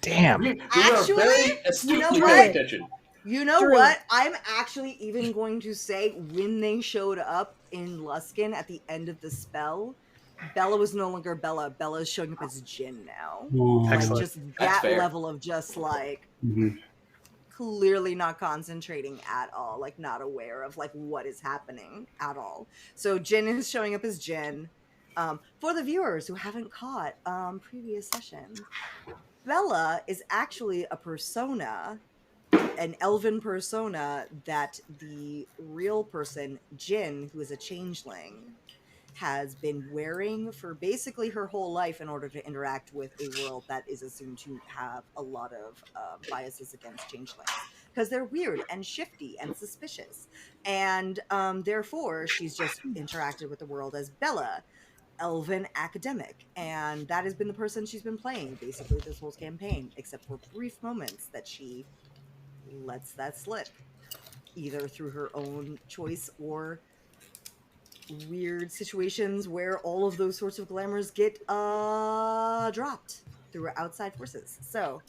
damn. You Actually, are very astutely you know paying what? attention. You know True. what? I'm actually even going to say when they showed up in Luskin at the end of the spell, Bella was no longer Bella. Bella is showing up as Jin now. Like, Excellent. just that level of just like clearly not concentrating at all, like not aware of like what is happening at all. So Jin is showing up as Jin. For the viewers who haven't caught previous sessions, Bella is actually a persona, an elven persona that the real person, Jin, who is a changeling, has been wearing for basically her whole life in order to interact with a world that is assumed to have a lot of biases against changelings. Because they're weird and shifty and suspicious. And therefore, she's just interacted with the world as Bella, elven academic. And that has been the person she's been playing basically this whole campaign, except for brief moments that she lets that slip, either through her own choice or weird situations where all of those sorts of glamours get dropped through outside forces. So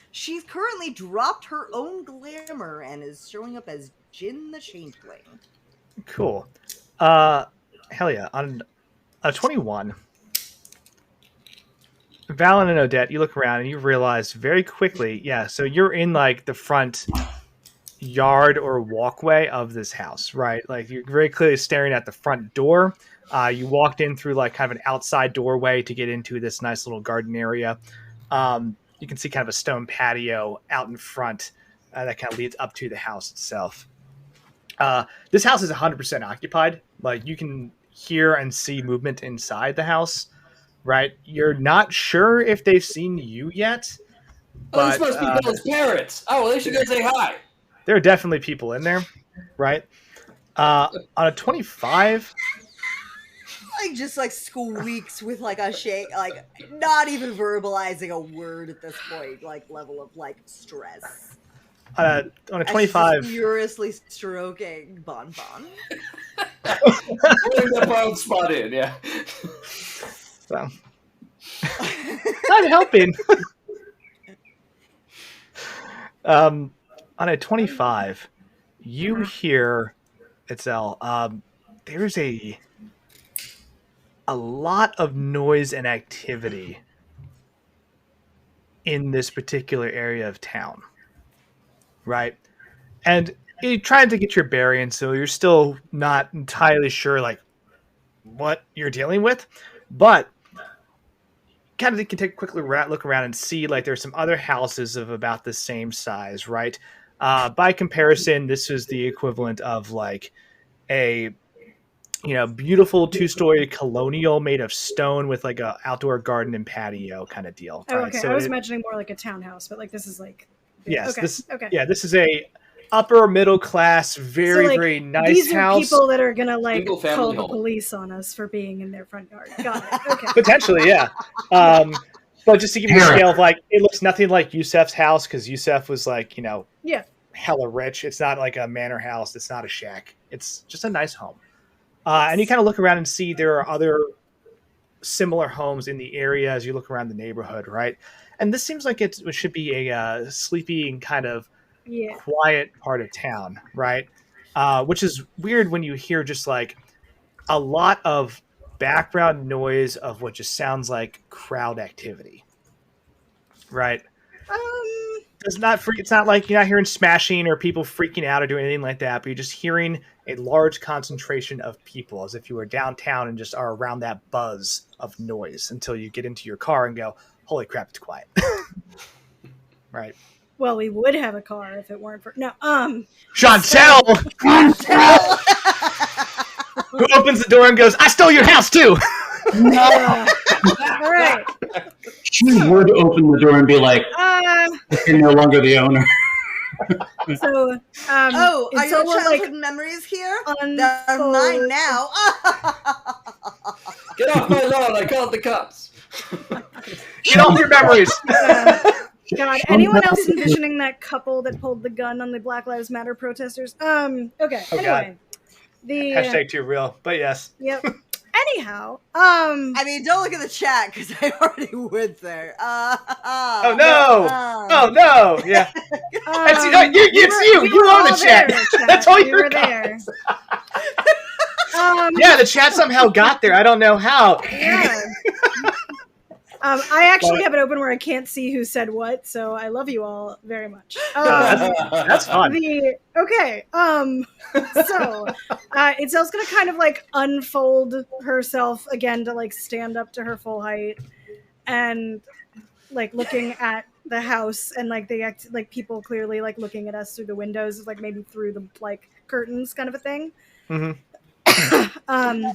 she's currently dropped her own glamour and is showing up as Jin the Changeling. Cool. Hell yeah. On a 21, Valen and Odette, you look around and you realize very quickly, so you're in like the front yard or walkway of this house, right? Like you're very clearly staring at the front door. You walked in through like kind of an outside doorway to get into this nice little garden area. You can see kind of a stone patio out in front that kind of leads up to the house itself. This house is 100% occupied. Like you can hear and see movement inside the house, right? You're not sure if they've seen you yet. Oh, this must be Bella's parents. Oh, well, they should go say hi. There are definitely people in there, right? On a 25, Like just like squeaks with like a shake, like not even verbalizing a word at this point, like level of like stress. on a 25, furiously stroking Bon. Putting the bone spot in, yeah. so not helping. On a 25, you hear Itzel. There's a lot of noise and activity in this particular area of town, right? And you're trying to get your bearings, so you're still not entirely sure like what you're dealing with, but kind of can take a quick look around and see like there's some other houses of about the same size, right? By comparison, this is the equivalent of like a beautiful 2-story colonial made of stone with like a outdoor garden and patio kind of deal. Oh, right? okay. So I was imagining more like a townhouse, but like this is like yes, okay. Yeah, this is a upper middle class, very nice these are house. people that are gonna like Single family call the home. police on us for being in their front yard. Got it. Okay. Potentially, yeah. But just to give you a scale of like, it looks nothing like Yusef's house because Yusef was like, Yeah. hella rich. It's not like a manor house. It's not a shack. It's just a nice home. And you kind of look around and see there are other similar homes in the area as you look around the neighborhood, right? And this seems like it should be a sleepy and kind of quiet part of town, right? Which is weird when you hear just like a lot of background noise of what just sounds like crowd activity, right? It's not like you're not hearing smashing or people freaking out or doing anything like that, but you're just hearing a large concentration of people as if you were downtown and just are around that buzz of noise until you get into your car and go, holy crap, it's quiet. Right. Well, we would have a car if it weren't for Chantel! Who opens the door and goes, I stole your house too! All right. She would open the door and be like, "You're no longer the owner." So, are your will, childhood memories here? They're mine now. Get off my lawn! I called the cops. Get off your memories! God, anyone else envisioning that couple that pulled the gun on the Black Lives Matter protesters? Okay. Oh, anyway, God. the Hashtag too real, but yes. Yep. Anyhow, I mean, don't look at the chat because I already went there. Oh no! Oh no! Yeah. It's you. You own the chat. That's all you're there. Yeah, the chat somehow got there. I don't know how. Yeah. I actually have it open where I can't see who said what, so I love you all very much. That's fun. So Itzel's gonna kind of like unfold herself again to like stand up to her full height and like looking at the house and like they act like people clearly like looking at us through the windows, like maybe through the like curtains kind of a thing. Mm-hmm.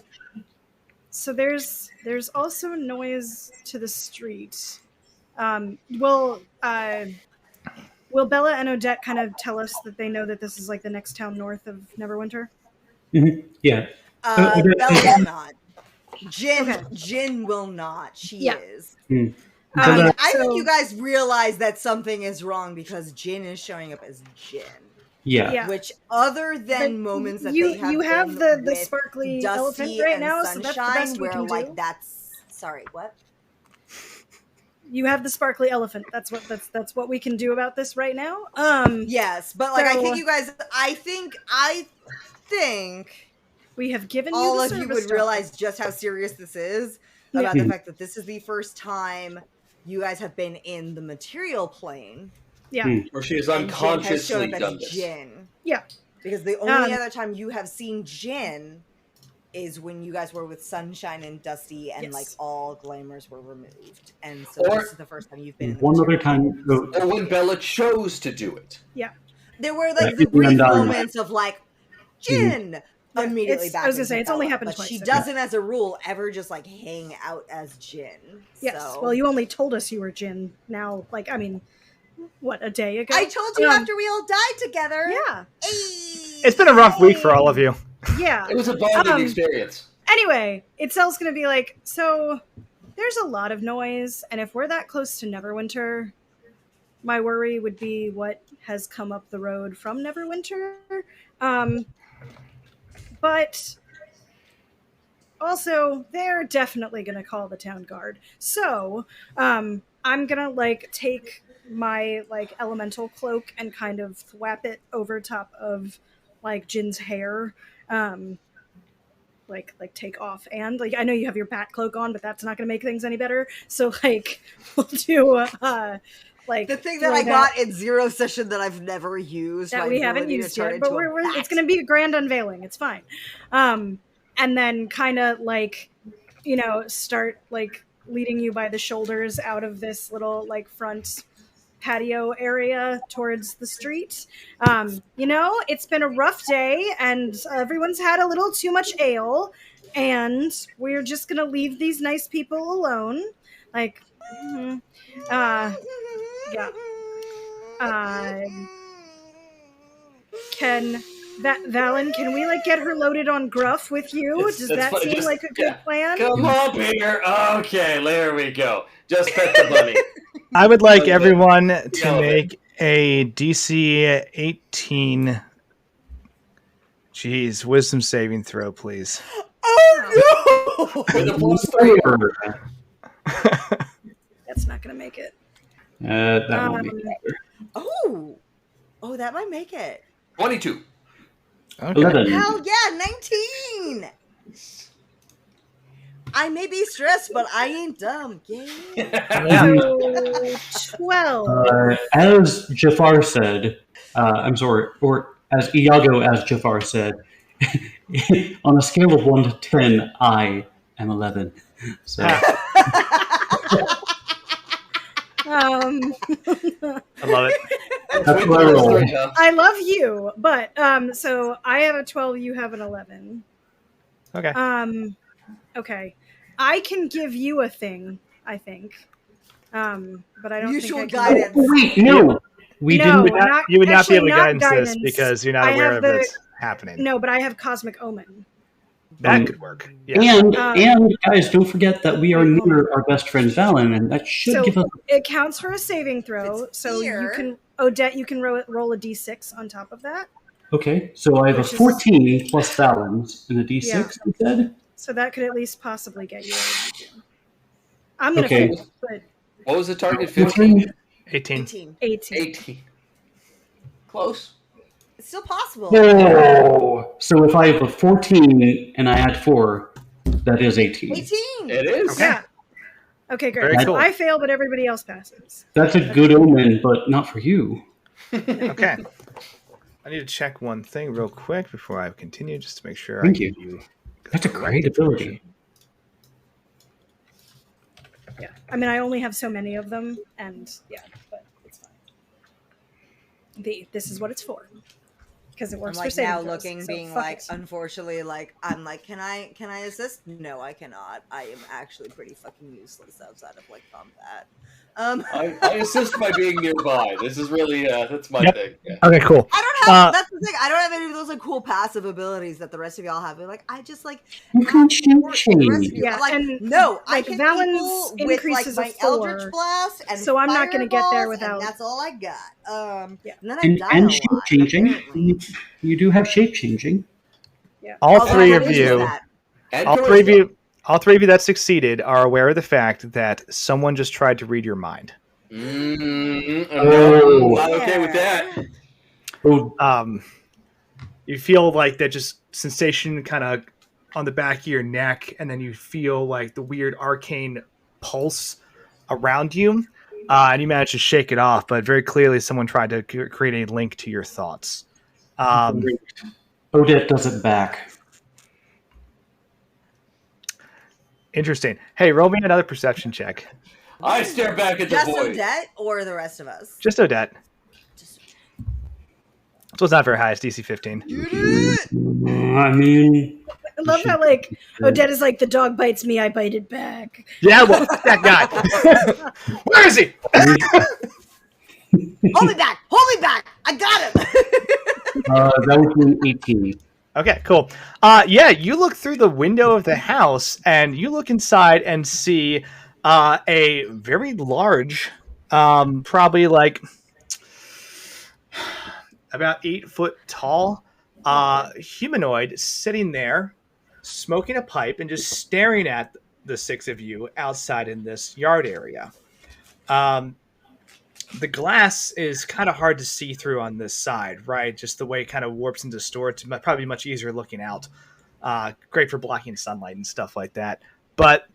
So there's also noise to the street. Will Bella and Odette kind of tell us that they know that this is like the next town north of Neverwinter? Mm-hmm. Yeah. Bella will not. Jin will not. She is. Mm. I think you guys realize that something is wrong because Jin is showing up as Jin. Yeah. Which, other than moments that you they have the sparkly Dusty elephant right now, Sunshine, so that's the best we where can like do. that's sorry, what? You have the sparkly elephant. That's what we can do about this right now. Yes, but like I think you guys, I think we have given all you of the you would realize just how serious this is about the fact that this is the first time you guys have been in the material plane Yeah. Or she has And Jin has unconsciously shown up done as this. Jin. Yeah. Because the only other time you have seen Jin is when you guys were with Sunshine and Dusty and like Yes. all glamours were removed. And so Or- this is the first time you've been in the One other material time, world. Or when Bella chose to do it. There were like Yeah, the brief Undying. moments of like Jin Yeah, immediately it's- back I was gonna into say, it's only Bella, happened but twice, she okay. doesn't as a rule ever just like hang out as Jin. Yes. So. Well, you only told us you were Jin now, like, I mean, what, a day ago? I told you after we all died together. Yeah. It's been a rough week for all of you. Yeah. It was a bonding experience. Anyway, Itzel's gonna be like, so there's a lot of noise, and if we're that close to Neverwinter, my worry would be what has come up the road from Neverwinter. But also, they're definitely gonna call the town guard. So, I'm gonna like take my like elemental cloak and kind of thwap it over top of like Jin's hair. Like take off, and like I know you have your bat cloak on, but that's not going to make things any better. So like we'll do like the thing that throw I got in Zero Session that I've never used, that my we haven't ability to used turn yet, but into a bat. it's going to be a grand unveiling. It's fine. And then kind of like start like leading you by the shoulders out of this little like front patio area towards the street. It's been a rough day and everyone's had a little too much ale, and we're just gonna leave these nice people alone. Like, yeah. Valen, can we like get her loaded on Gruff with you? Does that funny. seem like a good plan? Come on, Peter. Okay, there we go. Just pet the bunny. I would like everyone to make a DC 18 wisdom saving throw, please. Oh no! With a +3. That's not gonna make it. That won't make it. Oh, that might make it. 22. Okay. 11. Hell yeah, 19. I may be stressed, but I ain't dumb. Yay. So 12. As Jafar said, I'm sorry, or as Iago as Jafar said, on a scale of 1 to 10, I am 11. So I love it. that's what I roll. I love you, but so I have a 12, you have an 11. Okay. Okay. I can give you a thing, I think. But I don't Mutual think I can. guidance. Oh, wait, no. We No, didn't. not, You would not be able to actually, guidance this because you're not I aware have of the- this happening. No, but I have Cosmic Omen. That could work. Yeah. And guys, don't forget that we are near our best friend Valen, and that should So give us. it counts for a saving throw. It's So here. you can, Odette, you can roll a d6 on top of that. Okay, so I have Which a is- 14 plus Valen's and a d6 Yeah. instead. So that could at least possibly get you. I'm gonna Okay. fail, but What was the target? 15? 18. 18. 18. 18. Close. It's still possible. Oh, so if I have a 14 and I add 4, that is 18. 18. It is. Okay. Yeah. Okay, great. Very cool. I fail, but everybody else passes. That's a good omen, but not for you. Okay. I need to check one thing real quick before I continue, just to make sure Thank I give you. That's a great ability. Yeah. I mean, I only have so many of them, and yeah, but it's fine. This is what it's for. Because it I'm works for like saving now throws, looking, so being fuck like, it. unfortunately, like I'm like, can I assist? No, I cannot. I am actually pretty fucking useless outside of like combat. I assist by being nearby. This is really, that's my Yep. thing. Yeah. Okay, cool. I don't have. That's the thing. I don't have any of those like cool passive abilities that the rest of y'all have. They're like, I just like You can have shoot support for the rest of chain. you. Yeah, I'm like, and, no, like, I can Valen's people with like increases my of 4, Eldritch Blast, and so I'm not gonna get there fireballs, without- And that's all I got. Yeah. And then I And, die and a shape lot. changing. apparently. You do have shape changing. Yeah. All Although three I'm of not into you, that. And all charisma. three of you, all three of you that succeeded are aware of the fact that someone just tried to read your mind. I'm Oh. not okay with that. Oh, You feel like that just sensation kind of on the back of your neck, and then you feel like the weird arcane pulse around you, and you managed to shake it off, but very clearly someone tried to create a link to your thoughts. Odette does it back. Interesting. Hey, roll me another perception check. I stare back at the Just void. Odette or the rest of us? Just Odette. Just So it's not very high. It's DC 15. I mean, I love how like Odette is like the dog bites me, I bite it back. Yeah, well, fuck that guy. Where is he? hold me back! Hold me back! I got him! that would be 18. Okay, cool. Yeah, you look through the window of the house and you look inside and see a very large, probably like about 8 foot tall humanoid sitting there smoking a pipe and just staring at the 6 of you outside in this yard area. The glass is kind of hard to see through on this side, right? Just the way it kind of warps and distorts. It's probably much easier looking out. Great for blocking sunlight and stuff like that. But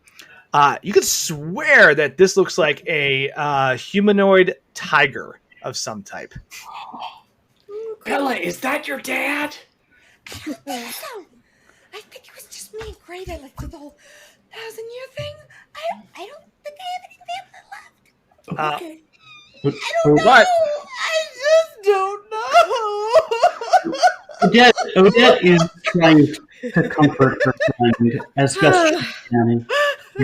you could swear that this looks like a humanoid tiger of some type. Bella, is that your dad? I think it was just me and Gray that like did the whole 1,000-year thing. I don't think I have any family left. Okay. I don't know. But I just don't know. Odette is trying to comfort her friend as best she can.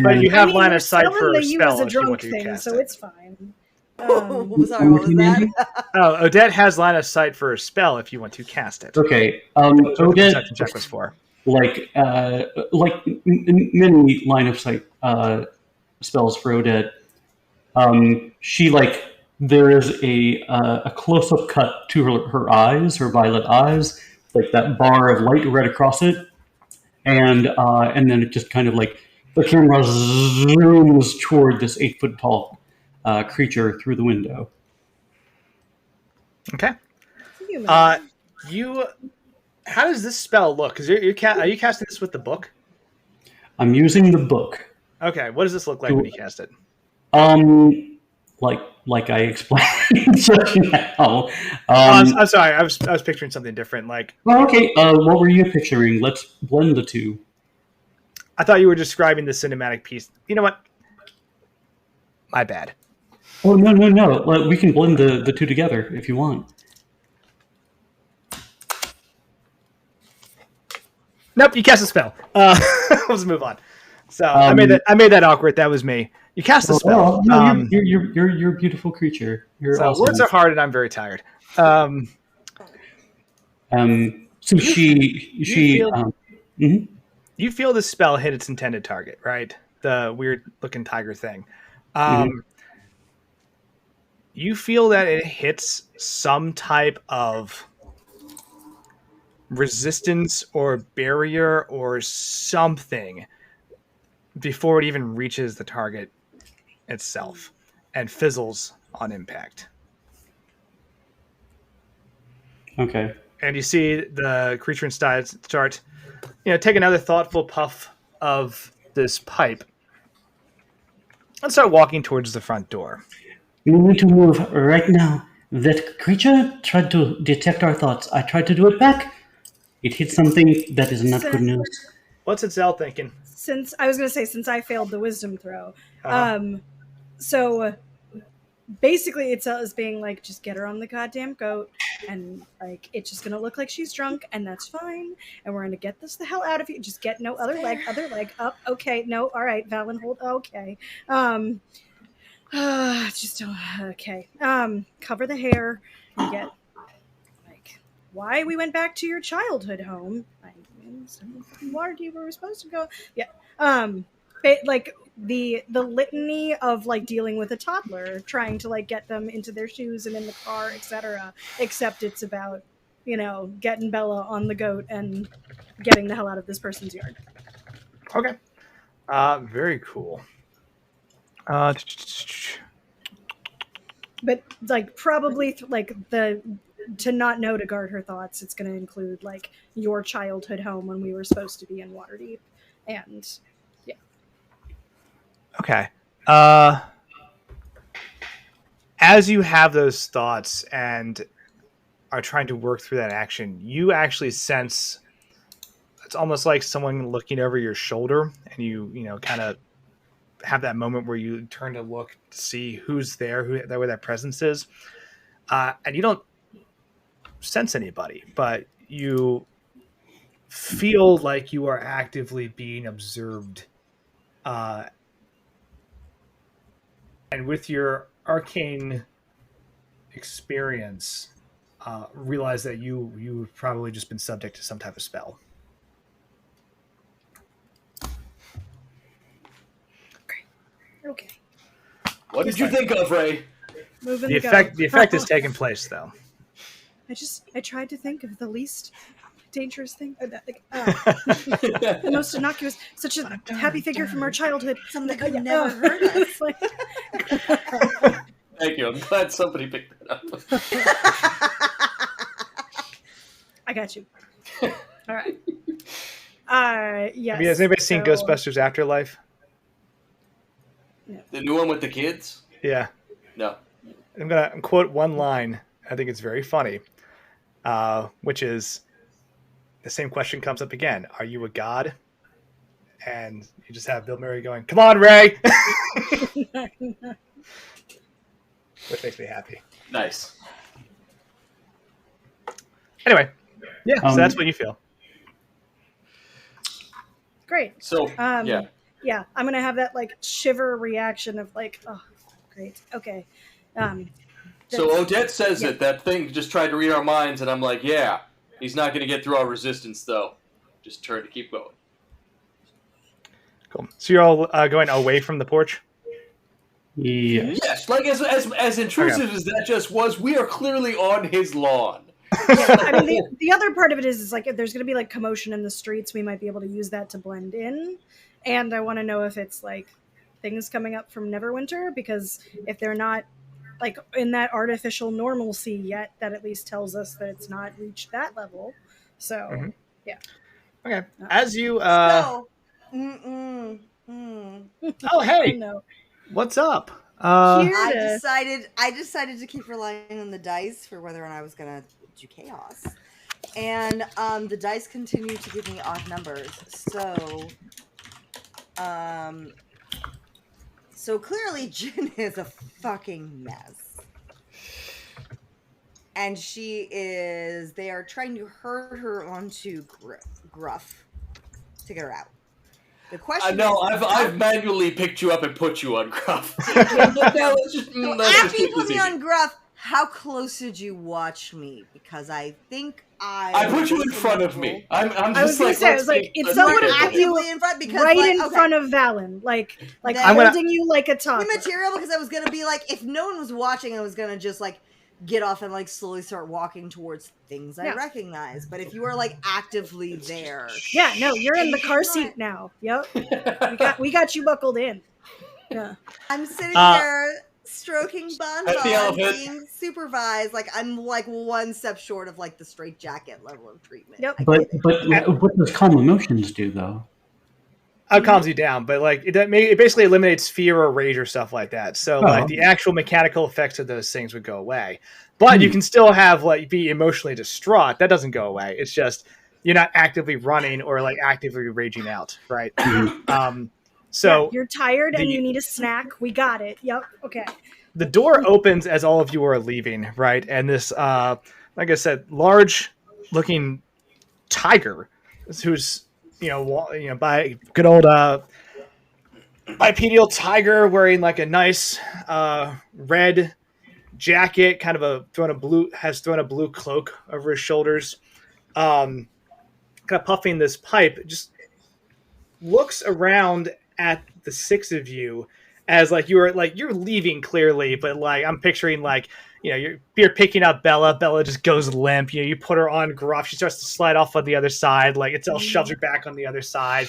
But you have I mean, line we're of sight for selling a the you spell as a if you want drunk to thing, cast so it. it's fine. Sorry, what was that? Oh, Odette has line of sight for a spell if you want to cast it. Okay, That's what the Odette, perception check was for. like many line of sight spells for Odette, she like there is a close up cut to her eyes, her violet eyes, like that bar of light right across it, and then it just kind of like the camera zooms toward this 8 foot tall creature through the window. Okay. Human. How does this spell look? Because are you casting this with the book? I'm using the book. Okay. What does this look like when you cast it? Like I explained just now. I'm sorry. I was picturing something different. Like, Okay. What were you picturing? Let's blend the two. I thought you were describing the cinematic piece. You know what? My bad. Oh no! We can blend the two together if you want. Nope. You cast a spell. Let's move on. So I made that awkward. That was me. You cast a spell. No, you're a beautiful creature. You're so awesome. words are hard, and I'm very tired. So she. You feel this spell hit its intended target, right? The weird looking tiger thing. You feel that it hits some type of resistance or barrier or something before it even reaches the target itself and fizzles on impact. Okay. And you see the creature inside start, take another thoughtful puff of this pipe and start walking towards the front door. We need to move right now. That creature tried to detect our thoughts. I tried to do it back. It hit something that is not good news. What's Itzel thinking? Since I failed the wisdom throw, Uh-huh. so basically Itzel is being like, just get her on the goddamn goat, and like it's just gonna look like she's drunk, and that's fine, and we're gonna get this the hell out of you. Just get no other leg up. Okay, no, all right, Valen, hold. Okay, just don't. Okay, cover the hair and get like why we went back to your childhood home. Where were we supposed to go? Yeah. Like the litany of like dealing with a toddler, trying to like get them into their shoes and in the car, etc. Except it's about getting Bella on the goat and getting the hell out of this person's yard. Okay. Very cool. But like probably to not know to guard her thoughts, it's going to include like your childhood home when we were supposed to be in Waterdeep, and yeah. Okay. as you have those thoughts and are trying to work through that action, you actually sense it's almost like someone looking over your shoulder, and you kind of have that moment where you turn to look to see who's there, where that presence is, and you don't sense anybody, but you feel like you are actively being observed, and with your arcane experience, realize that you've probably just been subject to some type of spell. Okay. What did you think of, Ray? Moving The effect is taking place, though. I tried to think of the least dangerous thing, the most innocuous, such a happy figure from our childhood. Something that could never hurt us. Thank you. I'm glad somebody picked that up. I got you. All right. Yes. Has anybody seen Ghostbusters Afterlife? The new one with the kids? Yeah. No. I'm going to quote one line. I think it's very funny, which is the same question comes up again. Are you a god? And you just have Bill Murray going, come on, Ray! Which makes me happy. Nice. Anyway, yeah, so that's what you feel. Great. So, yeah. Yeah, I'm going to have that, like, shiver reaction of, like, oh, great. Okay. So Odette says that thing just tried to read our minds, and I'm like, yeah, he's not going to get through our resistance, though. Just turn to keep going. Cool. So you're all going away from the porch? Yes. Yes, like as intrusive as that just was, we are clearly on his lawn. Yeah, I mean, the other part of it is like if there's going to be like commotion in the streets, we might be able to use that to blend in. And I want to know if it's like things coming up from Neverwinter, because if they're not like in that artificial normalcy yet, that at least tells us that it's not reached that level. So, yeah. Okay. As you oh, hey, no. What's up? I decided to keep relying on the dice for whether or not I was gonna do chaos, and the dice continue to give me odd numbers. So clearly Jen is a fucking mess, and they are trying to herd her onto Gruff to get her out. The question I've manually picked you up and put you on Gruff. After you put me on Gruff, how close did you watch me? Because I think I put you in front of me. I was like, Itzel would have put you in front because in front of Valen, like holding you like a toddler. Material, because I was gonna be like, if no one was watching, I was gonna just like get off and like slowly start walking towards things I recognize. But if you are like actively there, no, you're in the car seat now. Yep, we got you buckled in. Yeah, I'm sitting there stroking Bonbon, being supervised. Like I'm like one step short of like the straight jacket level of treatment. Yep. But what does calm emotions do though? It calms you down, but like it basically eliminates fear or rage or stuff like that. So like the actual mechanical effects of those things would go away, but you can still have like be emotionally distraught. That doesn't go away. It's just you're not actively running or like actively raging out, right? So you're tired and you need a snack. We got it. Yep. Okay. The door opens as all of you are leaving, right? And this, like I said, large-looking tiger, who's by good old bipedal tiger wearing like a nice red jacket, kind of thrown a blue cloak over his shoulders, kind of puffing this pipe, just looks around at the six of you as like you're leaving clearly, but like I'm picturing like you're picking up Bella. Bella just goes limp. You put her on Gruff. She starts to slide off on the other side. Like Itzel shoves her back on the other side.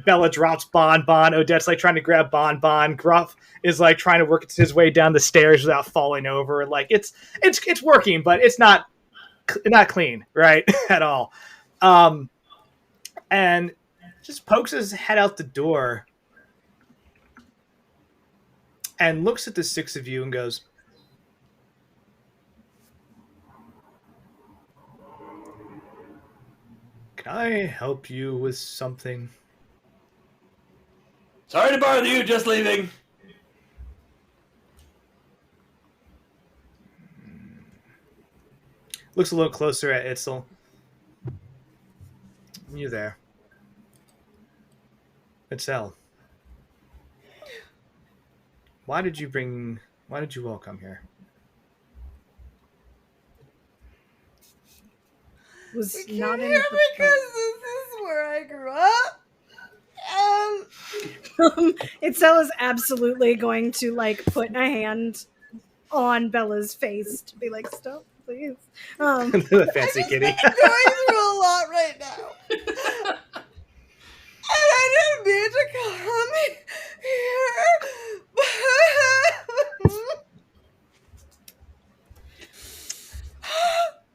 Bella drops Bonbon. Odette's like trying to grab Bonbon. Gruff is like trying to work his way down the stairs without falling over. Like it's working, but it's not clean, right? At all. And just pokes his head out the door and looks at the six of you and goes, Can I help you with something? Sorry to bother you, just leaving. Looks a little closer at Itzel. You there. Itzel. Why did you all come here? Was We not came in here the because this is where I grew up. Itzel is absolutely going to like put a hand on Bella's face to be like, stop, please. The fancy kitty. I'm going through a lot right now. And I didn't mean to come here.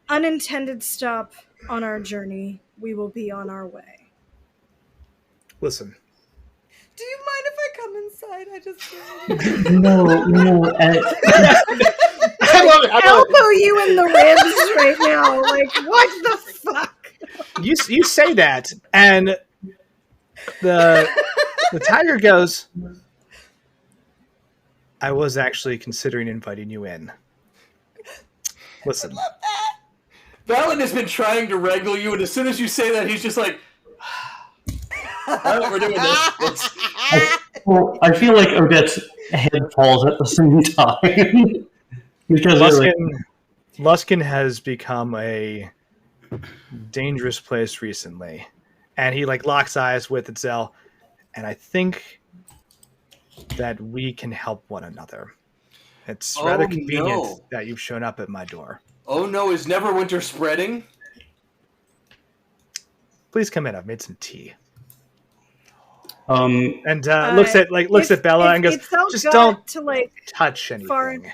Unintended stop on our journey. We will be on our way. Listen. Do you mind if I come inside? I just No. I love it. Elbow you in the ribs right now. Like, what the fuck? You say that, and the tiger goes, I was actually considering inviting you in. Listen. Valen has been trying to wrangle you, and as soon as you say that, he's just like, all right, we're doing this. I feel like Odette's head falls at the same time. Because Luskin has become a dangerous place recently. And he like locks eyes with Itzel. And I think that we can help one another. It's rather convenient that you've shown up at my door. Oh no, is Neverwinter spreading? Please come in. I've made some tea. and looks at Bella and goes, "Just don't to like touch anything."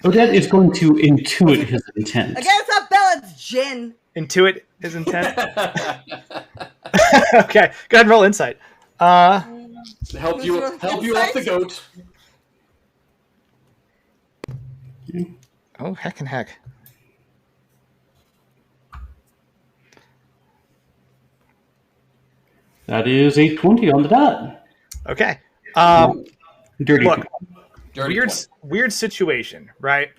Odette is going to intuit his intent. Again, it's not Bella, it's Jin. Intuit his intent. Okay, go ahead and roll insight. Help you off the goat. Oh, heck and heck. That is a 20 on the dot. Okay. Dirty. Look, Dirty weird situation, right?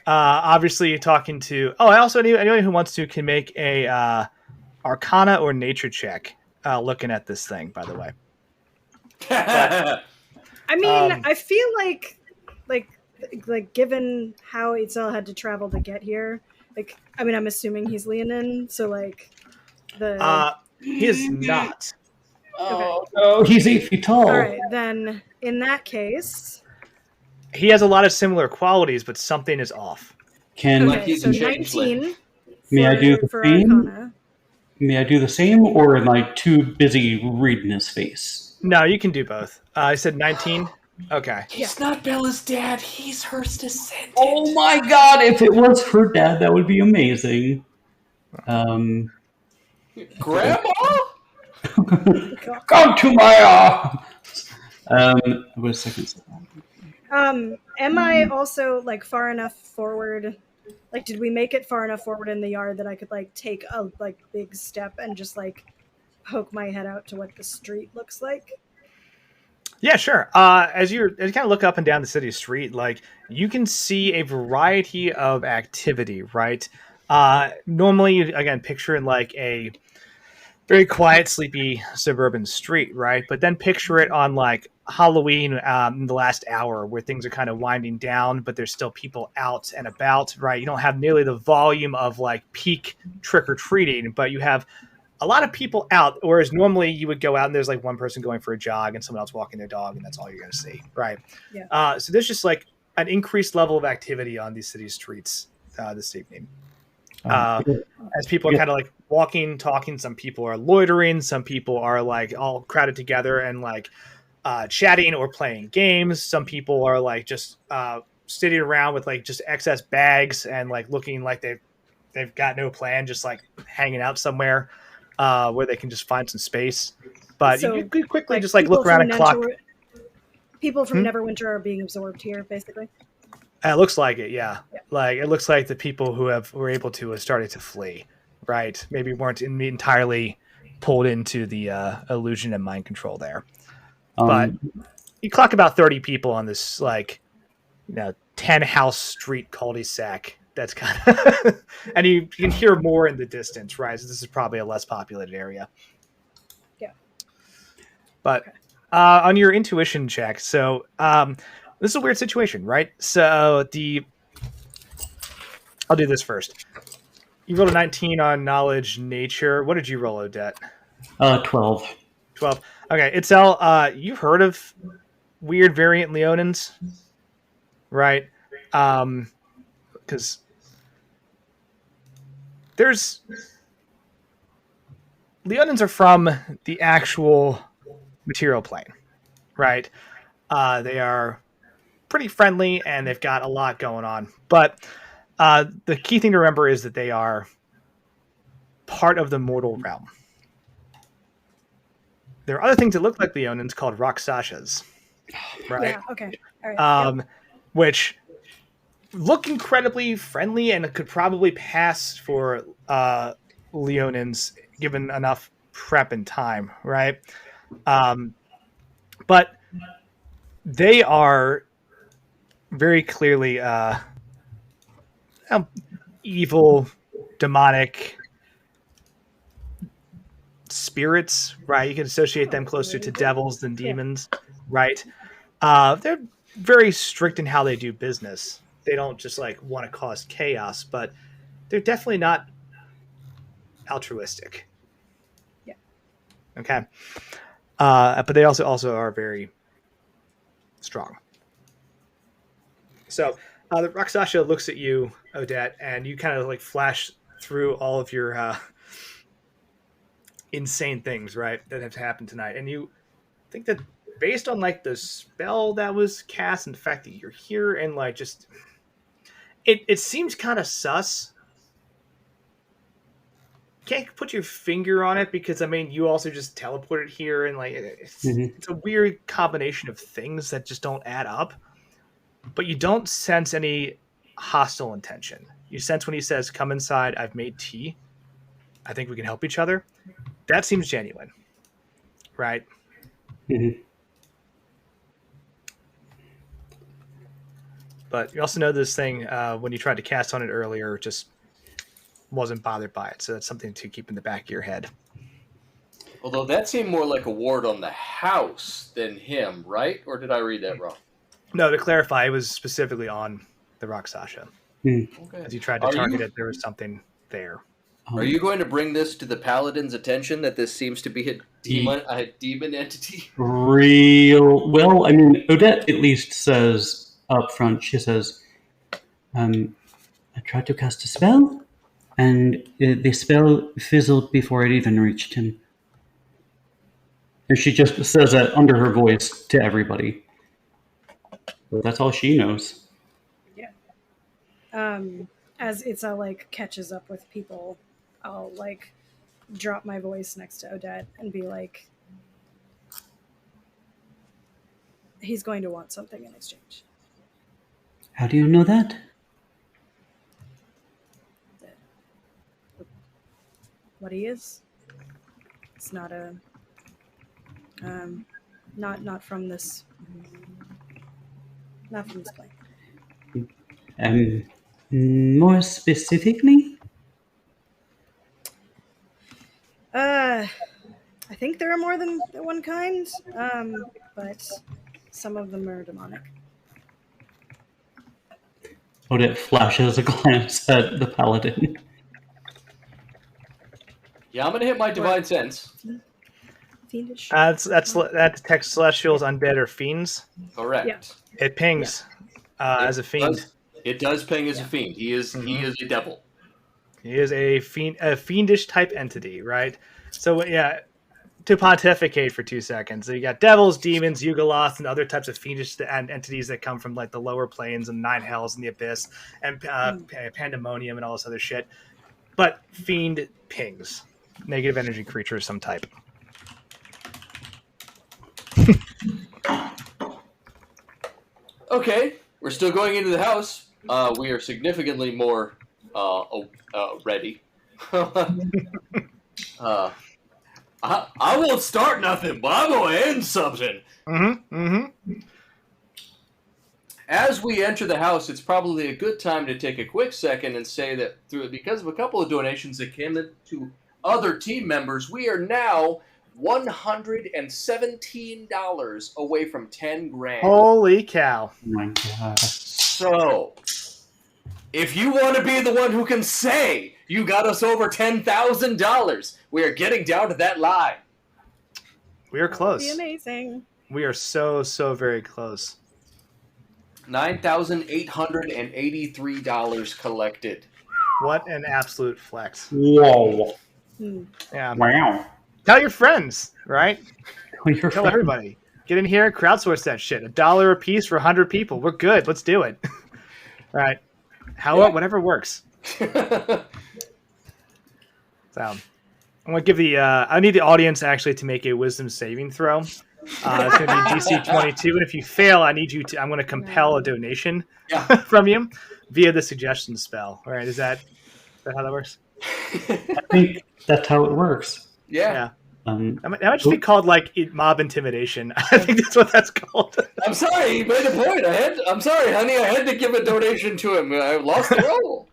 Obviously, you're talking to. Oh, I also anyone who wants to can make a Arcana or Nature check. Looking at this thing, by the way. I mean, I feel like given how Itzel had to travel to get here, I'm assuming he's Leonin, so he is not. Oh, no, he's 8 feet tall. All right, then in that case, he has a lot of similar qualities, but something is off. So 19. May I do the same? Arcana. May I do the same, or am I too busy reading his face? No, you can do both. I said 19. Okay. He's not Bella's dad. He's her descendant. Oh my god! If it was her dad, that would be amazing. Grandma? Come to my wait a second. Am I also far enough forward? Did we make it far enough forward in the yard that I could take a big step and just poke my head out to what the street looks like? Yeah, sure. As you kind of look up and down the city street, you can see a variety of activity, right? Normally, you again picture in a very quiet, sleepy suburban street, right? But then picture it on Halloween in the last hour where things are kind of winding down, but there's still people out and about, right? You don't have nearly the volume of peak trick-or-treating, but you have a lot of people out, whereas normally you would go out and there's one person going for a jog and someone else walking their dog, and that's all you're going to see, right? Yeah. So there's just an increased level of activity on these city streets this evening. As people are kind of walking, talking, some people are loitering, some people are all crowded together and chatting or playing games. Some people are just sitting around with just excess bags and looking like they've got no plan, just hanging out somewhere where they can just find some space. But so, you could quickly just look around and clock. People from Neverwinter are being absorbed here, basically. It looks like it, yeah. Like it looks like the people who were able to have started to flee, right? Maybe weren't entirely pulled into the illusion and mind control there. But you clock about 30 people on this 10 house street cul-de-sac. That's kind of, and you can hear more in the distance, right? So this is probably a less populated area. Yeah. But on your intuition check, so this is a weird situation, right? So I'll do this first. You rolled a 19 on knowledge nature. What did you roll, Odette? 12. 12. Okay, Itzel, you've heard of weird variant Leonins, right? Because Leonins are from the actual material plane, right? They are pretty friendly and they've got a lot going on. But the key thing to remember is that they are part of the mortal realm. There are other things that look like Leonins called Rakshasas, right? Yeah, okay. All right. Which look incredibly friendly and could probably pass for Leonins given enough prep and time, right? But they are very clearly evil, demonic spirits, right? You can associate them closer to devils than demons, right? They're very strict in how they do business. They don't just want to cause chaos, but they're definitely not altruistic. Yeah. Okay. But they also are very strong. So the Rakshasa looks at you, Odette, and you kind of flash through all of your insane things, right, that have happened tonight. And you think that based on the spell that was cast and the fact that you're here and just it seems kind of sus. Can't put your finger on it because you also just teleported here and it's a weird combination of things that just don't add up. But you don't sense any hostile intention. You sense when he says, "Come inside, I've made tea. I think we can help each other." That seems genuine, right? Mm-hmm. But you also know this thing when you tried to cast on it earlier just wasn't bothered by it. So that's something to keep in the back of your head. Although that seemed more like a ward on the house than him, right? Or did I read that wrong? No, to clarify, it was specifically on the Rakshasa. Okay. As you tried to target it, there was something there. Are you going to bring this to the paladin's attention that this seems to be a demon entity? Real well. Odette at least says up front. She says, "I tried to cast a spell, and the spell fizzled before it even reached him." And she just says that under her voice to everybody. But that's all she knows. Yeah. As Itzel catches up with people, I'll drop my voice next to Odette and be like, he's going to want something in exchange. How do you know that? What he is. It's not a not from this plane. More specifically? I think there are more than one kind, but some of them are demonic. Odette flashes a glance at the paladin. Yeah, I'm going to hit my divine sense. Fiendish. That detects celestials, undead, or fiends. Correct. Yeah. It pings as a fiend. It does ping as a fiend. He is a devil. He is a fiendish type entity, right? So yeah, to pontificate for 2 seconds. So you got devils, demons, Yugoloths, and other types of fiendish entities that come from the lower planes and nine hells and the abyss and pandemonium and all this other shit. But fiend pings, negative energy creature of some type. Okay. We're still going into the house. We are significantly more ready. I won't start nothing, but I'm going to end something. As we enter the house, it's probably a good time to take a quick second and say that because of a couple of donations that came in to other team members, we are now $117 away from 10 grand. Holy cow. Oh my God. So, if you want to be the one who can say you got us over $10,000, we are getting down to that line. We are close. That'd be amazing. We are so very close. $9,883 collected. What an absolute flex. Whoa. Yeah. Wow. Tell your friends, right? Your Tell everybody. Get in here, crowdsource that shit. $1 a piece for 100 people. We're good. Let's do it. Right. Whatever works. So I'm gonna give I need the audience actually to make a wisdom saving throw. It's gonna be DC 22, and if you fail, I'm gonna compel a donation from you via the suggestion spell. All right, is that how that works? I think that's how it works. Yeah. That might just be called like mob intimidation. I think that's what that's called. I'm sorry, he made a point. I'm sorry, honey. I had to give a donation to him. I lost the roll.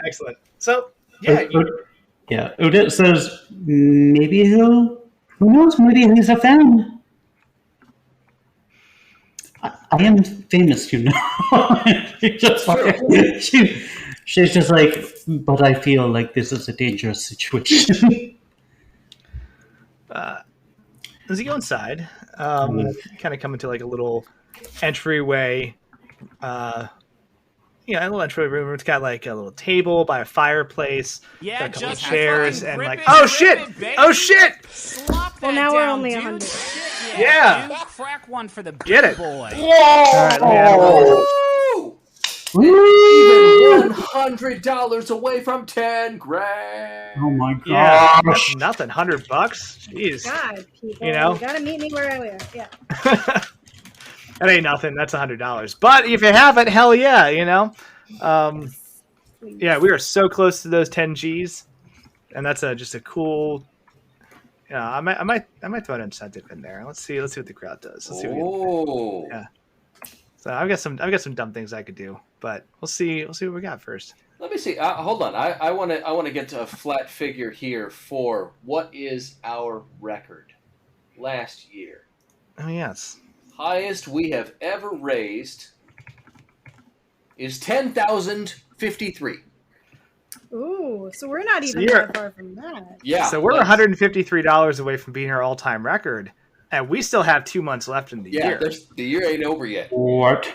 Excellent. So Odette says maybe who knows? Maybe he's a fan. I am famous, you know. She's just like, but I feel like this is a dangerous situation. As you go inside, kind of come into like a little entryway. A little entryway room. It's got like a little table by a fireplace. Yeah, got a couple of chairs and like, oh shit! Well, now we're only 100. Yeah. Crack one for the big Get it. boy. All right, Even $100 away from 10 grand. Oh my god! Yeah, nothing. $100. Jeez. God, people, you gotta meet me where I live. Yeah. That ain't nothing. That's $100. But if you have it, hell yeah, you know. We are so close to those 10 G's, and that's just a cool. Yeah, I might throw an incentive in there. Let's see what the crowd does. Let's see what So I've got some dumb things I could do, but we'll see what we got first. Let me see. Hold on. I want to get to a flat figure here for what is our record last year. Oh yes. Highest we have ever raised is 10,053. Ooh, so we're not even that far from that. Yeah. So we're $153 away from being our all-time record, and we still have 2 months left in the year. Yeah, the year ain't over yet. What?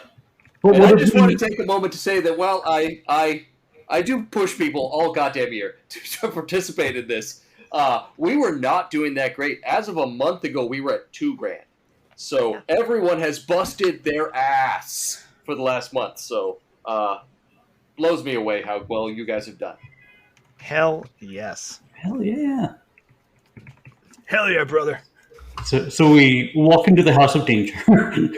And I just want to take a moment to say that while I do push people all goddamn year to participate in this, we were not doing that great. As of a month ago, we were at 2 grand. So everyone has busted their ass for the last month. So blows me away how well you guys have done. Hell yes. Hell yeah. Hell yeah, brother. So we walk into the house of danger.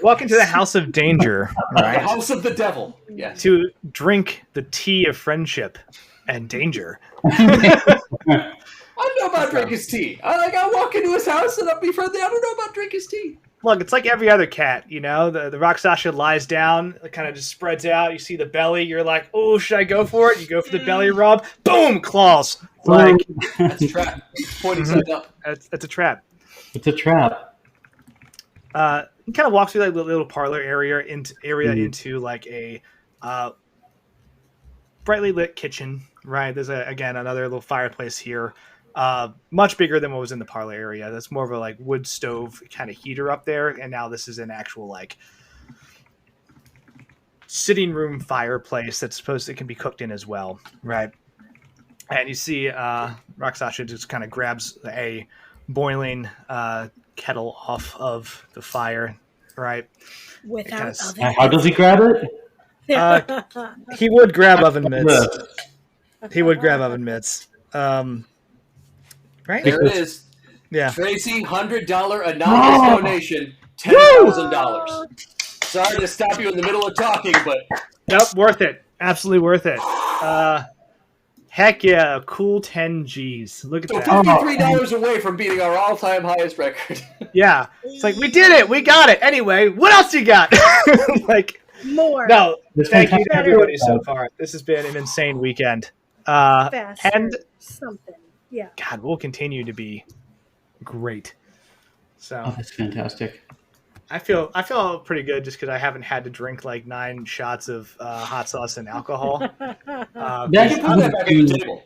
Walk into the house of danger, right? The house of the devil. Yes. To drink the tea of friendship and danger. I don't know about drink his tea. I walk into his house and I'll be friendly. I don't know about drink his tea. Look, it's like every other cat, you know? The rock Sasha lies down, it kind of just spreads out. You see the belly, you're like, oh, should I go for it? You go for the belly rub, boom, claws. Like, that's a trap. Pointing side up. That's a trap. It's a trap. He kind of walks through like the little parlor area into like a brightly lit kitchen, right? There's another little fireplace here. Much bigger than what was in the parlor area. That's more of a like wood stove kind of heater up there, and now this is an actual like sitting room fireplace that's it can be cooked in as well, right? And you see Roxasha just kind of grabs a boiling kettle off of the fire, right? Without oven. How does he grab it? He would grab oven mitts. Right? There it is. Yeah. Tracy, $100 anonymous donation, $10,000. Sorry to stop you in the middle of talking, but Nope, worth it. Absolutely worth it. Heck yeah, a cool 10 G's. Look at so that. $53 away from beating our all-time highest record. Yeah. It's like, we did it. We got it. Anyway, what else you got? Like, More. no, This thank you to fantastic. everybody so far. This has been an insane weekend. Faster. And, Something. Yeah. God, we'll continue to be great. So Oh, that's fantastic. I feel pretty good just because I haven't had to drink like 9 shots of hot sauce and alcohol. You can put that back on the table.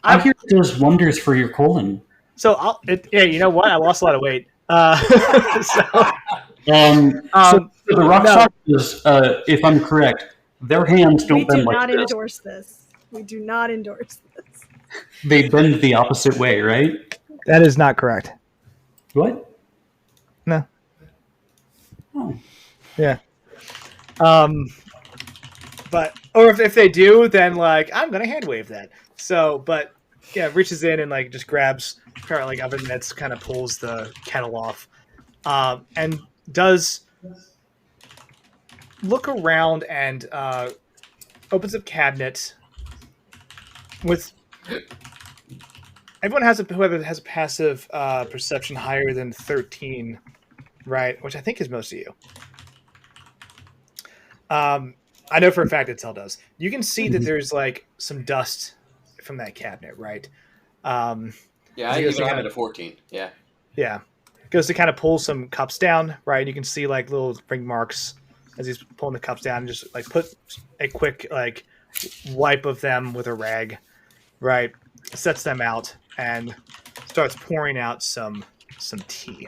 I hear it does wonders for your colon. So yeah, you know what? I lost a lot of weight. So the rock stars, if I'm correct, their hands don't bend like this. We do not endorse this. We do not endorse this. They bend the opposite way, right? That is not correct. What? No. Oh. Yeah. But or if they do, then like I'm gonna hand wave that. So, but yeah, reaches in and like just grabs like oven mitts, kind of pulls the kettle off, and does look around and opens up cabinet with. Everyone has whoever has a passive perception higher than 13, right? Which I think is most of you. I know for a fact Itzel does. You can see that there's like some dust from that cabinet, right? Yeah, I even have it at 14. Yeah. Yeah. Goes to kind of pull some cups down, right? You can see like little ring marks as he's pulling the cups down and just like put a quick like wipe of them with a rag, right? Sets them out and starts pouring out some tea.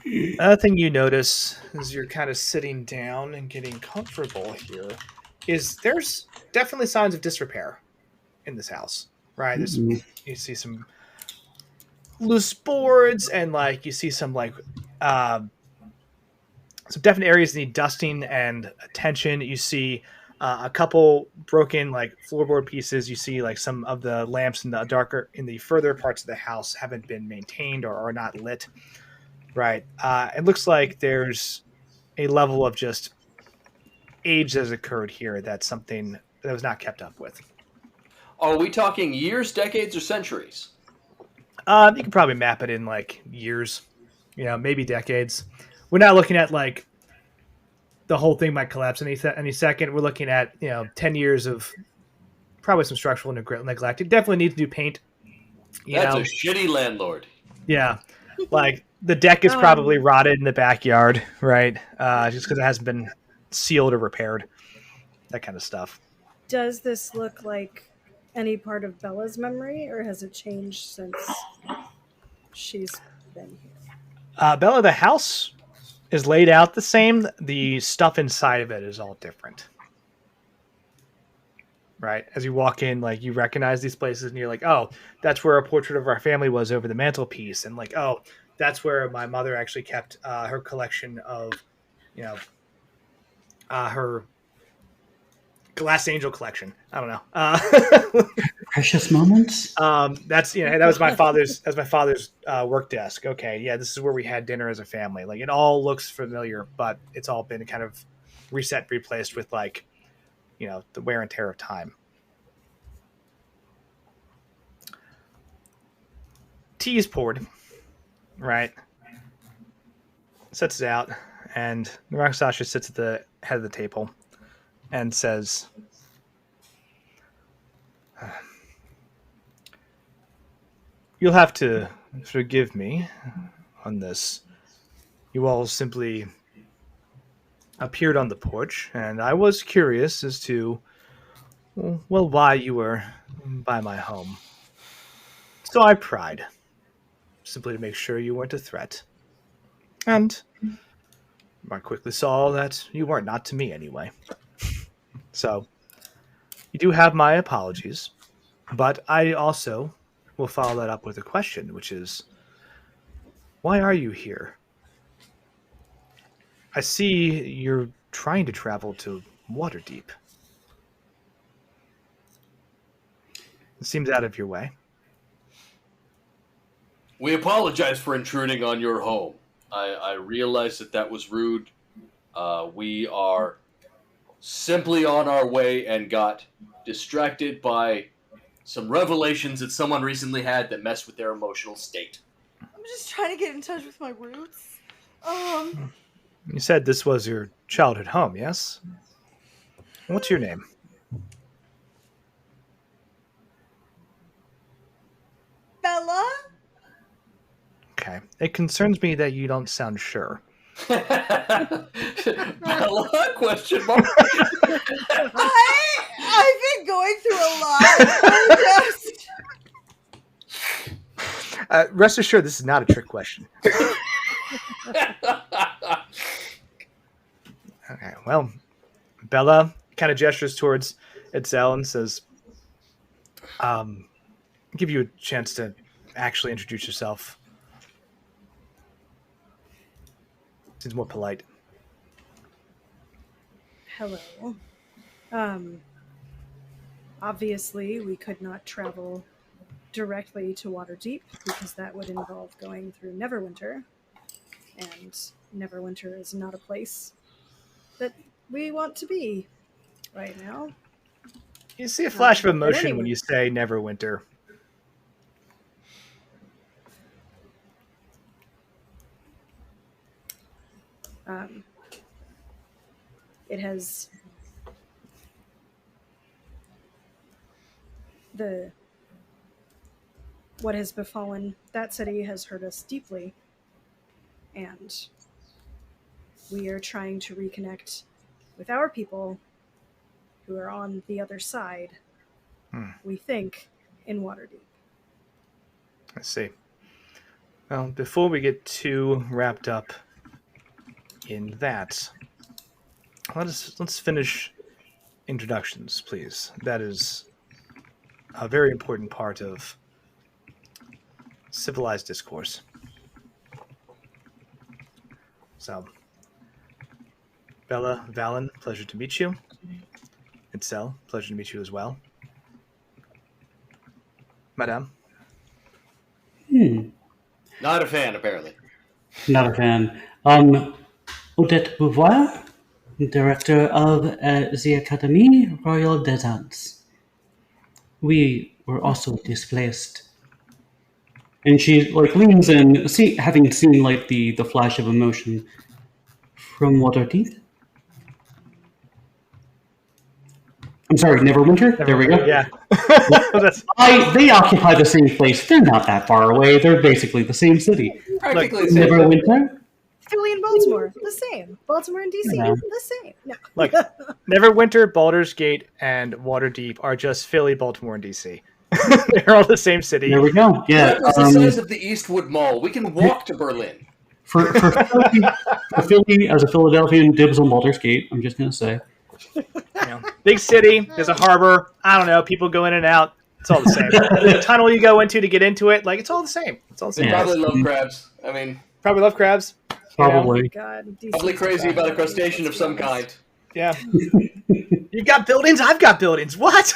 Another thing you notice as you're kind of sitting down and getting comfortable here is there's definitely signs of disrepair in this house, right? You see some loose boards and like you see some like some definite areas that need dusting and attention. You see a couple broken like floorboard pieces. You see like some of the lamps in the further parts of the house haven't been maintained or are not lit. Right. It looks like there's a level of just age that has occurred here. That's something that was not kept up with. Are we talking years, decades, or centuries? You can probably map it in like years, maybe decades. We're not looking at like the whole thing might collapse any second. We're looking at 10 years of probably some structural neglect. It definitely needs new paint. That's a shitty landlord. Yeah, like the deck is probably rotted in the backyard, right? Just because it hasn't been sealed or repaired, that kind of stuff. Does this look like any part of Bella's memory, or has it changed since she's been here? Bella, the house is laid out the same. The stuff inside of it is all different. Right? As you walk in, like you recognize these places and you're like, oh, that's where a portrait of our family was over the mantelpiece. And like, oh, that's where my mother actually kept her collection of, her Glass Angel collection. I don't know. Precious moments. That was my father's work desk. Okay, yeah, this is where we had dinner as a family. Like it all looks familiar, but it's all been kind of reset, replaced with like, the wear and tear of time. Tea is poured, right? Sets it out, and Narakasasha sits at the head of the table and says, "You'll have to forgive me on this. You all simply appeared on the porch, and I was curious as to, well, why you were by my home. So I pried, simply to make sure you weren't a threat. And I quickly saw that you weren't, not to me anyway. So, you do have my apologies, but I also will follow that up with a question, which is, why are you here? I see you're trying to travel to Waterdeep. It seems out of your way." We apologize for intruding on your home. I realize that was rude. We are simply on our way and got distracted by some revelations that someone recently had that messed with their emotional state. I'm just trying to get in touch with my roots. You said this was your childhood home, yes? What's your name? Bella? Okay. It concerns me that you don't sound sure. Bella? Question mark. I've been going through a lot. Rest assured, this is not a trick question. Okay, well, Bella kind of gestures towards Itzel and says, give you a chance to actually introduce yourself. Seems more polite. Hello. Obviously, we could not travel directly to Waterdeep because that would involve going through Neverwinter. And Neverwinter is not a place that we want to be right now. You see a flash of emotion anyway. when you say Neverwinter. It has what has befallen that city has hurt us deeply, and we are trying to reconnect with our people who are on the other side. We think in Waterdeep. I see. Well, before we get too wrapped up in that, let's finish introductions, please. That is a very important part of civilized discourse. So, Bella, Valen, pleasure to meet you. Itzel, pleasure to meet you as well. Madame. Not a fan, apparently. Not a fan. Odette Beauvoir, director of the Académie Royale des Arts. We were also displaced. And she leans in, having seen the flash of emotion from Waterdeep. I'm sorry, Neverwinter? There we go. Yeah. They occupy the same place. They're not that far away. They're basically the same city. Practically the same. Neverwinter? Philly and Baltimore, the same. Baltimore and DC, the same. No. Neverwinter, Baldur's Gate, and Waterdeep are just Philly, Baltimore, and DC. They're all the same city. There we go. Yeah. That was the size of the Eastwood Mall. We can walk to Berlin. For Philly, as a Philadelphian, dibs on Baldur's Gate, I'm just going to say. Big city, there's a harbor. I don't know, people go in and out. It's all the same. The tunnel you go into to get into it, it's all the same. It's all the same. They probably love crabs. Probably love crabs. Probably. God, Probably crazy about a crustacean of some kind. Yeah. You got buildings? I've got buildings. What?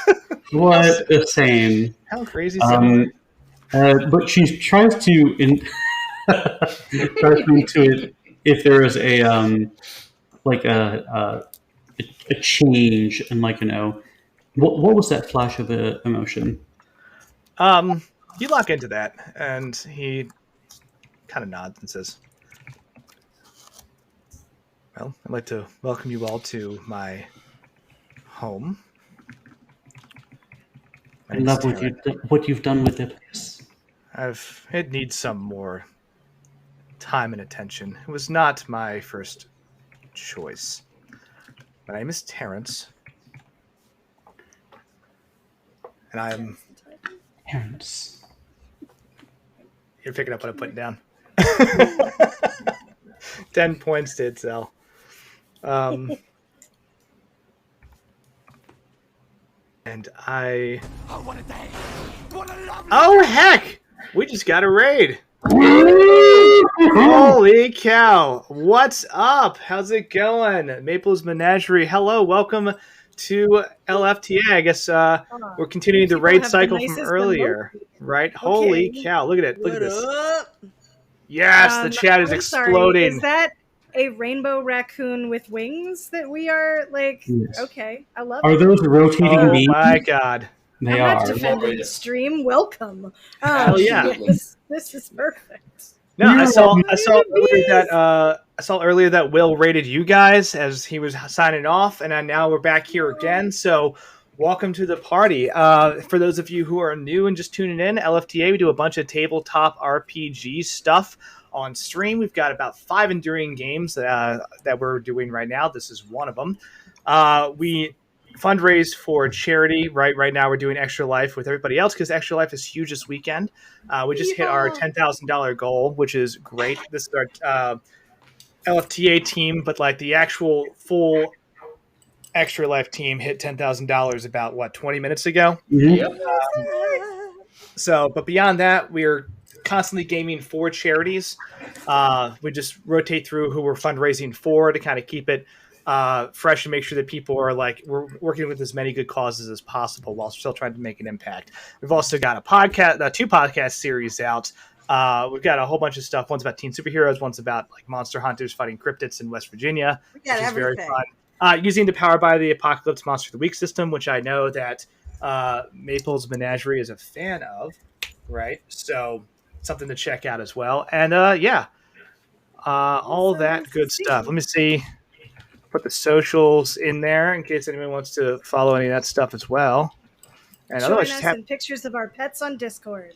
What the same. How crazy but she tries to into it if there is a change and what was that flash of emotion? You lock into that, and he kind of nods and says, well, I'd like to welcome you all to my home. I love what you've done with it. It needs some more time and attention. It was not my first choice. My name is Terrence. And I'm... Terrence. You're picking up what I'm putting down. 10 points to Itzel. And I... Oh, what a day! What a lovely... Oh, heck! We just got a raid. Holy cow. What's up? How's it going? Maple's Menagerie. Hello, welcome to LFTA. I guess we're continuing the People raid have the cycle from nicest earlier, right? Holy cow! Look at it! Look at What this. up? Yes, the chat is I'm exploding. Sorry, is that a rainbow raccoon with wings that we are like? Yes. Okay, I love Are it. those rotating Oh beams? my god! They I'm not are. defending the Glorious. stream. Welcome. Hell yeah. Yes, this is perfect. No, I You're saw welcome. earlier that Will rated you guys as he was signing off, and now we're back here again. So, welcome to the party. For those of you who are new and just tuning in, LFTA, we do a bunch of tabletop RPG stuff on stream. We've got about 5 enduring games that we're doing right now. This is one of them. We fundraise for charity. Right now we're doing Extra Life with everybody else because Extra Life is huge this weekend. We just hit our $10,000 goal, which is great. This is our LFTA team, but like the actual full Extra Life team hit $10,000 about 20 minutes ago. Mhm. Yep. But beyond that, we're constantly gaming for charities. We just rotate through who we're fundraising for to kind of keep it fresh and make sure that people are we're working with as many good causes as possible while still trying to make an impact. We've also got a 2 podcast series out. We've got a whole bunch of stuff. One's about teen superheroes. One's about monster hunters fighting cryptids in West Virginia, which is very fun. Using the Power by the Apocalypse Monster of the Week system, which I know that Maple's Menagerie is a fan of, right? So something to check out as well. And all that good stuff. Let me see. Put the socials in there in case anyone wants to follow any of that stuff as well. And Join otherwise, us in pictures of our pets on Discord.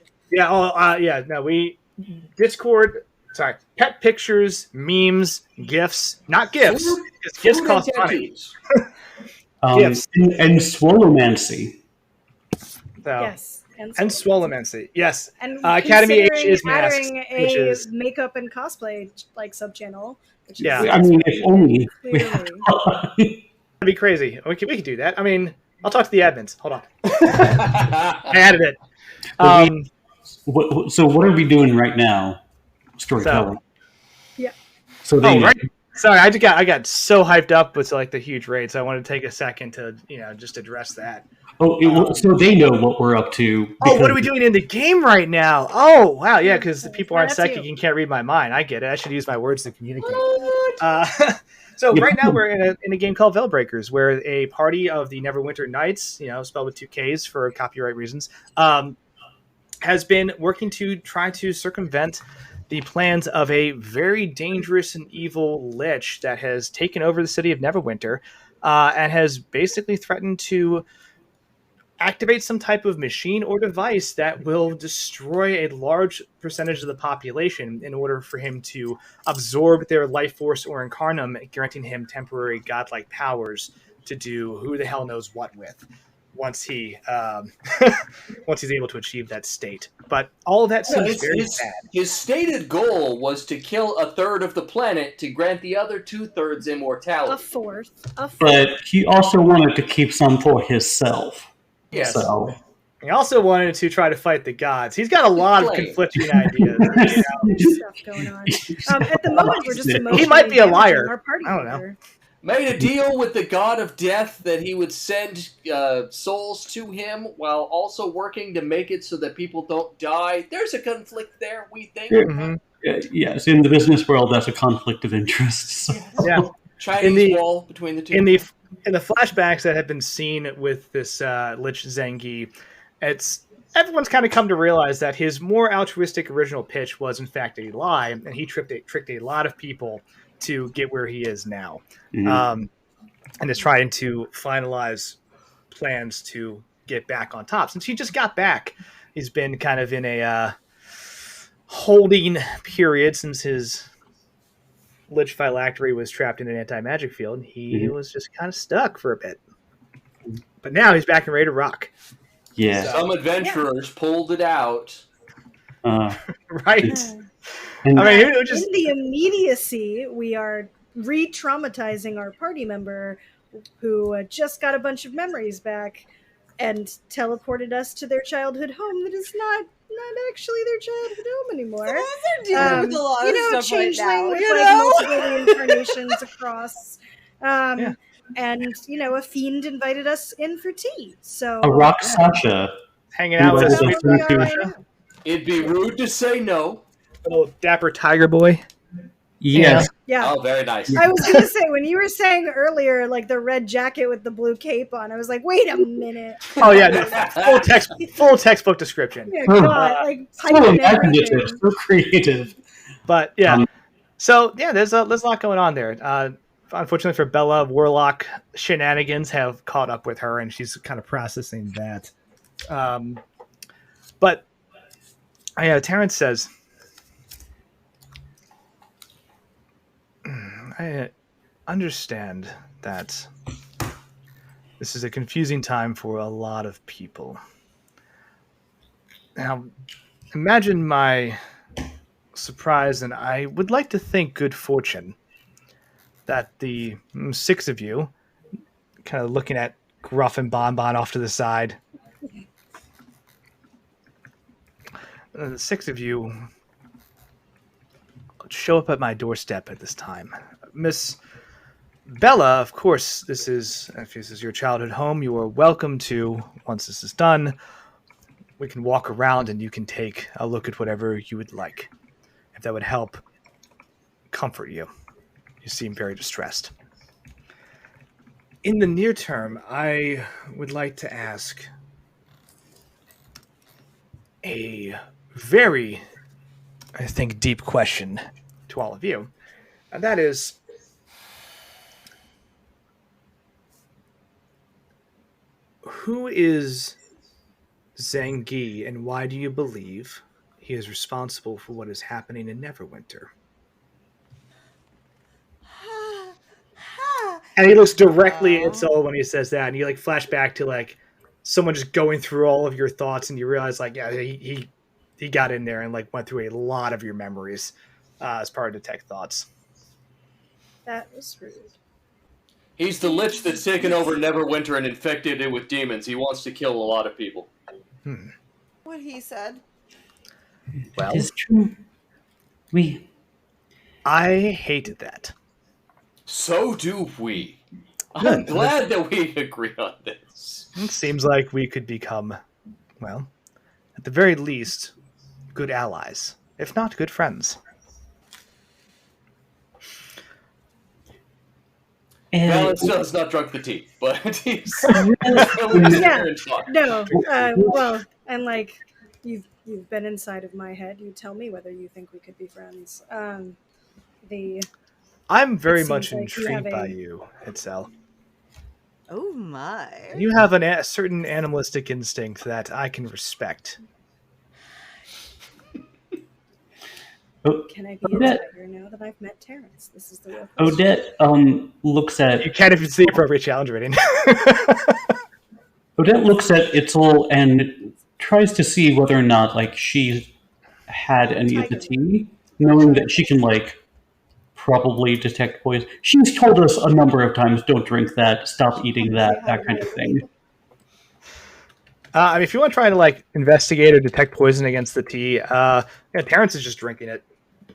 Discord. Sorry, pet pictures, memes, gifts, not gifts. Because gifts cost money. Gifts And swallomancy. So, Yes, and Swollemancy. Yes. And Academy H considering is masks, adding which a is makeup and cosplay sub channel. Which Yeah. is I mean, if only. clearly. that'd be crazy. We could do that. I mean, I'll talk to the admins. Hold on. I added it. So what are we doing right now? Storytelling. Yeah. So they right. Sorry, I got so hyped up with the huge raid, so I wanted to take a second to just address that. So they know what we're up to. What are we doing in the game right now? Oh, wow, yeah, because the people aren't psychic you. and can't read my mind. I get it. I should use my words to communicate. So right now we're in a game called Veilbreakers, where a party of the Neverwinter Knights, spelled with 2 Ks for copyright reasons, has been working to try to circumvent the plans of a very dangerous and evil lich that has taken over the city of Neverwinter and has basically threatened to activate some type of machine or device that will destroy a large percentage of the population in order for him to absorb their life force or incarnum, granting him temporary godlike powers to do who the hell knows what with once he's able to achieve that state. But all of that seems very bad. His stated goal was to kill a third of the planet to grant the other 2/3 immortality. A fourth. But he also wanted to keep some for himself. Yes. So. He also wanted to try to fight the gods. He's got a lot of conflicting ideas. Stuff going on. At the moment, we're just emotionally He might be a liar. our party I don't know. member. Made a deal with the god of death that he would send souls to him while also working to make it so that people don't die. There's a conflict there, we think. Mm-hmm. Yes, in the business world, that's a conflict of interest. Yeah. Chinese wall between the two. In the flashbacks that have been seen with this Lich Zengi, everyone's kind of come to realize that his more altruistic original pitch was in fact a lie, and he tricked a lot of people to get where he is now, and is trying to finalize plans to get back on top. Since he just got back, he's been kind of in a holding period since his Lich phylactery was trapped in an anti-magic field. He was just kind of stuck for a bit. But now he's back and ready to rock. Yeah. Some adventurers pulled it out. Right. In the immediacy, we are re-traumatizing our party member who just got a bunch of memories back and teleported us to their childhood home that is not actually their childhood home anymore. So they're dealing with a lot of stuff changeling right now, with multiple reincarnations across. And a fiend invited us in for tea. So A rock Sasha. Hanging out with a That's sweet what we are Sasha, right now. It'd be rude to say no. little dapper tiger boy. Yes. Yeah. Oh, very nice. I was gonna say, when you were saying earlier, like the red jacket with the blue cape on, I was like, wait a minute. Oh yeah, full textbook description. Yeah, Oh. God, like So pipe and imaginative, everything. so creative. But yeah, Um, so yeah, there's a lot going on there. Unfortunately for Bella, Warlock shenanigans have caught up with her, and she's kind of processing that. But Terrence says, I understand that this is a confusing time for a lot of people. Now, imagine my surprise, and I would like to think good fortune, that the 6 of you, kind of looking at Gruff and Bonbon off to the side, the 6 of you show up at my doorstep at this time. Miss Bella, of course, if this is your childhood home, you are welcome to, once this is done, we can walk around and you can take a look at whatever you would like. If that would help comfort you. You seem very distressed. In the near term, I would like to ask a very, I think, deep question to all of you. And that is, who is Zangi, and why do you believe he is responsible for what is happening in Neverwinter? And he looks directly at Itzel when he says that, and you flash back to someone just going through all of your thoughts, and you realize he got in there and went through a lot of your memories as part of Detect Thoughts. That was rude. He's the lich that's taken over Neverwinter and infected it with demons. He wants to kill a lot of people. What he said. Well, it's true. I hated that. So do we. I'm glad that we agree on this. It seems like we could become, well, at the very least, good allies, if not good friends. Valent still has not drunk the tea, but he's Yeah. No. Well, and you've been inside of my head. You tell me whether you think we could be friends. I'm very It much seems like you intrigued have by a- you, Itzel. Oh my. You have a certain animalistic instinct that I can respect. Can I be a Odette. tiger now that I've met Terrence? This is the real question. Odette looks at You can if it's the appropriate challenge rating. Odette looks at Itzel and tries to see whether or not she had any of the tea, knowing that she can probably detect poison. She's told us a number of times, don't drink that, stop eating that kind of thing. If you want to try to investigate or detect poison against the tea, Terrence is just drinking it.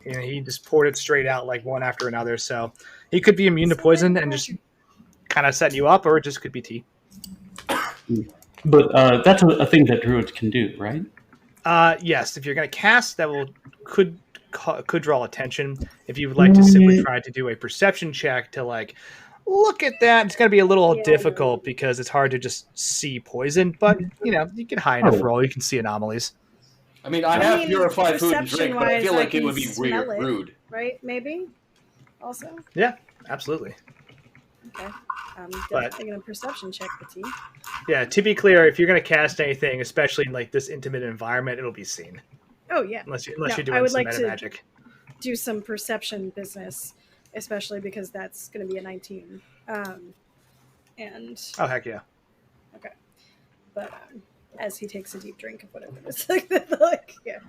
He just poured it straight out one after another. So he could be immune to poison and just kind of setting you up, or it just could be tea. But that's a thing that druids can do, right? Yes, if you're going to cast, that could draw attention. If you would like to simply try to do a perception check to look at that, it's going to be a little difficult because it's hard to just see poison. But you get high enough roll, you can see anomalies. I mean, I have purified food and drink, but I feel like it would be rude. Right? Maybe. Also. Yeah, absolutely. Okay. I'm definitely going to perception check the tea. Yeah, to be clear, if you're going to cast anything, especially in this intimate environment, it'll be seen. Oh yeah. Unless you're doing some meta magic. Do some perception business, especially because that's going to be a 19. And oh heck yeah. Okay. But as he takes a deep drink of whatever it is, yeah.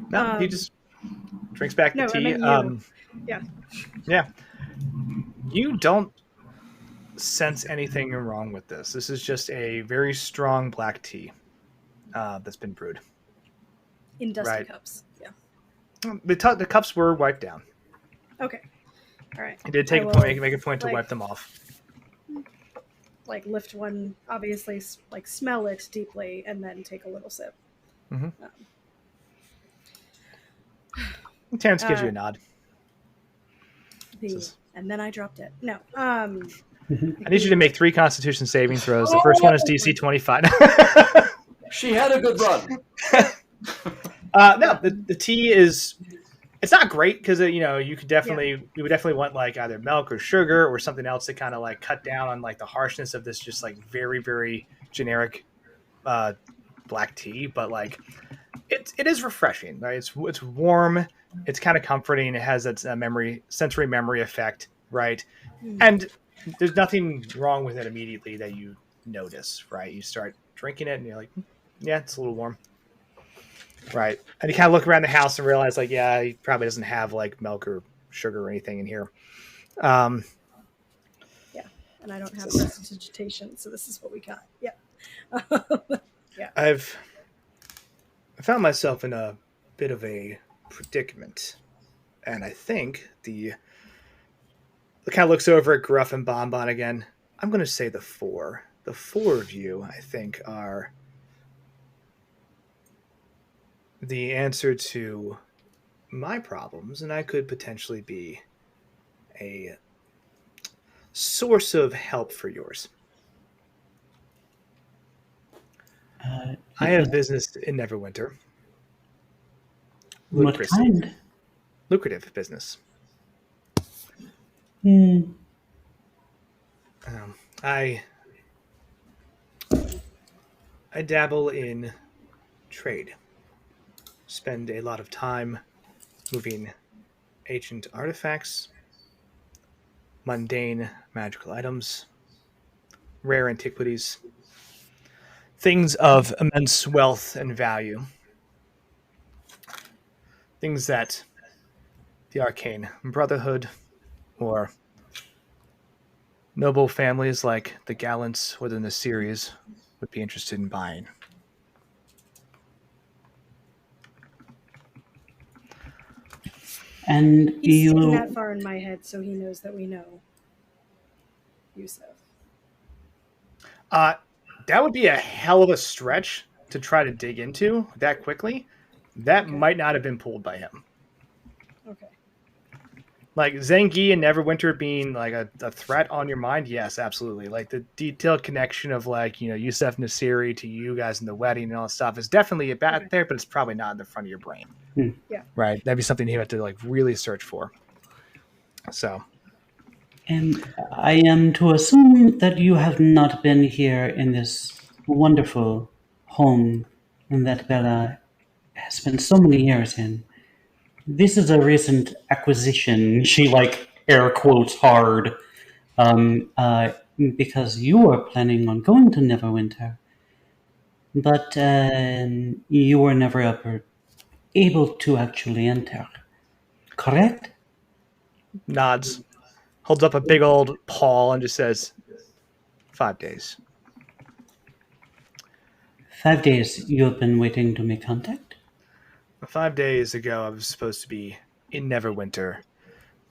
No, he just drinks back the tea. Yeah. Yeah. You don't sense anything wrong with this. This is just a very strong black tea that's been brewed. In dusty cups. Yeah. The cups were wiped down. Okay. All right. He did make a point to wipe them off. like lift one, obviously like smell it deeply, and then take a little sip. Mm-hmm. Terrence gives you a nod. And then I dropped it. No. I need you to make 3 Constitution saving throws. The first one is DC 25. She had a good run. No, the tea is, it's not great because you could definitely you would definitely want like either milk or sugar or something else to kind of like cut down on like the harshness of this just like very, very generic black tea. But like it is refreshing, right? It's warm. It's kind of comforting. It has that sensory memory effect, right? And there's nothing wrong with it immediately that you notice, right? You start drinking it and you're like, yeah, it's a little warm, right? And you kind of look around the house and realize, like, yeah, he probably doesn't have like milk or sugar or anything in here. Yeah, and I don't have prestidigitation, so this is what we got. Yeah. Yeah. I found myself in a bit of a predicament, and I think the kind of looks over at Gruff and Bonbon again. I'm going to say the 4. The 4 of you, I think, are the answer to my problems, and I could potentially be a source of help for yours. I have business in Neverwinter. What kind? Lucrative business. I dabble in trade. Spend a lot of time moving ancient artifacts, mundane magical items, rare antiquities, things of immense wealth and value. Things that the Arcane Brotherhood or noble families like the Gallants within the series would be interested in buying. And He's seen that far in my head, so he knows that we know Yusuf. That would be a hell of a stretch to try to dig into that quickly. That might not have been pulled by him. Okay. Like Zengi and Neverwinter being like a threat on your mind, yes, absolutely. Like the detailed connection of like, Yusuf Nasiri to you guys in the wedding and all that stuff is definitely about there, but it's probably not in the front of your brain. Yeah. Right. That'd be something you have to like really search for. So. And I am to assume that you have not been here in this wonderful home that Bella has spent so many years in. This is a recent acquisition. She air quotes hard, because you were planning on going to Neverwinter, but you were never able to actually enter. Correct? Nods, holds up a big old paw and just says, 5 days. 5 days you have been waiting to make contact? 5 days ago, I was supposed to be in Neverwinter,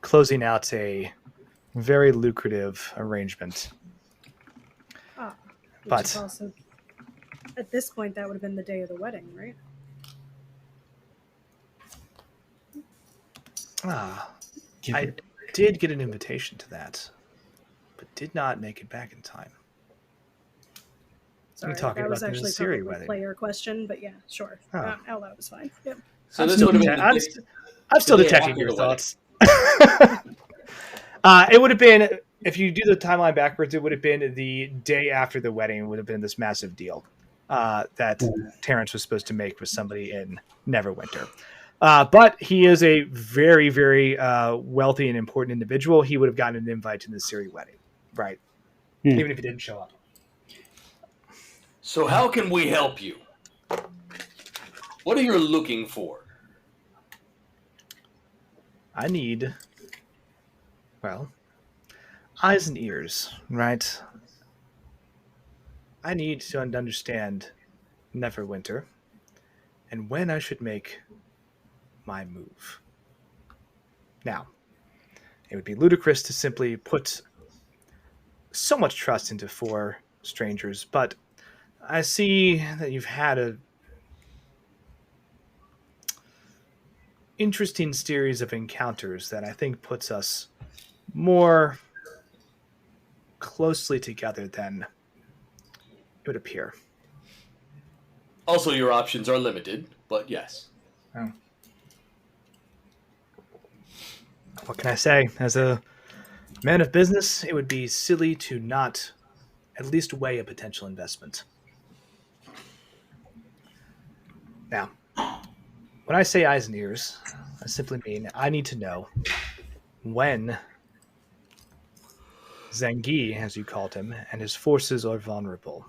closing out a very lucrative arrangement. But also, at this point, that would have been the day of the wedding, right? I did get an invitation to that, but did not make it back in time. Sorry, that was actually probably a player question, but yeah, sure. Out loud was fine. Yep. So this would have been. I'm still detecting your thoughts. It would have been, if you do the timeline backwards, it would have been the day after the wedding. Would have been this massive deal that Terrence was supposed to make with somebody in Neverwinter. But he is a very, very wealthy and important individual. He would have gotten an invite to the Siri wedding, right? Even if he didn't show up. So how can we help you? What are you looking for? I need, eyes and ears, right? I need to understand Neverwinter and when I should make my move. Now, it would be ludicrous to simply put so much trust into 4 strangers, but I see that you've had a interesting series of encounters that I think puts us more closely together than it would appear. Also, your options are limited, but yes. Oh. What can I say? As a man of business, it would be silly to not at least weigh a potential investment. Now, when I say eyes and ears, I simply mean I need to know when Zengi, as you called him, and his forces are vulnerable.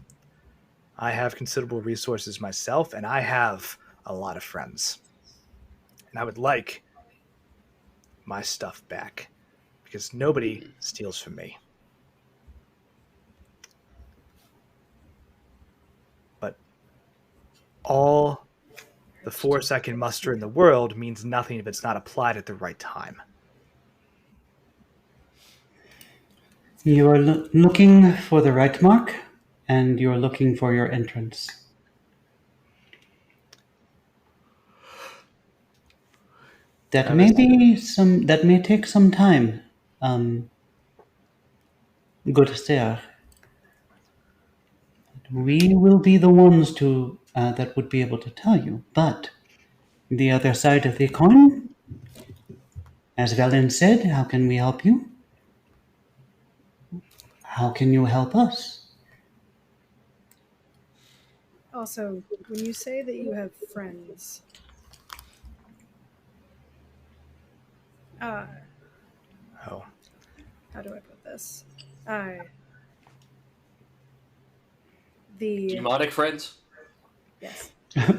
I have considerable resources myself, and I have a lot of friends. And I would like my stuff back, because nobody steals from me. But all the force I can muster in the world means nothing if it's not applied at the right time. You are looking for the right mark, and you are looking for your entrance. That may take some time. Good sir. We will be the ones to that would be able to tell you. But the other side of the coin, as Valen said, how can we help you? How can you help us? Also, when you say that you have friends, Oh, how do I put this? The Demonic friends? yes.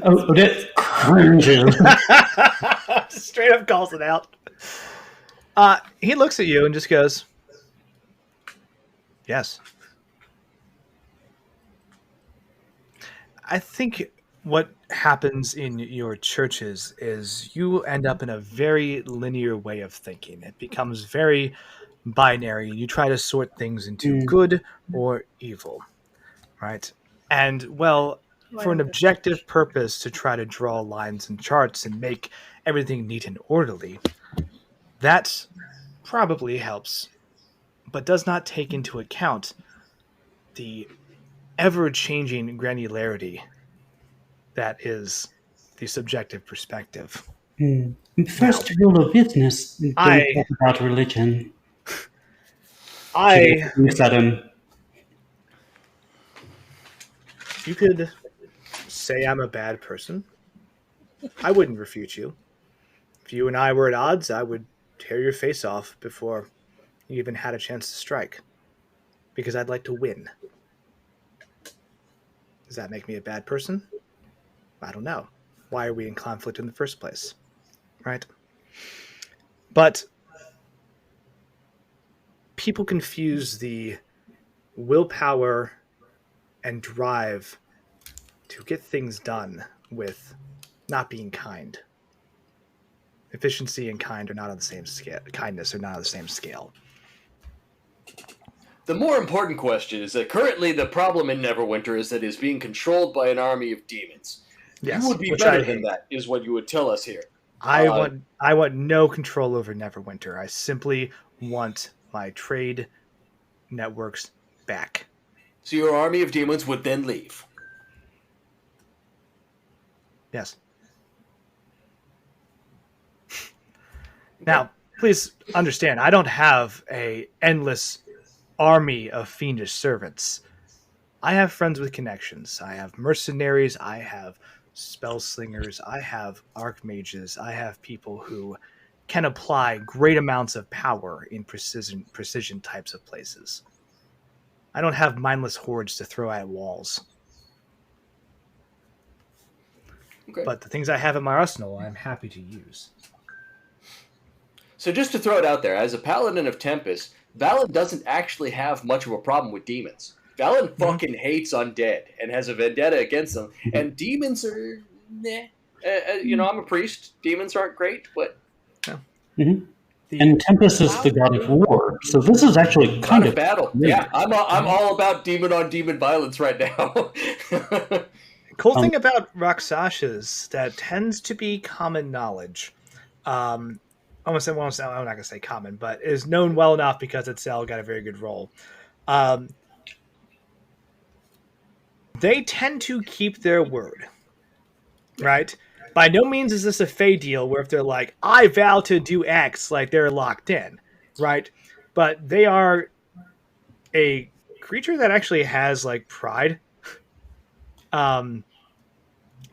Oh, that cringes. just straight up calls it out. He looks at you and just goes, "Yes." I think what happens in your churches is you end up in a very linear way of thinking. It becomes very binary. You try to sort things into good or evil, right? And, well, for an objective purpose to try to draw lines and charts and make everything neat and orderly, that probably helps, but does not take into account the ever-changing granularity that is the subjective perspective. First rule of business, don't talk about religion. You could say I'm a bad person. I wouldn't refute you. If you and I were at odds, I would tear your face off before you even had a chance to strike. Because I'd like to win. Does that make me a bad person? I don't know. Why are we in conflict in the first place? Right? But people confuse the willpower and drive to get things done with not being kind. Efficiency and kind are not on the same scale. Kindness are not on the same scale. The more important question is that currently the problem in Neverwinter is that it is being controlled by an army of demons. Yes, you would be better than that, is what you would tell us here. I want no control over Neverwinter. I simply want my trade networks back. So your army of demons would then leave? Yes. Now, please understand, I don't have an endless army of fiendish servants. I have friends with connections. I have mercenaries. I have spell slingers. I have archmages. I have people who can apply great amounts of power in precision types of places. I don't have mindless hordes to throw at walls. Okay. But the things I have in my arsenal, I'm happy to use. So just to throw it out there, as a paladin of Tempest, Valen doesn't actually have much of a problem with demons. Valen fucking hates undead and has a vendetta against them. And demons are, I'm a priest. Demons aren't great, but... No. The And Tempest is the god of war, so this is actually kind God of of battle. weird. Yeah, I'm all about demon on demon violence right now. Cool thing about Rakshasas that tends to be common knowledge. I'm not going to say common, but is known well enough because Itzel got a very good role. They tend to keep their word, right? By no means is this a Fey deal where if they're like, I vow to do X, like they're locked in, right? But they are a creature that actually has like pride in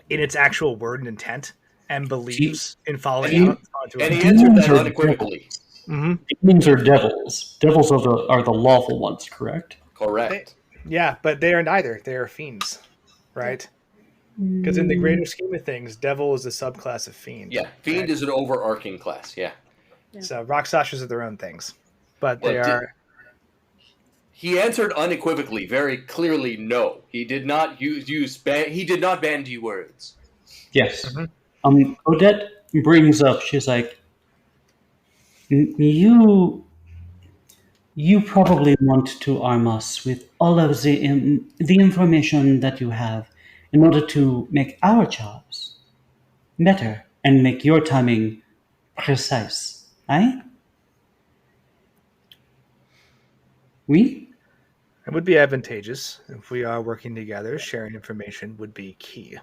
its actual word and intent and believes in following out. And he answered that unequivocally. Demons are devils. Devils are the lawful ones, correct? Correct. Yeah, but they are neither. They are fiends, right? Because in the greater scheme of things, devil is a subclass of fiend. Yeah, fiend is an overarching class. Yeah. So Rakshasas are their own things, but they are. He answered unequivocally, very clearly. No, he did not he did not bandy words. Yes. Odette brings up. She's like, you probably want to arm us with all of the information that you have in order to make our jobs better and make your timing precise. Aye? Oui? It would be advantageous if we are working together. Sharing information would be key.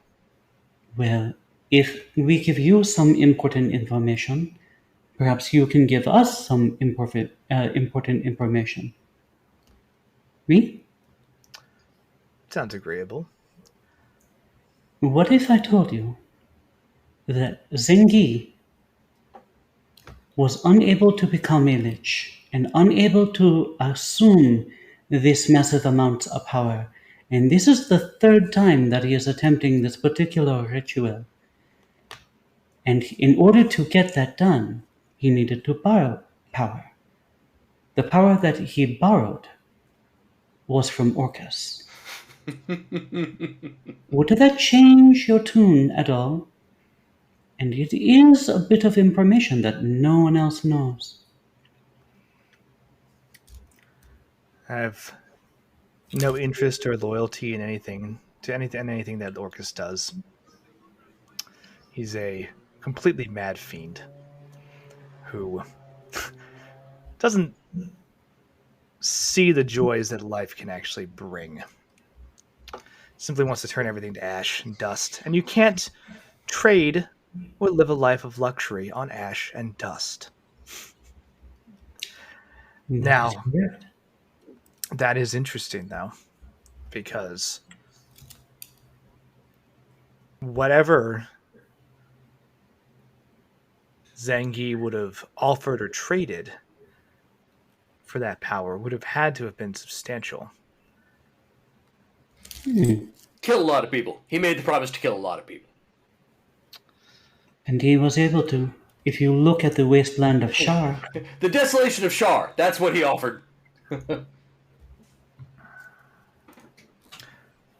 Well, if we give you some important information, perhaps you can give us some important information. Oui? Sounds agreeable. What if I told you that Zengi was unable to become a lich and unable to assume this massive amount of power, and this is the third time that he is attempting this particular ritual. And in order to get that done, he needed to borrow power. The power that he borrowed was from Orcus. Would that change your tune at all? And it is a bit of information that no one else knows. I have no interest or loyalty in anything that Orcus does. He's a completely mad fiend who doesn't see the joys that life can actually bring. Simply wants to turn everything to ash and dust, and you can't trade or live a life of luxury on ash and dust. Now, that is interesting, though, because whatever Zangi would have offered or traded for that power would have had to have been substantial. Kill a lot of people. He made the promise to kill a lot of people. And he was able to. If you look at the wasteland of Shar. The desolation of Shar. That's what he offered.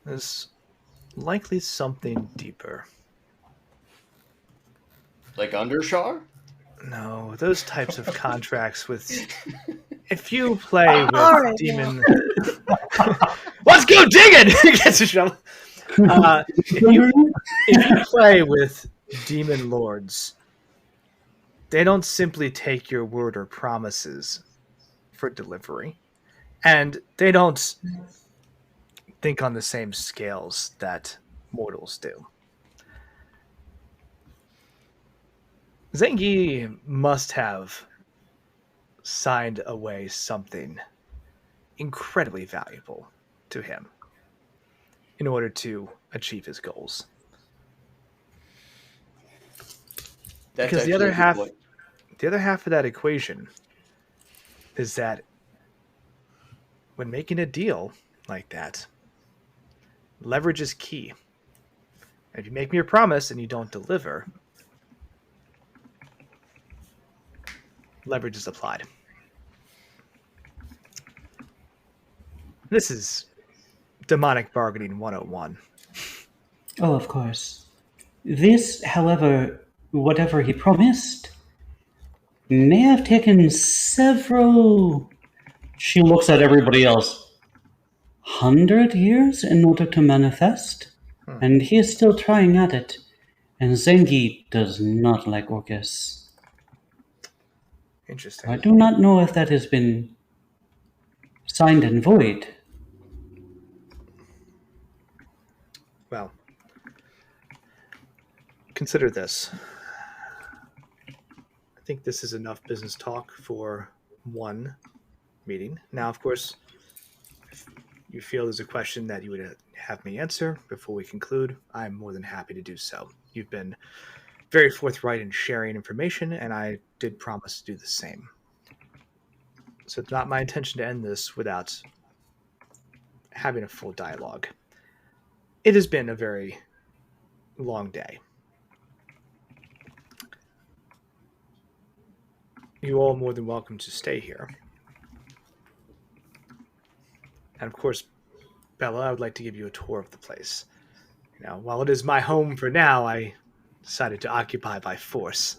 There's likely something deeper. Like under Shar? No, those types of contracts with... If you play with demon... Let's go digging! Gets a shovel. If you play with demon lords, they don't simply take your word or promises for delivery. And they don't think on the same scales that mortals do. Zengi must have signed away something incredibly valuable to him in order to achieve his goals. Because the other half of that equation is that when making a deal like that, leverage is key. If you make me a promise and you don't deliver, leverage is applied. This is demonic bargaining 101. Oh, of course. This, however, whatever he promised, may have taken several. She looks at everybody else. 100 years in order to manifest, and he is still trying at it. And Zengi does not like Orcus. Interesting. I do not know if that has been signed and void. Well, consider this. I think this is enough business talk for one meeting. Now, of course, if you feel there's a question that you would have me answer before we conclude, I'm more than happy to do so. You've been very forthright in sharing information, and I did promise to do the same. So it's not my intention to end this without having a full dialogue. It has been a very long day. You all are more than welcome to stay here. And of course, Bella, I would like to give you a tour of the place. While it is my home for now, I decided to occupy by force.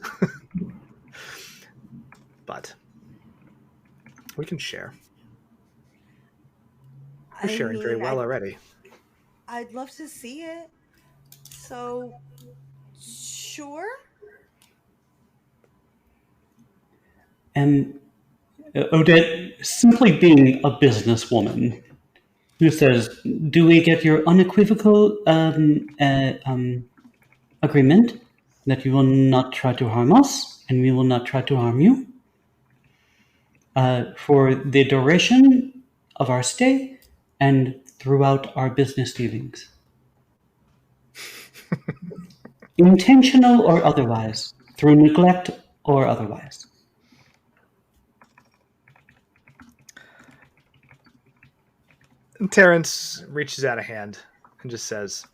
But we can share. We're sharing very well already. I'd love to see it. So, sure. And Odette, simply being a businesswoman, who says, "Do we get your unequivocal agreement that you will not try to harm us, and we will not try to harm you for the duration of our stay and throughout our business dealings, intentional or otherwise, through neglect or otherwise." And Terrence reaches out a hand and just says,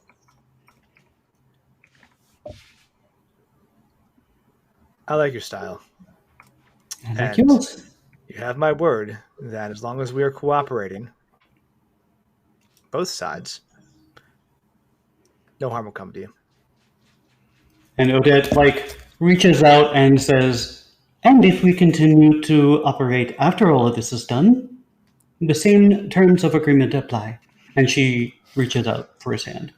I like your style. I like And yours. you have my word that as long as we are cooperating, both sides, no harm will come to you. And Odette, reaches out and says, "And if we continue to operate after all of this is done, the same terms of agreement apply." And she reaches out for his hand.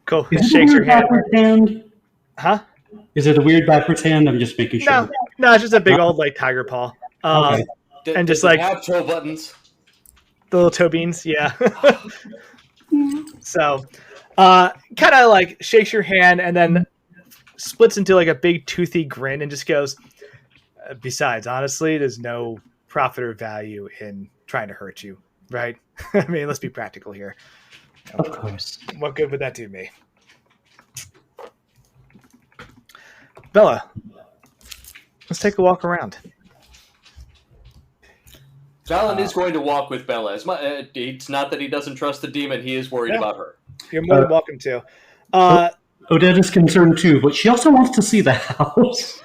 Cool. Is it a Shakes her weird hand. backwards hand? Huh? Is it a weird backwards hand? I'm just making sure. No, it's just a big old tiger paw. Okay. And just Does it have toe buttons? the little toe beans, yeah. So, kind of shakes your hand and then splits into a big toothy grin and just goes, besides, honestly, there's no profit or value in trying to hurt you, right? I mean, let's be practical here. Of course. What good would that do me? Bella, let's take a walk around. Valen is going to walk with Bella. It's not that he doesn't trust the demon. He is worried about her. You're more than welcome to. Odette is concerned too, but she also wants to see the house.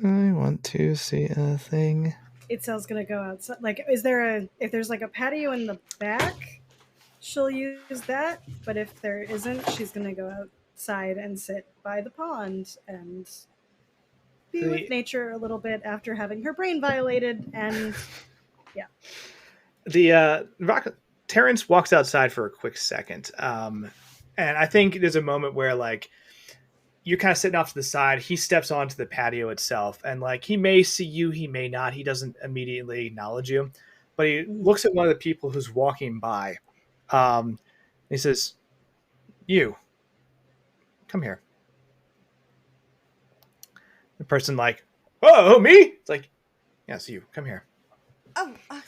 I want to see a thing. Itzel's gonna go outside. If there's a patio in the back, she'll use that. But if there isn't, she's gonna go outside and sit by the pond and be with nature a little bit after having her brain violated. And yeah, Terrence walks outside for a quick second, and I think there's a moment where you're kind of sitting off to the side. He steps onto the patio itself, and he may see you, he may not. He doesn't immediately acknowledge you, but he looks at one of the people who's walking by. He says, "You, come here." The person "Oh, me?" It's "Yes, you, come here." Oh, okay.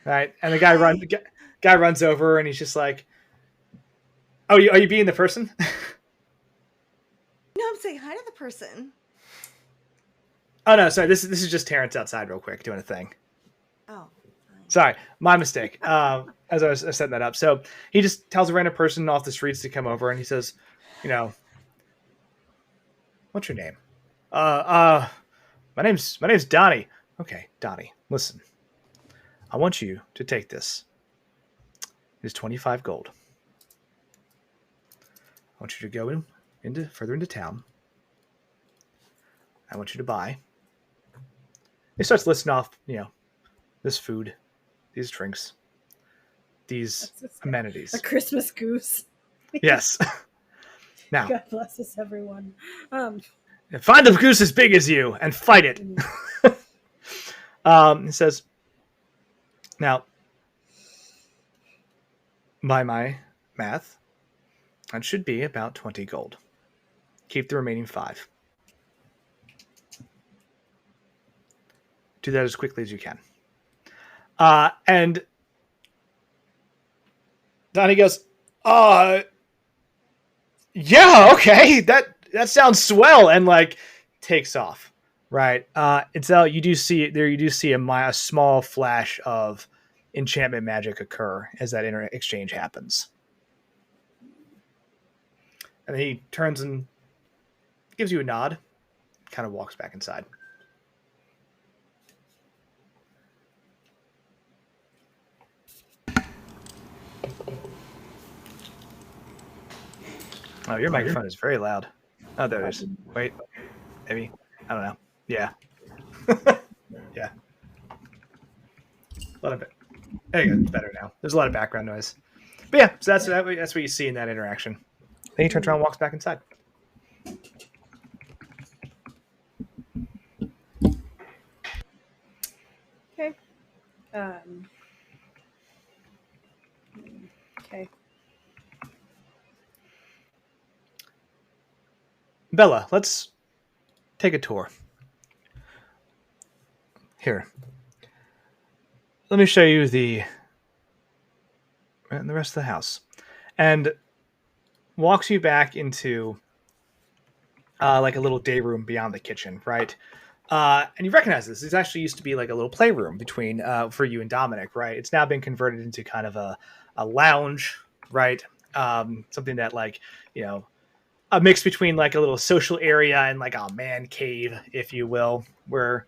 Right, and the guy runs over, and he's just "Oh, are you being the person?" No, I'm saying hi to the person. Oh no, sorry. This is just Terrence outside, real quick, doing a thing. Oh, sorry, my mistake. As I was setting that up, so he just tells a random person off the streets to come over, and he says, "What's your name?" My name's Donnie. Okay, Donnie. Listen, I want you to take this. It is 25 gold. I want you to go further into town. I want you to buy. He starts listing off, this food, these drinks, these amenities. A Christmas goose. Yes. Now, God bless us, everyone. find a goose as big as you and fight it. He says, now, by my math, that should be about 20 gold. Keep the remaining 5. Do that as quickly as you can. And Donnie goes, yeah, okay, that sounds swell, and like takes off. Right. Itzel, you do see a small flash of enchantment magic occur as that exchange happens. And then he turns and gives you a nod, kind of walks back inside. Oh, your microphone is very loud. Oh, there it is. Wait, maybe. I don't know. Yeah. Yeah. A lot of it. There you go. It's better now. There's a lot of background noise. But yeah, so that's what you see in that interaction. Then he turns around and walks back inside. Okay. Okay. Bella, let's take a tour. Here. Let me show you the rest of the house. And walks you back into like a little day room beyond the kitchen, right? And you recognize this. This actually used to be like a little playroom between for you and Dominic, right? It's now been converted into kind of a lounge, right? Something that like, a mix between like a little social area and like a man cave, if you will, where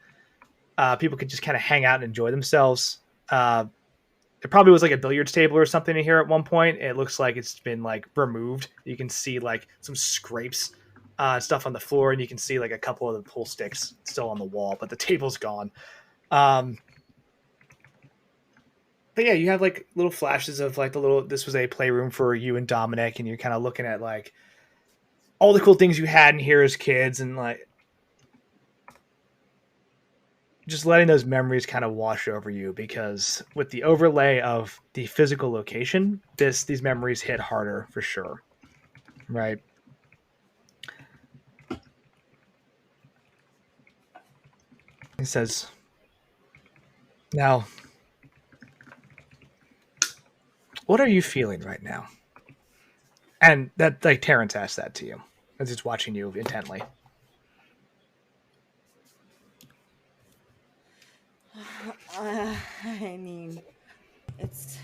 people could just kind of hang out and enjoy themselves. It probably was like a billiards table or something in here at one point. It looks like it's been like removed. You can see like some scrapes, stuff on the floor, and you can see like a couple of the pool sticks still on the wall, but the table's gone. But yeah, you have like little flashes of like this was a playroom for you and Dominic, and you're kind of looking at like all the cool things you had in here as kids, and like just letting those memories kind of wash over you, because with the overlay of the physical location, these memories hit harder for sure. Right. He says, now, what are you feeling right now? And that, like, Terrence asked that to you as he's watching you intently. I mean, it's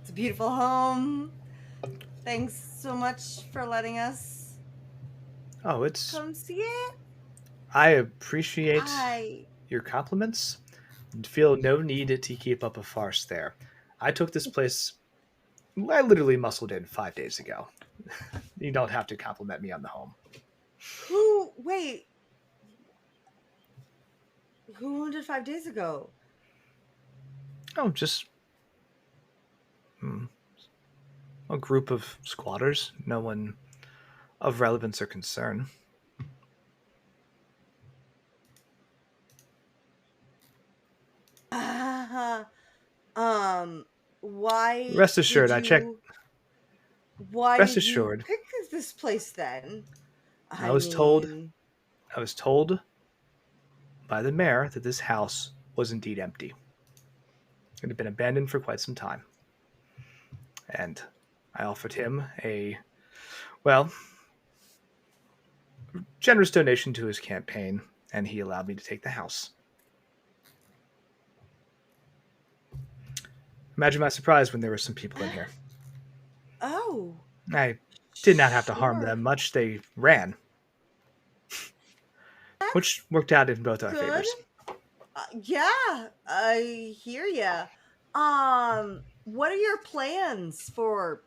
a beautiful home. Thanks so much for letting us come see it. I appreciate your compliments and feel no need to keep up a farce there. I took this place, I literally muscled in 5 days ago. You don't have to compliment me on the home. Wait. Who owned it 5 days ago? Oh, just a group of squatters. No one of relevance or concern. Why? Rest assured, I checked. Why Rest did assured. you pick this place then? I was told by the mayor that this house was indeed empty. It had been abandoned for quite some time. And I offered him a generous donation to his campaign, and he allowed me to take the house. Imagine my surprise when there were some people in here. Oh. I did not have to harm them much. They ran. Which worked out in both our favors. Yeah, I hear ya. What are your plans for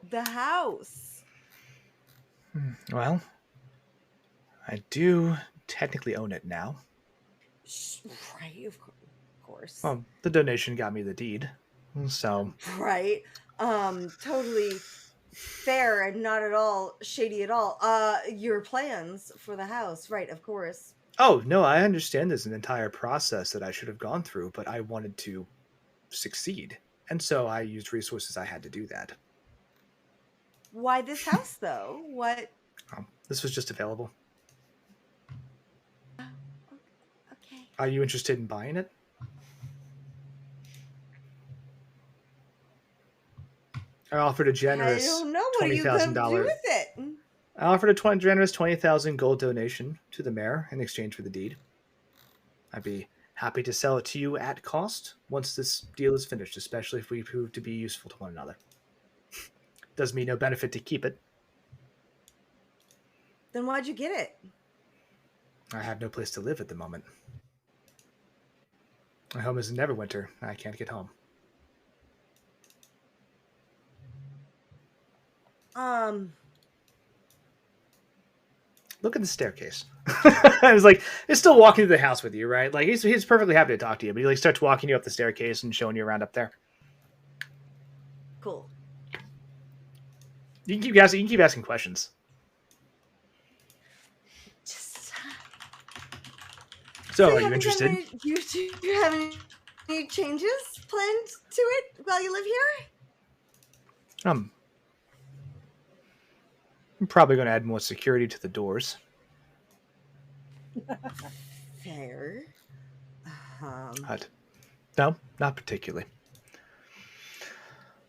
the house? Well, I do technically own it now. Right, of course. Well, the donation got me the deed, so Right. Totally fair and not at all shady at all. Your plans for the house, right, of course. oh no, I understand there's an entire process that I should have gone through, but I wanted to succeed, and so I used resources I had to do that. Why this house though? What? This was just available. Okay. Are you interested in buying it? I offered a I generous don't know. What are you going to do with it? I offered a generous 20,000 gold donation to the mayor in exchange for the deed. I'd be happy to sell it to you at cost once this deal is finished, especially if we prove to be useful to one another. Does me no benefit to keep it. Then why'd you get it? I have no place to live at the moment. My home is in Neverwinter. I can't get home. Look at the staircase. I was like, he's still walking through the house with you, right? Like he's perfectly happy to talk to you, but he like starts walking you up the staircase and showing you around up there. Cool. You can keep asking questions. Just, So, are you interested? Do you have any changes planned to it while you live here? I'm probably going to add more security to the doors. Fair. But no, not particularly.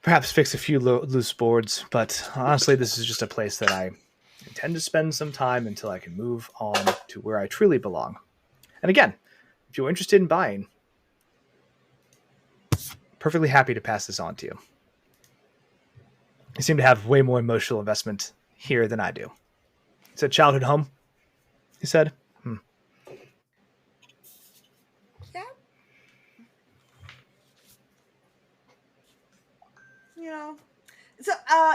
Perhaps fix a few loose boards, but honestly, this is just a place that I intend to spend some time until I can move on to where I truly belong. And again, if you're interested in buying, perfectly happy to pass this on to you. You seem to have way more emotional investment here than I do. It's a childhood home, he said. Yeah. You know, so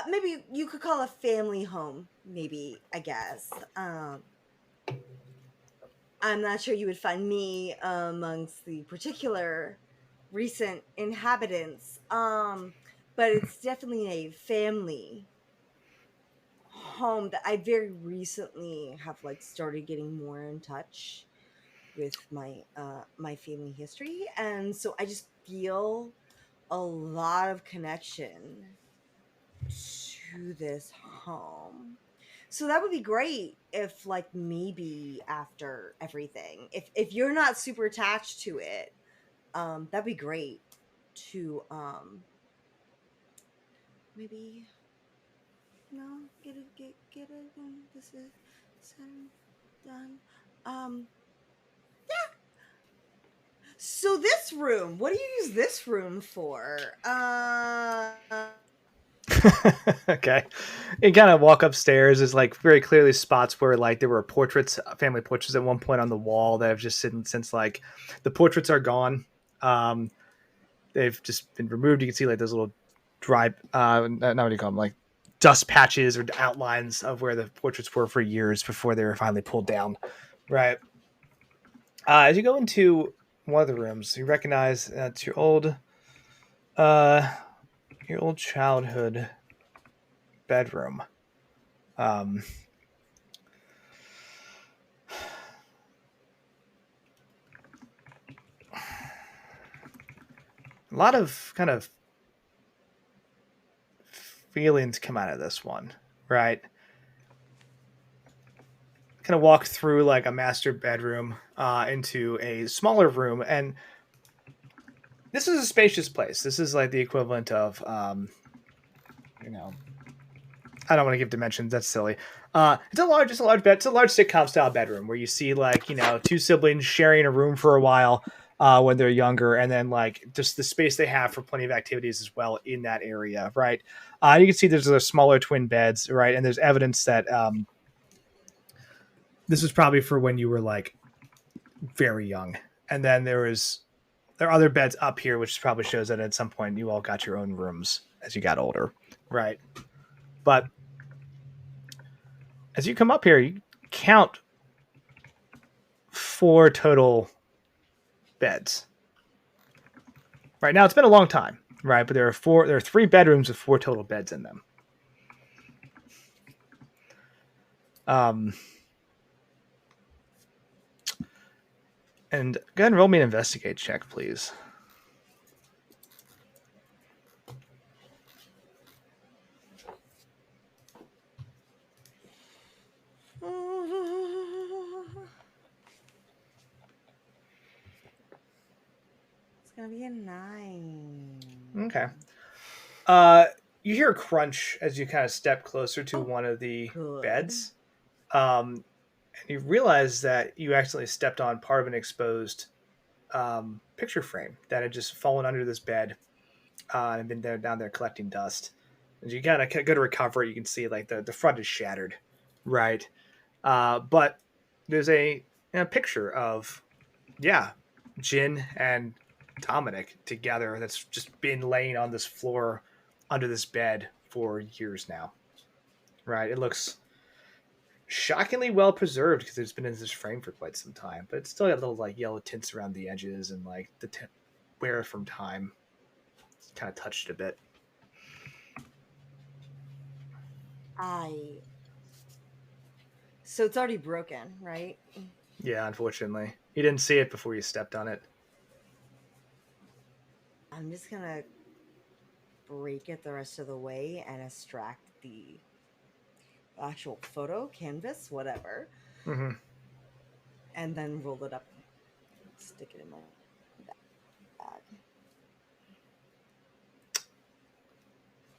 maybe you could call a family home. Maybe, I guess. I'm not sure you would find me amongst the particular recent inhabitants, but it's definitely a family home that I very recently have like started getting more in touch with my family history, and so I just feel a lot of connection to this home. So that would be great if like maybe after everything, if you're not super attached to it, that'd be great to maybe get it when this is said and done. Yeah. So this room, what do you use this room for? Okay. You kind of walk upstairs. There's like very clearly spots where like there were portraits, family portraits at one point on the wall that have just sitting since like the portraits are gone. They've just been removed. You can see like those little dry, not what do you call them, like dust patches or outlines of where the portraits were for years before they were finally pulled down. Right. As you go into one of the rooms, you recognize it's your old childhood bedroom. A lot of kind of feelings come out of this one, right? Kind of walk through like a master bedroom into a smaller room, and this is a spacious place. This is like the equivalent of I don't want to give dimensions. That's silly. It's a large bed. It's a large sitcom style bedroom where you see like, two siblings sharing a room for a while when they're younger. And then like just the space they have for plenty of activities as well in that area. Right. You can see there's a smaller twin beds. Right. And there's evidence that this was probably for when you were like very young. And then there are other beds up here, which probably shows that at some point you all got your own rooms as you got older. Right. But as you come up here, you count 4 total beds. Right now, it's been a long time, right? But there are 3 bedrooms with 4 total beds in them. And go ahead and roll me an investigate check, please. It's gonna be a 9. Okay. You hear a crunch as you kind of step closer to one of the good. beds. And you realize that you accidentally stepped on part of an exposed picture frame that had just fallen under this bed and been down there collecting dust. As you kind of go to recover it, you can see like the front is shattered, right? But there's a picture of, Jin and Dominic together that's just been laying on this floor under this bed for years now, right? It looks shockingly well preserved because it's been in this frame for quite some time, but it's still got little like yellow tints around the edges and like the wear from time. It's kind of touched a bit. So it's already broken, right? Yeah, unfortunately. You didn't see it before you stepped on it. I'm just gonna break it the rest of the way and extract the actual photo, canvas, whatever. Mm-hmm. And then roll it up, stick it in my bag.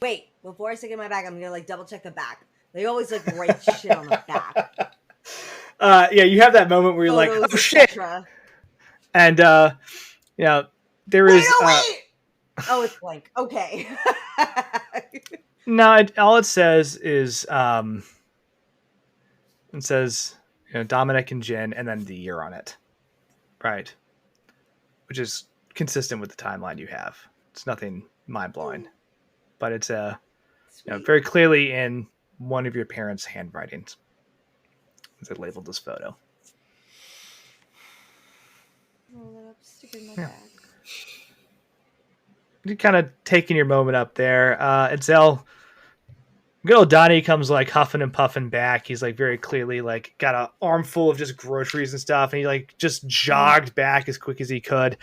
Wait, before I stick it in my bag, I'm gonna like double check the back. They always like write shit on the back. You have that moment where you're Photos, like, oh shit. etc. And there is Wait! Oh, it's blank. Okay. no, all it says is it says Dominic and Jen and then the year on it. Right. Which is consistent with the timeline you have. It's nothing mind blowing. But it's very clearly in one of your parents' handwritings. As they labeled this photo. Roll it up, stick it in my bag. You're kind of taking your moment up there. Itzel, good old Donnie comes like huffing and puffing back. He's like very clearly like got an armful of just groceries and stuff, and he like just jogged back as quick as he could.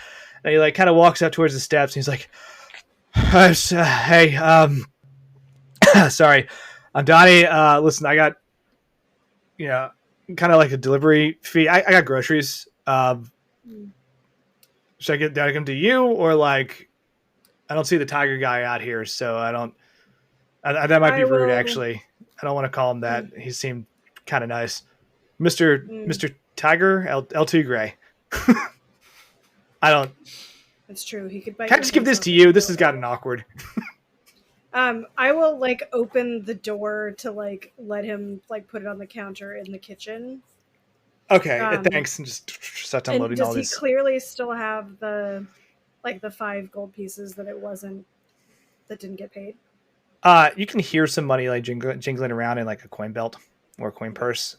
And he like kind of walks up towards the steps, and he's like, "Hey, sorry, I'm Donnie. Listen, I got kind of like a delivery fee. I got groceries. Should I get them to you or like?" I don't see the tiger guy out here, so I don't. That might be rude, actually. I don't want to call him that. He seemed kind of nice, Mister Tiger El Tigre. I don't. That's true. He could bite. Can I just give this to you? This has gotten awkward. I will like open the door to like let him like put it on the counter in the kitchen. Okay, thanks. And just start unloading all this. Does he clearly still have the 5 gold pieces that didn't get paid? You can hear some money like jingling around in like a coin belt or a coin purse.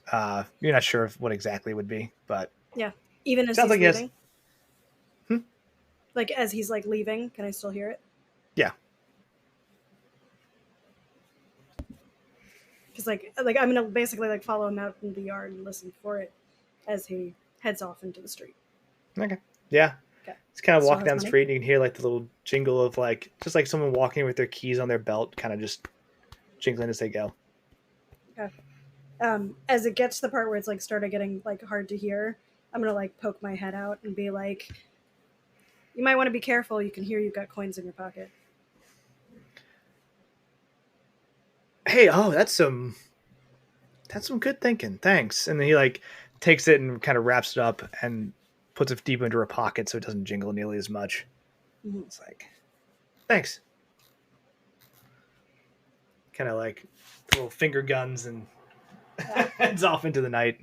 You're not sure of what exactly it would be, but yeah, even as sounds he's like leaving. Like as he's like leaving, can I still hear it? Yeah. Because like I'm gonna basically like follow him out into the yard and listen for it as he heads off into the street. Okay. Yeah. It's kind of walking down the street and you can hear like the little jingle of like just like someone walking with their keys on their belt, kind of just jingling as they go. Okay. As it gets to the part where it's like started getting like hard to hear, I'm gonna like poke my head out and be like, "You might want to be careful. You can hear you've got coins in your pocket." Hey, that's some good thinking. Thanks. And then he like takes it and kind of wraps it up and puts it deep into her pocket so it doesn't jingle nearly as much. Mm-hmm. It's like, thanks. Kind of like little finger guns and heads off into the night.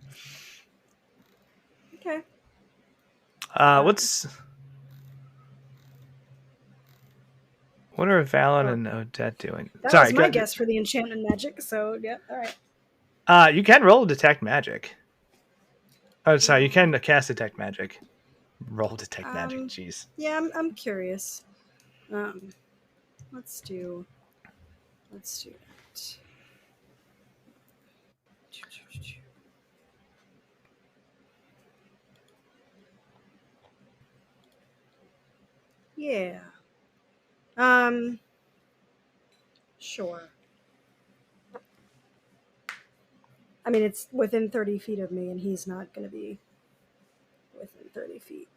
Okay. What are Valen and Odette doing? That was my guess for the enchantment magic. So yeah, all right. You can roll detect magic. Oh, sorry. You can cast detect magic. Roll detect magic. Jeez. Yeah, I'm curious. Let's do that. Yeah. Sure. I mean, it's within 30 feet of me, and he's not going to be within 30 feet.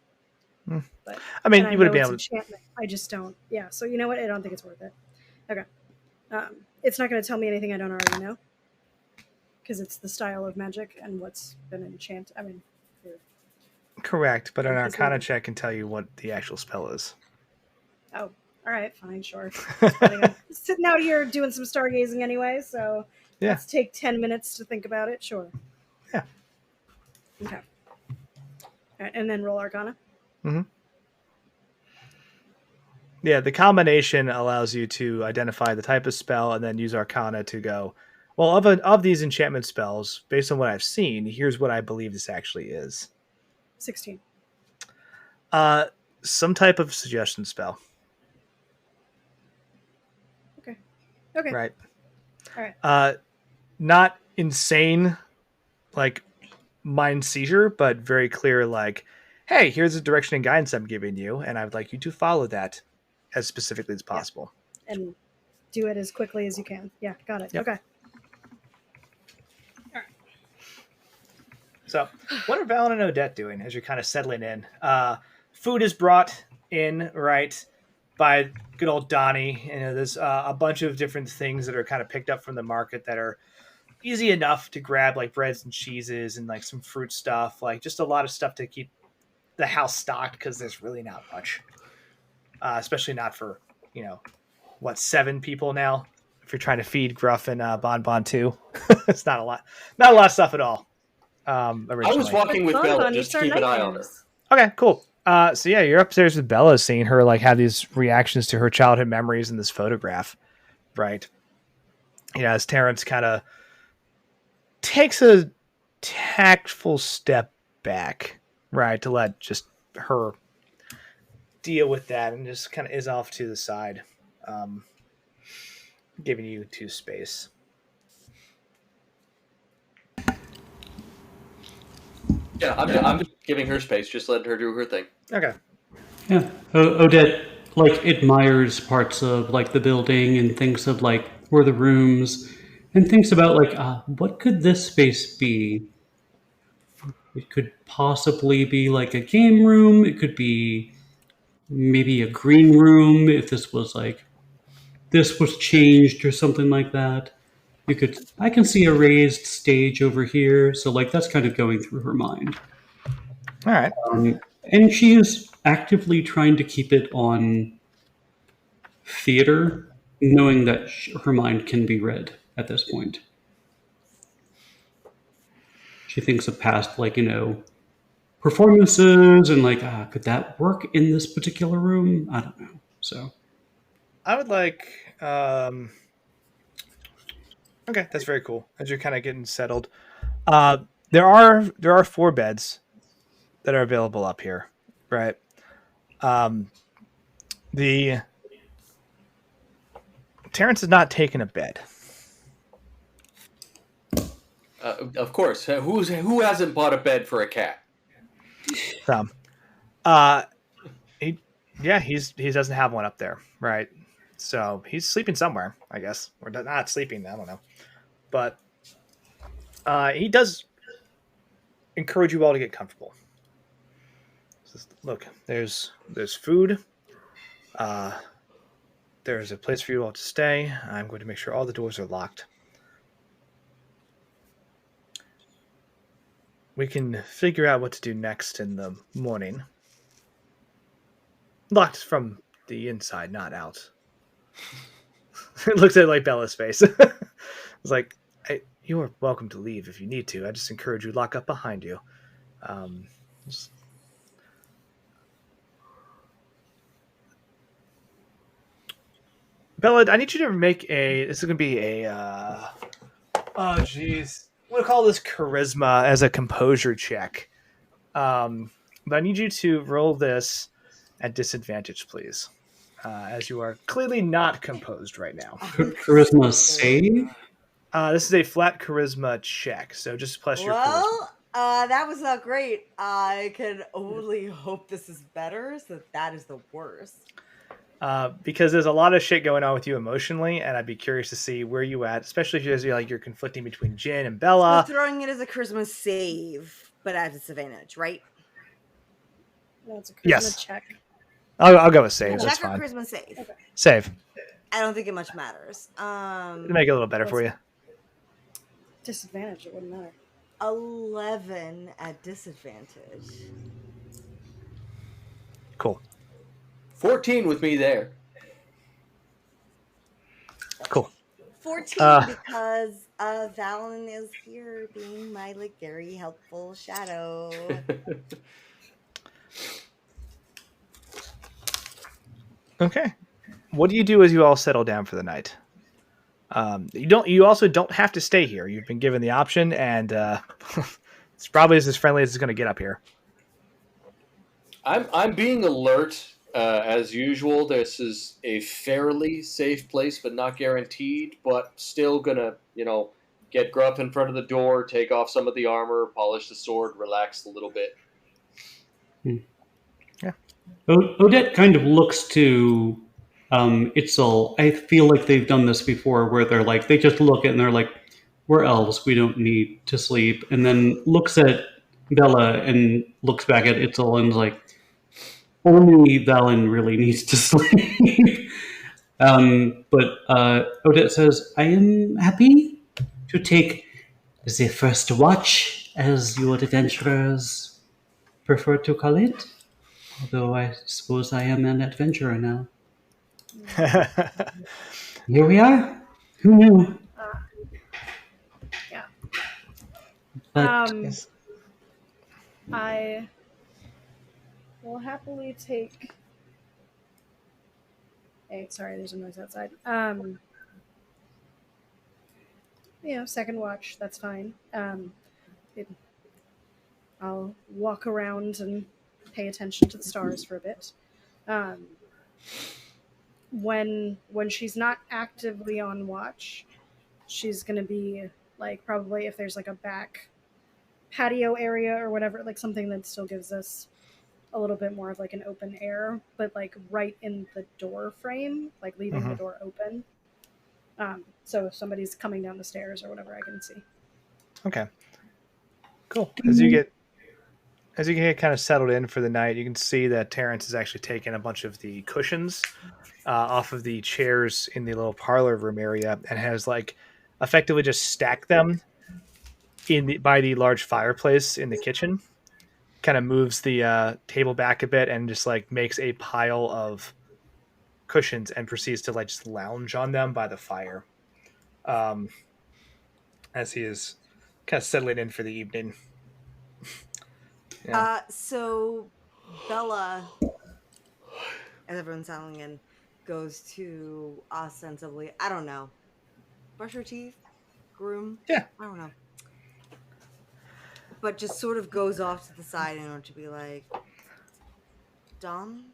But I mean, and you I would have know been it's able to. enchantment. I just don't. Yeah. So you know what? I don't think it's worth it. Okay. It's not going to tell me anything I don't already know, because it's the style of magic and what's been enchanted. I mean, Correct, but an Because Arcana maybe- check can tell you what the actual spell is. oh, all right, fine, sure. I'm sitting out here doing some stargazing anyway, so Yeah. let's take 10 minutes to think about it. Sure. Yeah. Okay. All right, and then roll Arcana. Yeah, the combination allows you to identify the type of spell and then use Arcana to go, well, of these enchantment spells, based on what I've seen, here's what I believe this actually is. 16. Some type of suggestion spell. Okay. Okay. Right. All right. Not insane, like mind seizure, but very clear, like, hey, here's the direction and guidance I'm giving you, and I would like you to follow that as specifically as possible. And do it as quickly as you can. Yeah, got it. Yep. Okay. So, what are Val and Odette doing as you're kind of settling in? Food is brought in, right, by good old Donnie. You know, there's a bunch of different things that are kind of picked up from the market that are easy enough to grab, like breads and cheeses and like some fruit stuff, like just a lot of stuff to keep the house stocked because there's really not much, especially not for, 7 people now. If you're trying to feed Gruff and Bon Bon too, it's not a lot of stuff at all. Originally. I was walking with Bon Bella Bon just eats to our keep an eye on her. nightmares. Okay, cool. So yeah, you're upstairs with Bella, seeing her like have these reactions to her childhood memories in this photograph, right? As Terrence kind of takes a tactful step back, right, to let just her deal with that, and just kind of is off to the side, giving you 2 space. Yeah, I'm just giving her space, just letting her do her thing. Okay. Yeah, Odette like admires parts of like the building and thinks of like where the rooms and thinks about like what could this space be? It could possibly be like a game room. It could be maybe a green room if this was changed or something like that. I can see a raised stage over here, so like that's kind of going through her mind. All right. And she is actively trying to keep it on theater, knowing that her mind can be read at this point. She thinks of past, performances and could that work in this particular room? I don't know. So I would like. Okay, that's very cool. As you're kind of getting settled, there are 4 beds that are available up here, right? The Terrence has not taken a bed. Of course, who hasn't bought a bed for a cat? He doesn't have one up there, right? So he's sleeping somewhere, I guess, or not sleeping. I don't know, but he does encourage you all to get comfortable. Look, there's food. There's a place for you all to stay. I'm going to make sure all the doors are locked. We can figure out what to do next in the morning. Locked from the inside, not out. It looks at like Bella's face. It's like, you are welcome to leave if you need to. I just encourage you to lock up behind you. Bella, I need you to make this is going to be a, oh geez. I'm going to call this charisma as a composure check. But I need you to roll this at disadvantage, please, as you are clearly not composed right now. Charisma save. This is a flat charisma check, so just plus your charisma. Well, that was not great. I can only hope this is better, so that is the worst. Because there's a lot of shit going on with you emotionally, and I'd be curious to see where you at, especially if you're conflicting between Jin and Bella. So throwing it as a charisma save, but at disadvantage, right? No, it's a charisma Yes. check. I'll go with save. That's Check or fine. charisma save. Okay. Save. I don't think it much matters. To make it a little better for you. Disadvantage, it wouldn't matter. 11 at disadvantage. Cool. 14 with me there. Cool. 14 because Valen is here being my very helpful shadow. Okay. What do you do as you all settle down for the night? You also don't have to stay here. You've been given the option, and it's probably as friendly as it's going to get up here. I'm being alert as usual. This is a fairly safe place, but not guaranteed. But still gonna, get Gruff in front of the door, take off some of the armor, polish the sword, relax a little bit. Yeah. Odette kind of looks to Itzel. I feel like they've done this before, where they just look at and they're like, "We're elves. We don't need to sleep." And then looks at Bella and looks back at Itzel and is like, "Only Valen really needs to sleep." But Odette says, "I am happy to take the first watch, as you adventurers prefer to call it. Although I suppose I am an adventurer now. Here we are. Who knew?" Yeah. But I will happily take. Hey, sorry, there's a noise outside. Second watch, that's fine. I'll walk around and pay attention to the stars for a bit. When she's not actively on watch, she's gonna be probably if there's a back patio area or whatever, something that still gives us a little bit more of an open air, but right in the door frame, leaving the door open. So if somebody's coming down the stairs or whatever, I can see. Okay. Cool. As you get kind of settled in for the night, you can see that Terrence has actually taken a bunch of the cushions off of the chairs in the little parlor room area and has effectively just stacked them by the large fireplace in the kitchen. Kind of moves the table back a bit and just makes a pile of cushions and proceeds to just lounge on them by the fire. As he is kind of settling in for the evening. Yeah. So Bella, as everyone's settling in, goes to ostensibly, I don't know, brush her teeth, groom. Yeah. I don't know. But just sort of goes off to the side in order to be like, Dom,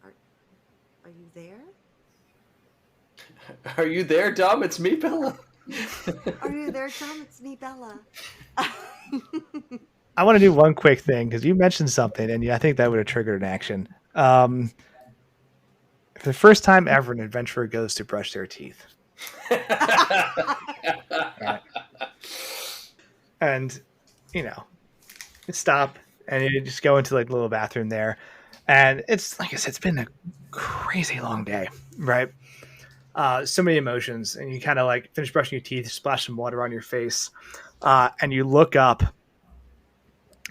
are you there? Are you there, Dom? It's me, Bella. Are you there, Dom? It's me, Bella. I want to do one quick thing because you mentioned something, and I think that would have triggered an action. For the first time ever, an adventurer goes to brush their teeth. Right. And, you stop, and you just go into the little bathroom there. And it's, like I said, it's been a crazy long day, right? So many emotions, and you kind of finish brushing your teeth, splash some water on your face, and you look up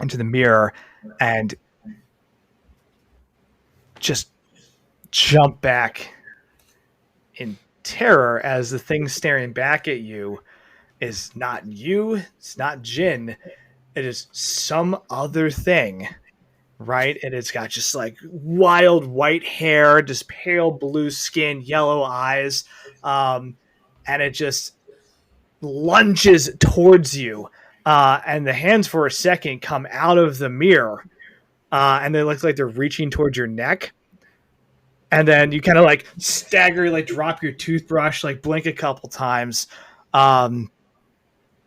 into the mirror and just jump back in terror as the thing staring back at you is not you, it's not Jin, it is some other thing, right? And it's got just wild white hair, just pale blue skin, yellow eyes, and it just lunges towards you. And the hands for a second come out of the mirror and it looks like they're reaching towards your neck. And then you kind of like stagger, like drop your toothbrush, like blink a couple times, then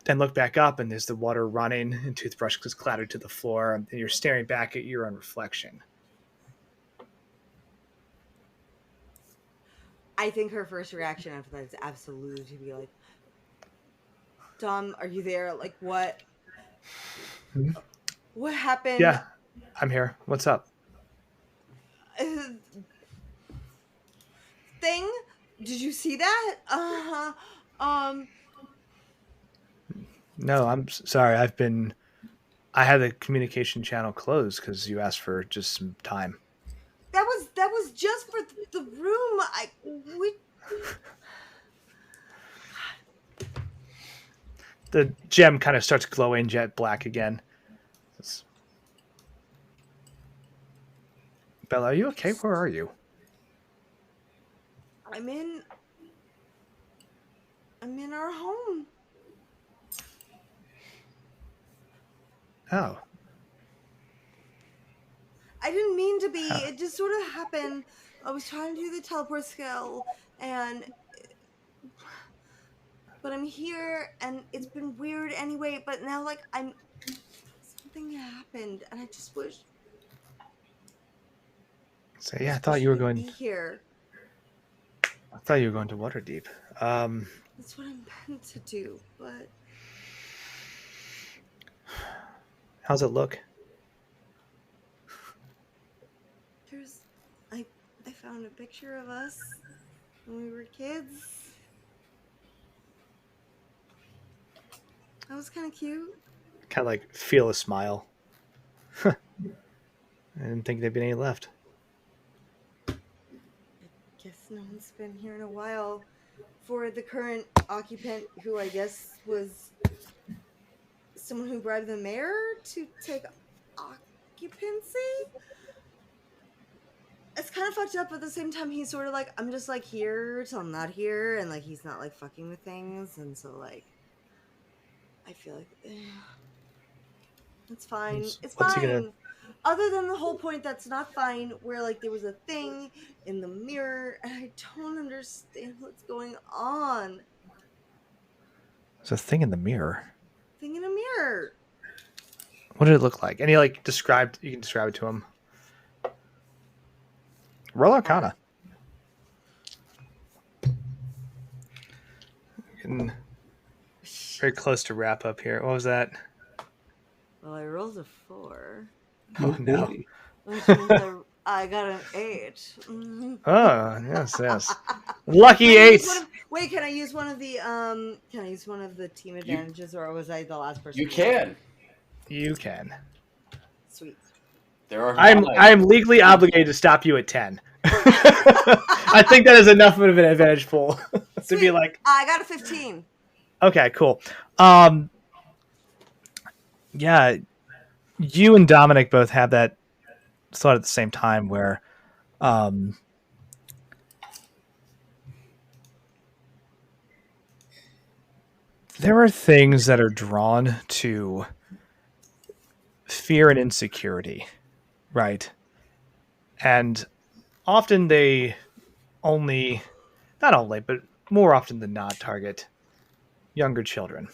look back up, and there's the water running, and toothbrush is clattered to the floor, and you're staring back at your own reflection. I think her first reaction after that is absolutely to be like, Dom, are you there? Like, what? What happened? Yeah, I'm here. What's up? Thing? Did you see that? No, I'm sorry. I had the communication channel closed because you asked for just some time. That was just for the room. The gem kind of starts glowing jet black again. Bella, are you okay? Where are you? I'm in our home. Oh. I didn't mean to be. It just sort of happened. I was trying to do the teleport skill, but I'm here, and it's been weird anyway. But now, like, something happened, and I just wish. So yeah, I thought you were going. Be here. I thought you were going to Waterdeep. That's what I'm meant to do, but. How's it look? I found a picture of us when we were kids. That was kind of cute. Kind of like feel a smile. I didn't think there'd be any left. I guess no one's been here in a while. For the current occupant, who I guess was someone who bribed the mayor to take occupancy? It's kind of fucked up, but at the same time, he's sort of like, I'm just like here till I'm not here, and like he's not like fucking with things, and so like I feel like it's fine. It's fine. Other than the whole point that's not fine, where like there was a thing in the mirror, and I don't understand what's going on. There's a thing in the mirror. Thing in a mirror. What did it look like? And he like described. You can describe it to him. Roll Arcana. Getting very close to wrap up here. What was that? Well, I rolled a 4. Oh no! Which means I got an 8. Oh yes. Lucky 8. Wait, can I use one of the team advantages, or was I the last person? You can. You can. Sweet. There are. I am legally obligated to stop you at 10. I think that is enough of an advantage pool to be like. I got a 15. Okay, cool. Yeah, you and Dominic both have that thought at the same time where there are things that are drawn to fear and insecurity, right? And often they not only, but more often than not, target younger children,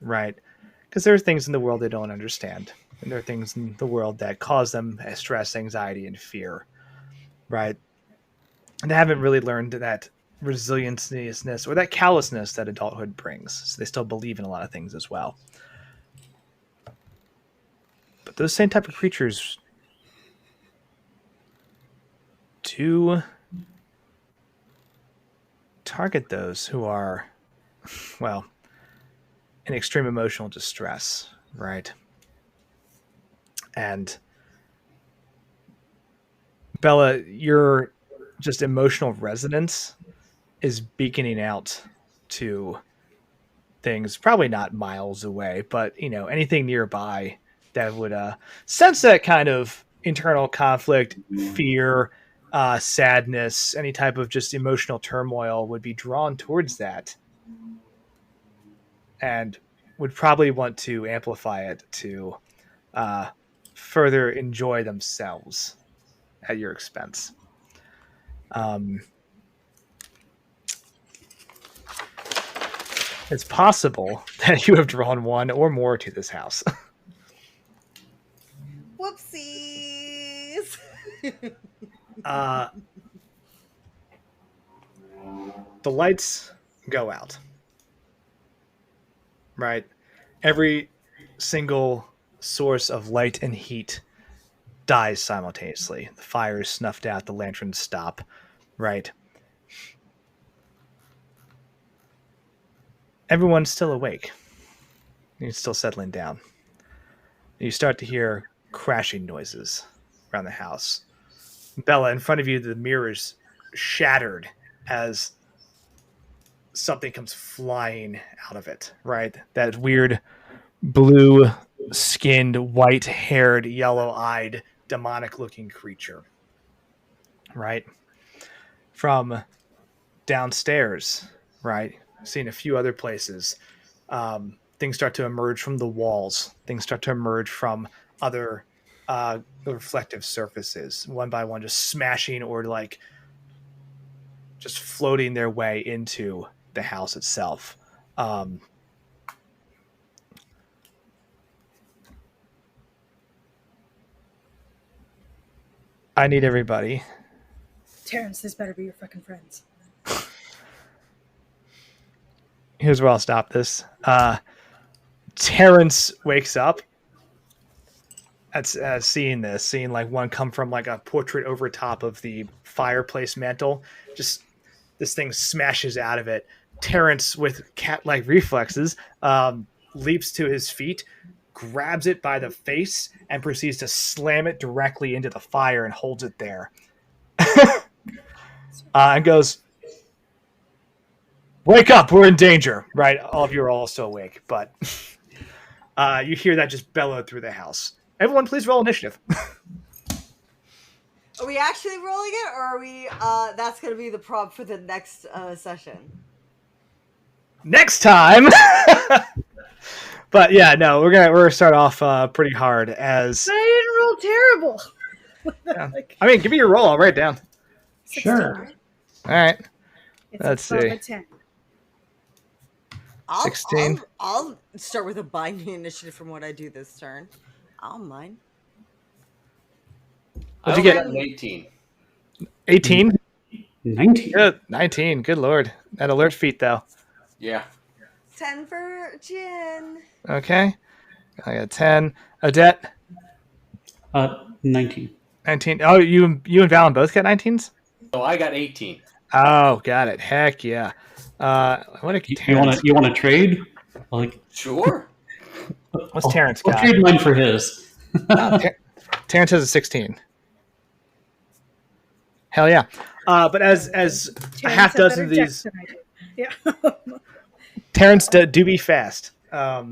right? Because there are things in the world they don't understand. And there are things in the world that cause them stress, anxiety, and fear, right? And they haven't really learned that resilientness or that callousness that adulthood brings. So they still believe in a lot of things as well. But those same type of creatures do target those who are, well, in extreme emotional distress, right? And Bella, your just emotional resonance is beaconing out to things probably not miles away, but anything nearby that would sense that kind of internal conflict, fear, sadness, any type of just emotional turmoil would be drawn towards that and would probably want to amplify it to further enjoy themselves at your expense. It's possible that you have drawn one or more to this house. Whoopsies. The lights go out. Right? Every single source of light and heat dies simultaneously. The fire is snuffed out, the lanterns stop, right? Everyone's still awake. You're still settling down. You start to hear crashing noises around the house. Bella, in front of you, the mirror's shattered as something comes flying out of it, right? That weird blue-skinned, white-haired, yellow-eyed, demonic-looking creature, right? From downstairs, right? Seen a few other places. Things start to emerge from the walls. Things start to emerge from other reflective surfaces, one by one, just smashing or like just floating their way into the house itself. I need everybody. Terrence, this better be your fucking friends. Here's where I'll stop this. Terrence wakes up at seeing this, seeing like one come from like a portrait over top of the fireplace mantle. Just this thing smashes out of it. Terrence, with cat-like reflexes, leaps to his feet, grabs it by the face, and proceeds to slam it directly into the fire and holds it there. And goes, "Wake up, we're in danger." Right? All of you are also awake, but you hear that just bellow through the house. Everyone, please roll initiative. Are we actually rolling it, or are we? That's going to be the prompt for the next session. Next time. But yeah, no, we're gonna start off pretty hard as. I didn't roll terrible. Yeah. I mean, give me your roll. I'll write it down. 16. Sure. All right. It's Let's a 12 see. and 10. 16. I'll start with a binding initiative from what I do this turn. I'll mind. What'd you I get? got an 18. 18. 19. Good. 19. Good lord. That alert feat though. Yeah. 10 for Jin. Okay. I got 10. Odette. 19. 19. Oh, you and Valen both got 19s? So I got 18. Oh, got it. Heck yeah. What a You want to trade? Like, Sure. What's Terrence I'll got? trade mine for his. Terrence has a 16. Hell yeah. But as a half Terrence had dozen of better these, dex than I do. Yeah. Terrence do be fast. Yeah.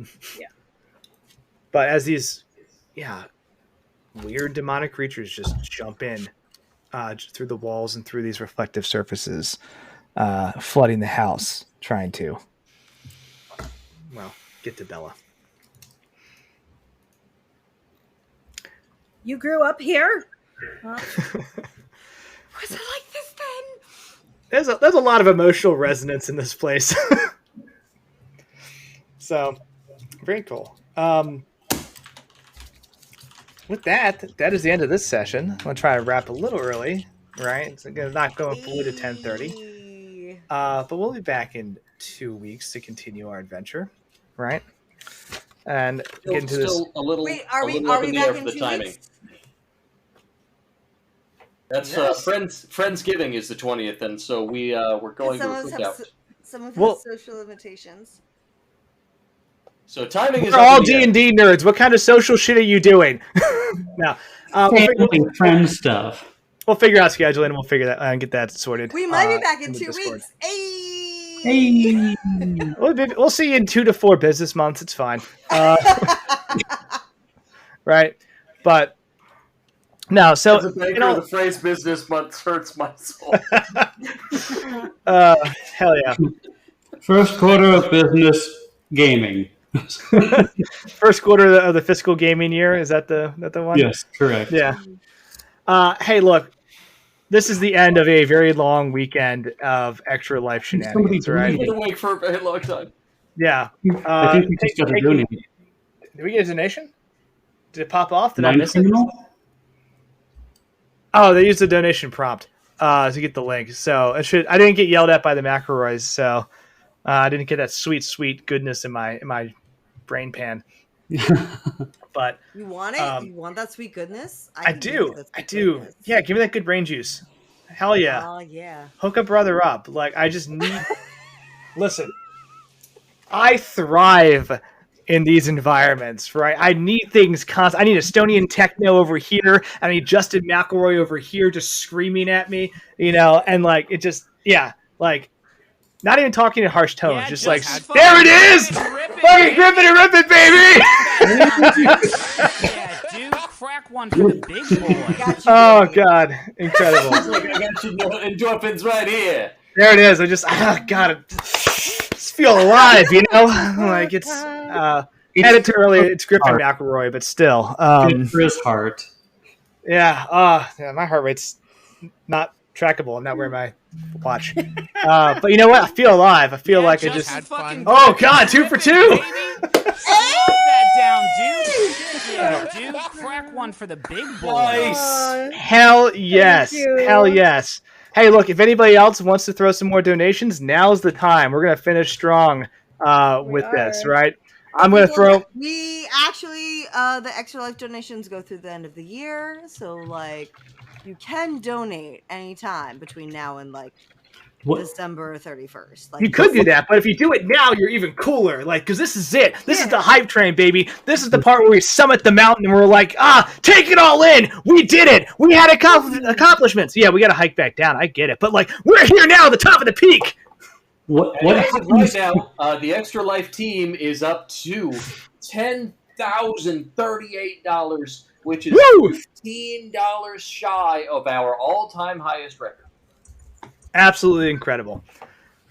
But as these, weird demonic creatures just jump in through the walls and through these reflective surfaces, flooding the house, trying to, get to Bella. You grew up here? Was it like this then? There's a lot of emotional resonance in this place. So, very cool. With that is the end of this session. I'm going to try to wrap a little early, right? So again, not going fully to 10:30. But we'll be back in 2 weeks to continue our adventure, right? And get into this. A little. Wait, are we up in the air back for in the 2 timing. weeks? That's Yes. Friendsgiving is the 20th, and so we're going to a cookout. Some of us Well- have social limitations. So timing is We're up all in the air. D&D nerds. What kind of social shit are you doing? No. Family, friend stuff. We'll figure out scheduling and we'll figure that and get that sorted. We might be back in the 2 Discord. weeks. Hey! Hey. We'll see you in 2 to 4 business months. It's fine. Right? But no, so As a banker, you know, the phrase "business months" hurts my soul. hell yeah. First quarter of business gaming. First quarter of the fiscal gaming year. Is that the one? Yes, correct. Yeah. Hey, look. This is the end of a very long weekend of Extra Life shenanigans, right? I've been awake for a very long time. Yeah. I think we just got to donate. Did we get a donation? Did it pop off? Did I Mind miss it? criminal? Oh, they used the donation prompt to get the link. So I didn't get yelled at by the McElroys, so I didn't get that sweet goodness in my brain pan. But You want it? You want that sweet goodness? I can give do. you that I sweet do. goodness. Yeah, give me that good brain juice. Hell yeah. Oh yeah. Hook a brother up. Like, I just need... Listen, I thrive in these environments, right? I need things constant. I need Estonian techno over here. I need Justin McElroy over here just screaming at me, and like, it just, yeah, like, not even talking in harsh tones, Yeah, just just like, have fun. there it is! Fucking grip it and rip it, baby! Yeah, dude, crack one for the big boy. Got you, Oh, baby. God. Incredible. Like, I got you endorphins right here. There it is. I just, God, just feel alive, Like, it's, edit too early. It's Griffin McElroy, but still. Good for his heart. Yeah, my heart rate's not trackable. I'm not wearing my watch. But you know what? I feel alive. I feel like I just... had fun. Oh, God, 2 for 2! Slap that down, dude. Yeah, dude, crack one for the big boy. Nice. Hell yes. you. Hell yes. Hey, look, if anybody else wants to throw some more donations, now's the time. We're going to finish strong with this, right? I'm going to throw... We actually, the Extra Life donations go through the end of the year. So, like, you can donate anytime between now and, like, What? December 31st. Like, You could do that, but if you do it now, you're even cooler. Like, because this is it. This is the hype train, baby. This is the part where we summit the mountain and we're like, take it all in. We did it. We had accomplishments. Yeah, we got to hike back down. I get it. But, like, we're here now, the top of the peak. What Right happens? now, the Extra Life team is up to $10,038, which is Woo! $15 shy of our all-time highest record. Absolutely incredible.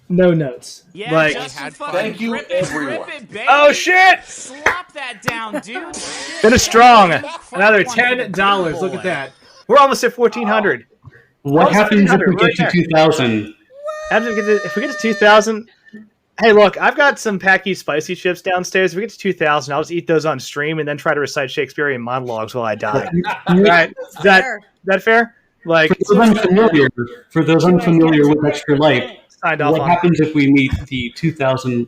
No notes. Yeah, Like, just had fun. Thank you, Rip it, everyone. rip it, baby. oh, shit. Slap that down, dude. Finish strong. Another Crack one for the big $10. Look boy. at that. We're almost at 1,400. What Almost happens if we 1,500, get to right 2,000? If we get to 2,000, hey, look, I've got some Packy spicy chips downstairs. If we get to 2,000, I'll just eat those on stream and then try to recite Shakespearean monologues while I die. Right? Is that fair? Like, For those unfamiliar with Extra Life, signed off what on. happens if we meet the 2,000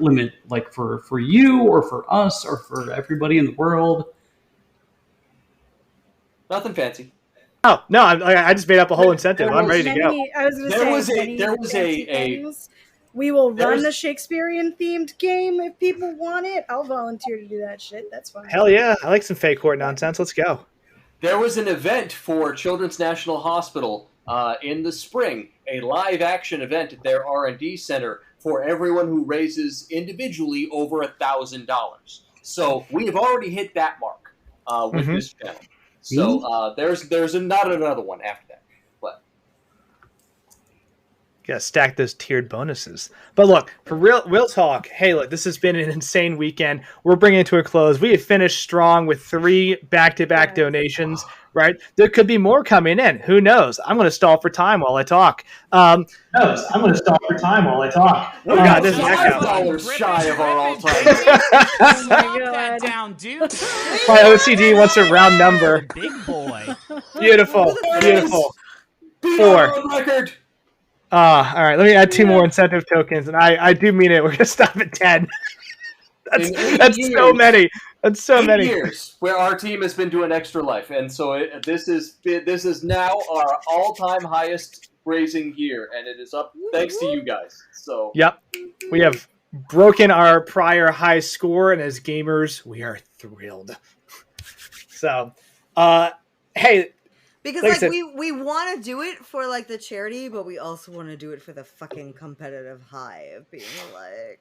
limit, like for you or for us or for everybody in the world? Nothing fancy. Oh, no, I just made up a whole incentive. I'm ready to go. I was going to There say, was a- many there was fancy a- things. We will run there's- a Shakespearean-themed game if people want it. I'll volunteer to do that shit. That's fine. Hell yeah. I like some fake court nonsense. Let's go. There was an event for Children's National Hospital in the spring, a live-action event at their R&D center for everyone who raises individually over $1,000. So we have already hit that mark with this channel. So there's not another one after that. But Gotta stack those tiered bonuses. But look, for real talk, hey, look, this has been an insane weekend. We're bringing it to a close. We have finished strong with 3 back-to-back donations, right? There could be more coming in. Who knows? I'm going to stall for time while I talk. Oh, God, this is echo. $5 shy of our all-time. Slap God. that down, dude. My OCD wants a round number. Big boy. Beautiful. Beautiful. Beat 4. our own record. All right, let me add 2 more incentive tokens, and I do mean it. We're going to stop at 10. In 8 That's years, so many. That's so 8 many. years where our team has been doing Extra Life, and so this is now our all-time highest raising year, and it is up thanks to you guys. So Yep. We have broken our prior high score, and as gamers, we are thrilled. So, hey, Because Like I like said- we want to do it for like the charity, but we also want to do it for the fucking competitive high of being like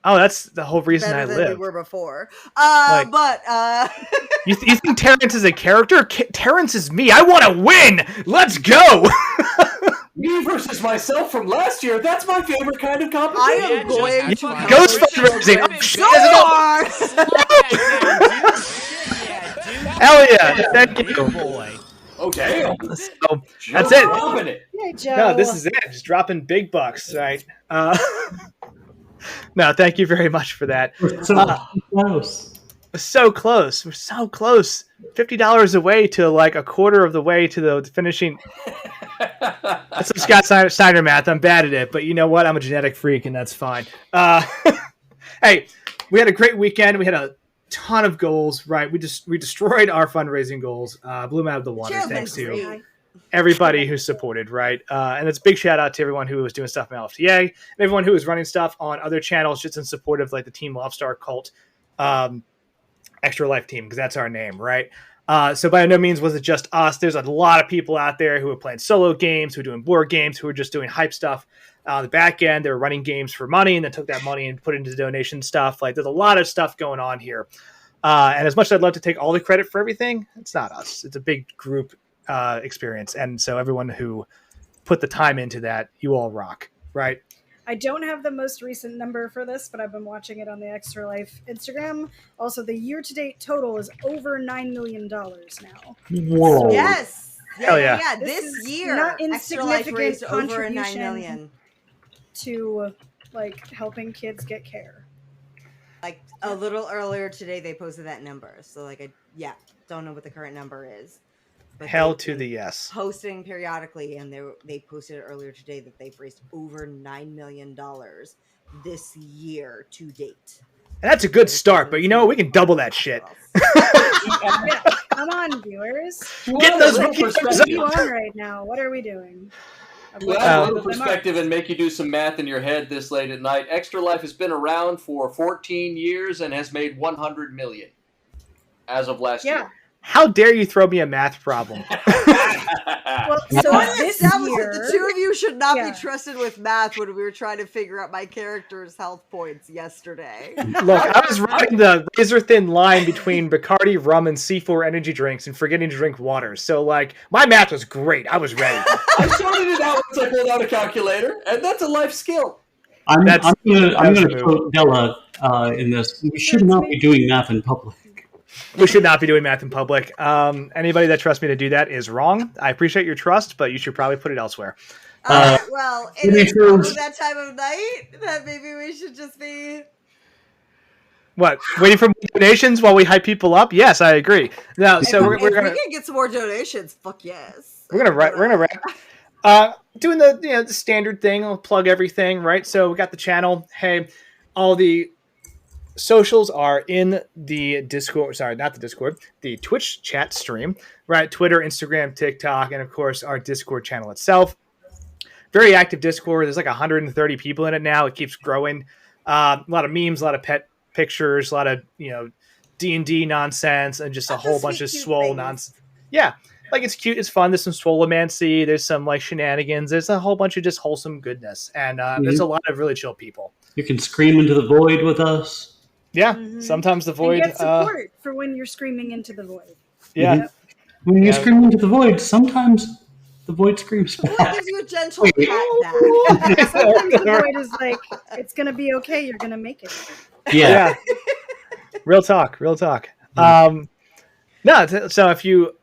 oh, that's the whole reason better I than live. we were before. Like- But You think Terrence is a character? Terrence is me. I want to win. Let's go. me versus myself from last year. That's my favorite kind of I competition. am going to fucking Ghost appreciate fundraising. it. so hard. Slap that down, dude. Yeah, dude. Hell yeah! Thank Big you. boy. Oh, damn. So Joe that's it. dropping it. Hey, Joe. No, this is it. Just dropping big bucks, right? No, thank you very much for that. We're so close. We're so close. We're so close. $50 away to like a quarter of the way to the finishing. That's some Scott Steiner math. I'm bad at it, but you know what? I'm a genetic freak, and that's fine. Hey, we had a great weekend. We had a ton of goals, right? We destroyed our fundraising goals. Blew them out of the water Cheers, thanks to Lindsay. everybody who supported, right? And it's a big shout out to everyone who was doing stuff in LFTA and everyone who was running stuff on other channels just in support of like the Team Lobstar Cult Extra Life team, because that's our name, right? So by no means was it just us. There's a lot of people out there who are playing solo games, who are doing board games, who are just doing hype stuff. On the back end, they were running games for money and then took that money and put it into donation stuff. Like there's a lot of stuff going on here. And as much as I'd love to take all the credit for everything, it's not us. It's a big group experience. And so everyone who put the time into that, you all rock, right? I don't have the most recent number for this, but I've been watching it on the Extra Life Instagram. Also, the year-to-date total is over $9 million now. Whoa. Yes. Hell yeah. Yeah, This this is year, not Extra Life insignificant raised over $9 contribution. million. To like helping kids get care. Like a little earlier today, they posted that number. So like, don't know what the current number is. But Hell they've to been the yes. posting periodically, and they posted it earlier today that they've raised over $9 million this year to date. And that's a good start, but you know what? We can double that shit. Yeah, come on, viewers. Get those What rookies are you on right now? What are we doing? To add a little perspective and make you do some math in your head this late at night, Extra Life has been around for 14 years and has made 100 million as of last year. How dare you throw me a math problem? Well, so this year, the two of you should not Yeah. be trusted with math when we were trying to figure out my character's health points yesterday. Look, I was running the razor-thin line between Bacardi, rum, and C4 energy drinks and forgetting to drink water. So, like, my math was great. I was ready. I started it out once I pulled out a calculator, and that's a life skill. I'm That's going to the quote Della in this. We should not be doing math in public. We should not be doing math in public. Anybody that trusts me to do that is wrong. I appreciate your trust, but you should probably put it elsewhere. Well, it it is probably feels- that time of night that maybe we should just be. What? Waiting for more donations while we hype people up? Yes, I agree. Now, so If we're we gonna can get some more donations, fuck yes. wrap. Doing the standard thing. I'll plug everything, right? So we got the channel. Hey, all the socials are in the Discord. Sorry, not the Discord. The Twitch chat stream, right? Twitter, Instagram, TikTok, and of course our Discord channel itself. Very active Discord. There's like 130 people in it now. It keeps growing. A lot of memes, a lot of pet pictures, a lot of D&D nonsense, and just a whole bunch of cute swole things. nonsense. Yeah, like it's cute, it's fun. There's some swolomancy. There's some like shenanigans. There's a whole bunch of just wholesome goodness, and there's a lot of really chill people. You can scream into the void with us. Yeah, Mhm. sometimes the void. And get support for when you're screaming into the void. Yeah, Mhm. When you scream into the void, sometimes the void screams Well, it back. gives you a gentle pat back. Sometimes the void is like, it's gonna be okay. You're gonna make it. Yeah. Real talk. So if you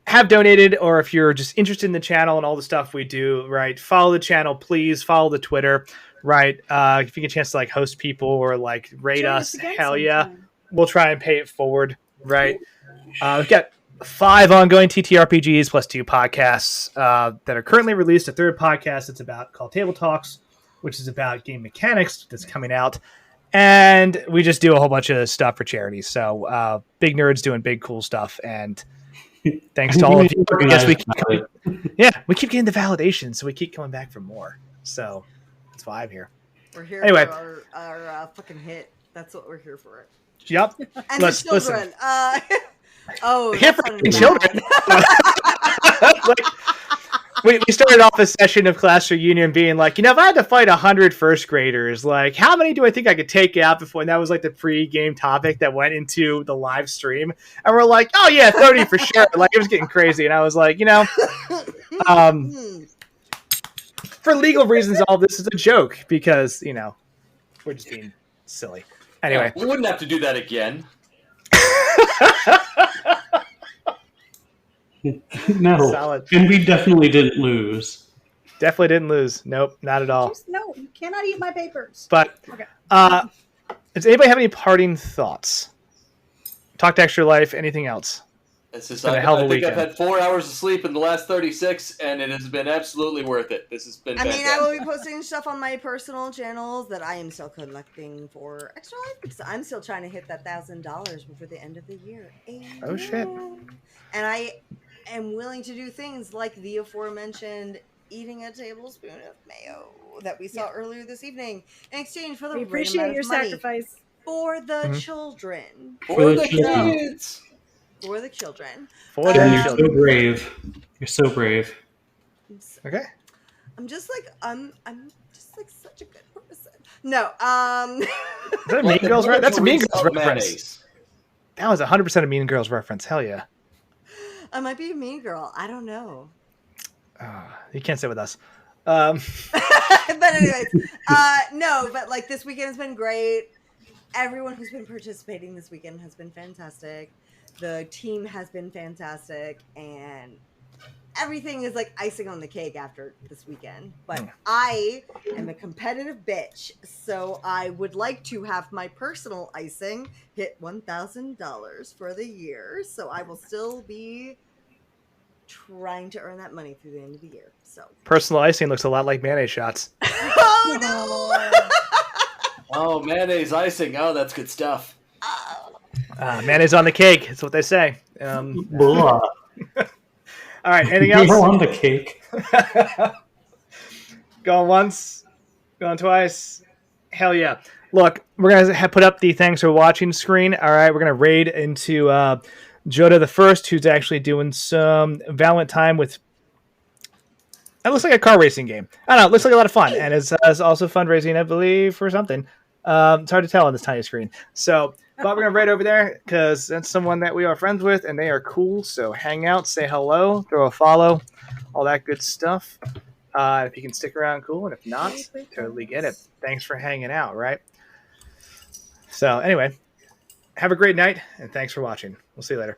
have donated or if you're just interested in the channel and all the stuff we do, right, follow the channel, please follow the Twitter, right? If you get a chance to like host people or like rate Join us, again hell yeah, sometime. we'll try and pay it forward, right? We've got 5 ongoing TTRPGs plus 2 podcasts that are currently released. A third podcast that's called Table Talks, which is about game mechanics that's coming out. And we just do a whole bunch of stuff for charity. So big nerds doing big cool stuff. And thanks to all of you. Yes, we keep getting the validation, so we keep coming back for more. So that's why I'm here. We're here Anyway. for our fucking hit. That's what we're here for. Yep. And Listen. the children. Oh, Here that for sounded children. bad. We started off a session of class reunion being like, if I had to fight 100 first graders, like how many do I think I could take out before? And that was like the pre-game topic that went into the live stream. And we're like, oh yeah, 30 for sure. Like it was getting crazy. And I was like, 30 for legal reasons, all this is a joke because we're just being silly. Anyway, we wouldn't have to do that again. No, Solid. and we definitely didn't lose. Definitely didn't lose. Nope, not at all. No, you cannot eat my papers. But Okay. does anybody have any parting thoughts? Talk to Extra Life. Anything else? It's just, been a I hell of a think weekend. I've had 4 hours of sleep in the last 36, and it has been absolutely worth it. This has been I fantastic. mean, I will be posting stuff on my personal channels that I am still collecting for Extra Life because I'm still trying to hit that $1,000 before the end of the year. Oh, shit. And I am willing to do things like the aforementioned eating a tablespoon of mayo that we saw earlier this evening in exchange for the We right appreciate amount your of money sacrifice. for the Mhm. children. For the children. kids! For the children. For Jen, the you're so children. brave. You're so brave. Okay. I'm just like such a good person. No, Is that a Mean Girls reference? That's a Mean Girls reference. Mayonnaise. That was 100% a Mean Girls reference. Hell yeah. I might be a mean girl. I don't know. You can't sit with us. But anyways, no, but like this weekend has been great. Everyone who's been participating this weekend has been fantastic. The team has been fantastic, and everything is like icing on the cake after this weekend. But I am a competitive bitch, so I would like to have my personal icing hit $1,000 for the year. So I will still be trying to earn that money through the end of the year. So Personal icing looks a lot like mayonnaise shots. oh no! Oh, mayonnaise icing. Oh, that's good stuff. Mayonnaise on the cake. That's what they say. Blah. All right. Anything Mayo else? on the cake. Going once, going twice. Hell yeah. Look, we're going to put up the thanks for watching screen. All right. We're going to raid into Joda the First, who's actually doing some Valorant time with. It looks like a car racing game. I don't know. It looks like a lot of fun. And it's also fundraising, I believe, for something. It's hard to tell on this tiny screen. So, but we're going to raid over there because that's someone that we are friends with and they are cool. So hang out, say hello, throw a follow, all that good stuff. If you can stick around, cool. And if not, totally get it. Thanks for hanging out, right? So anyway, have a great night and thanks for watching. We'll see you later.